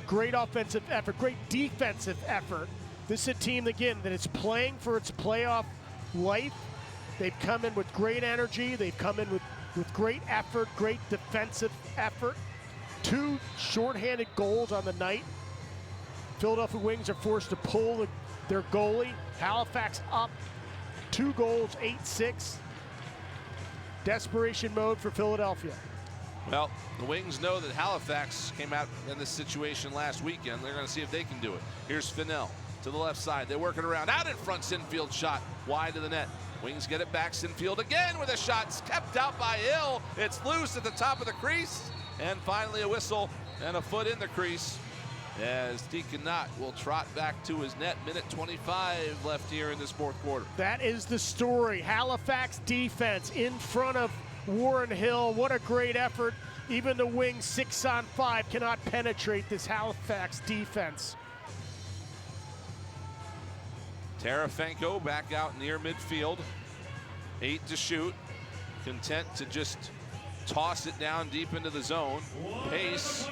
Great offensive effort, great defensive effort. This is a team, again, that is playing for its playoff life. They've come in with great energy. They've come in with great effort, great defensive effort. 2 shorthanded goals on the night. Philadelphia Wings are forced to pull their goalie. Halifax up 2 goals, 8-6. Desperation mode for Philadelphia. Well, the Wings know that Halifax came out in this situation last weekend. They're going to see if they can do it. Here's Fennell to the left side. They're working around. Out in front, Sinfield shot wide of the net. Wings get it back. Sinfield again with a shot. It's kept out by Hill. It's loose at the top of the crease. And finally a whistle and a foot in the crease as Deacon Knott will trot back to his net. Minute 25 left here in this fourth quarter. That is the story. Halifax defense in front of Warren Hill. What a great effort. Even the Wings 6-on-5 cannot penetrate this Halifax defense. Terefenko back out near midfield. 8 to shoot. Content to just toss it down deep into the zone. Pace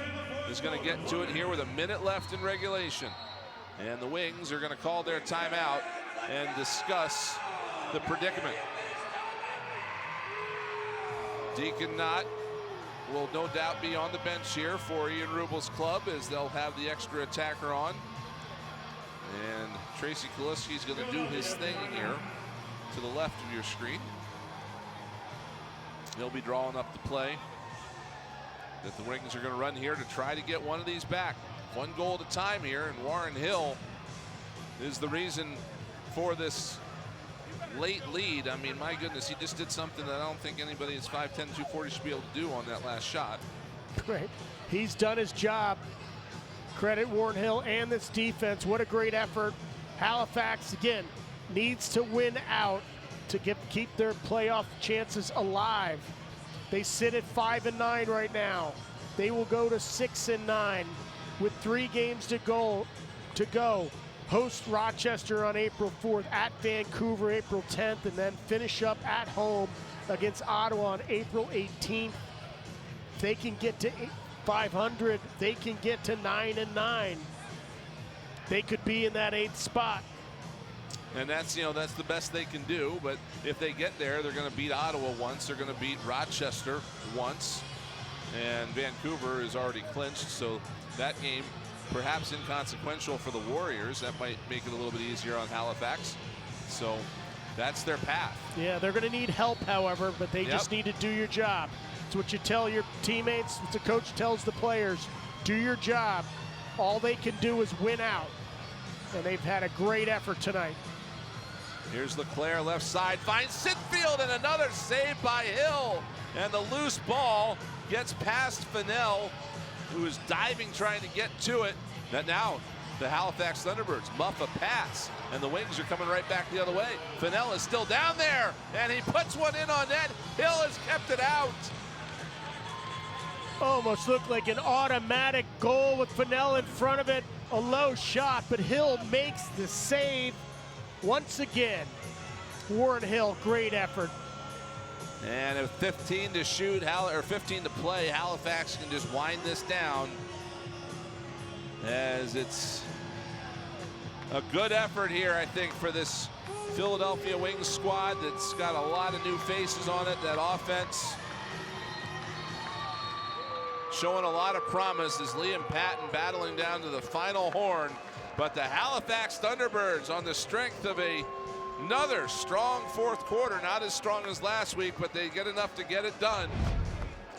is going to get to it here with a minute left in regulation. And the Wings are going to call their timeout and discuss the predicament. Deacon Knott will no doubt be on the bench here for Ian Rubel's club as they'll have the extra attacker on. And Tracy Kaliski's going to do his thing here to the left of your screen. He'll be drawing up the play that the Wings are going to run here to try to get one of these back. 1 goal at a time here, and Warren Hill is the reason for this late lead. I mean, my goodness, he just did something that I don't think anybody is 5'10", 240 should be able to do on that last shot. Great. He's done his job. Credit Warren Hill and this defense. What a great effort. Halifax, again, needs to win out to keep their playoff chances alive. They sit at 5-9 right now. They will go to 6-9 with 3 games to go. Host Rochester on April 4th, at Vancouver April 10th, and then finish up at home against Ottawa on April 18th. If they can get to 500, they can get to 9-9. They could be in that 8th spot. And that's, that's the best they can do. But if they get there, they're going to beat Ottawa once. They're going to beat Rochester once. And Vancouver is already clinched. So that game, perhaps inconsequential for the Warriors. That might make it a little bit easier on Halifax. So that's their path. Yeah, they're going to need help, however, but they just need to do your job. It's what you tell your teammates. It's what the coach tells the players. Do your job. All they can do is win out. And they've had a great effort tonight. Here's Leclerc left side, finds Sinfield, and another save by Hill. And the loose ball gets past Fennell, who is diving, trying to get to it. Now the Halifax Thunderbirds muff a pass, and the Wings are coming right back the other way. Fennell is still down there, and he puts one in on net. Hill has kept it out. Almost looked like an automatic goal with Fennell in front of it. A low shot, but Hill makes the save once again. Warren Hill, great effort. And with 15 to shoot, or 15 to play, Halifax can just wind this down as it's A good effort here, I think, for this Philadelphia Wings squad that's got a lot of new faces on it. That offense showing a lot of promise as Liam Patton battling down to the final horn. But the Halifax Thunderbirds, on the strength of another strong fourth quarter, not as strong as last week, but they get enough to get it done.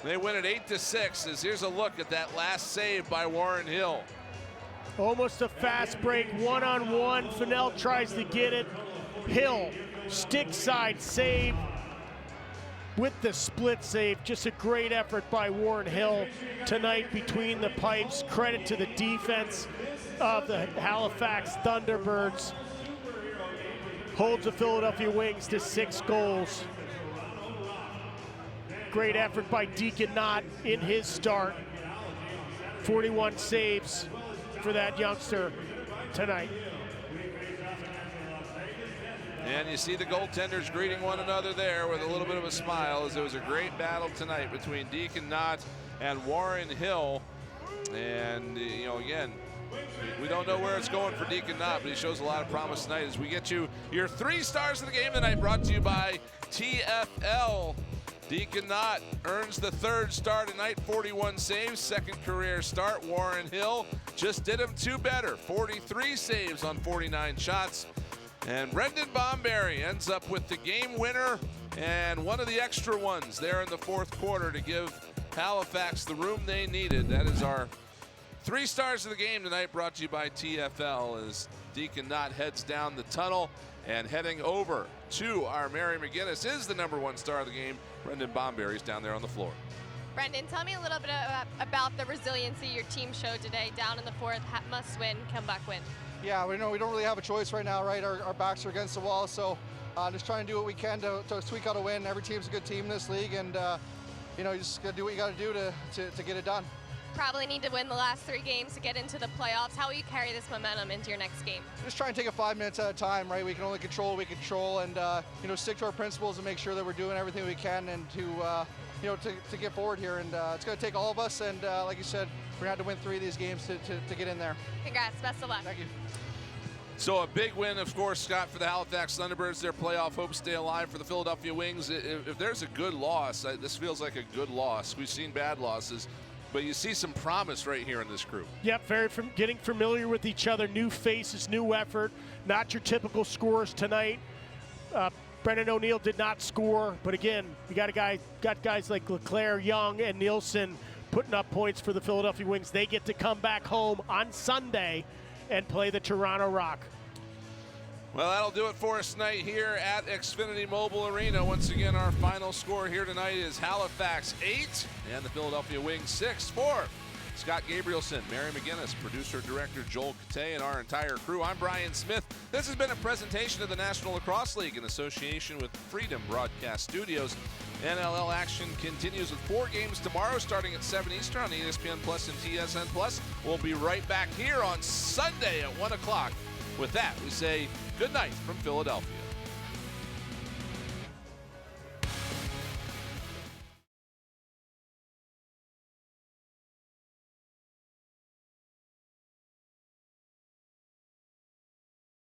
They win it 8-6. As here's a look at that last save by Warren Hill. Almost a fast break, one-on-one. Fennell tries to get it. Hill, stick side save with the split save. Just a great effort by Warren Hill tonight between the pipes. Credit to the defense of the Halifax Thunderbirds. Holds the Philadelphia Wings to 6 goals. Great effort by Deacon Knott in his start. 41 saves for that youngster tonight. And you see the goaltenders greeting one another there with a little bit of a smile, as there was a great battle tonight between Deacon Knott and Warren Hill. And, you know, again, we don't know where it's going for Deacon Knott, but he shows a lot of promise tonight as we get you your 3 stars of the game tonight, brought to you by TFL. Deacon Knott earns the 3rd star tonight, 41 saves, 2nd career start. Warren Hill just did him 2 better, 43 saves on 49 shots. And Brendan Bomberry ends up with the game winner and one of the extra ones there in the 4th quarter to give Halifax the room they needed. That is our 3 stars of the game tonight, brought to you by TFL, as Deacon Knott heads down the tunnel and heading over to our Mary McGinnis is the #1 star of the game. Brendan Bomberry's down there on the floor. Brendan, tell me a little bit about the resiliency your team showed today down in the 4th, must-win, comeback win. Yeah, we know we don't really have a choice right now, right? Our backs are against the wall, so just trying to do what we can to squeak out a win. Every team's a good team in this league, and you know, you just got to do what you got to do to get it done. Probably need to win the last 3 games to get into the playoffs. How will you carry this momentum into your next game? Just try and take it 5 minutes at a time, right? We can only control what we control, and you know, stick to our principles and make sure that we're doing everything we can, and to you know, to get forward here. And it's going to take all of us, and like you said, we're going to have to win 3 of these games to get in there. Congrats, best of luck. Thank you. So a big win, of course, Scott, for the Halifax Thunderbirds. Their playoff hopes stay alive for the Philadelphia Wings. If there's a good loss, this feels like a good loss. We've seen bad losses, but you see some promise right here in this group. Yep, getting familiar with each other, new faces, new effort. Not your typical scorers tonight. Brendan O'Neill did not score, but again, we got guys like LeClaire, Young, and Nielsen putting up points for the Philadelphia Wings. They get to come back home on Sunday and play the Toronto Rock. Well, that'll do it for us tonight here at Xfinity Mobile Arena. Once again, our final score here tonight is Halifax 8 and the Philadelphia Wings 6. For Scott Gabrielson, Mary McGinnis, producer-director Joel Kate, and our entire crew, I'm Brian Smith. This has been a presentation of the National Lacrosse League in association with Freedom Broadcast Studios. NLL action continues with 4 games tomorrow, starting at 7 Eastern on ESPN Plus and TSN Plus. We'll be right back here on Sunday at 1 o'clock. With that, we say good night from Philadelphia.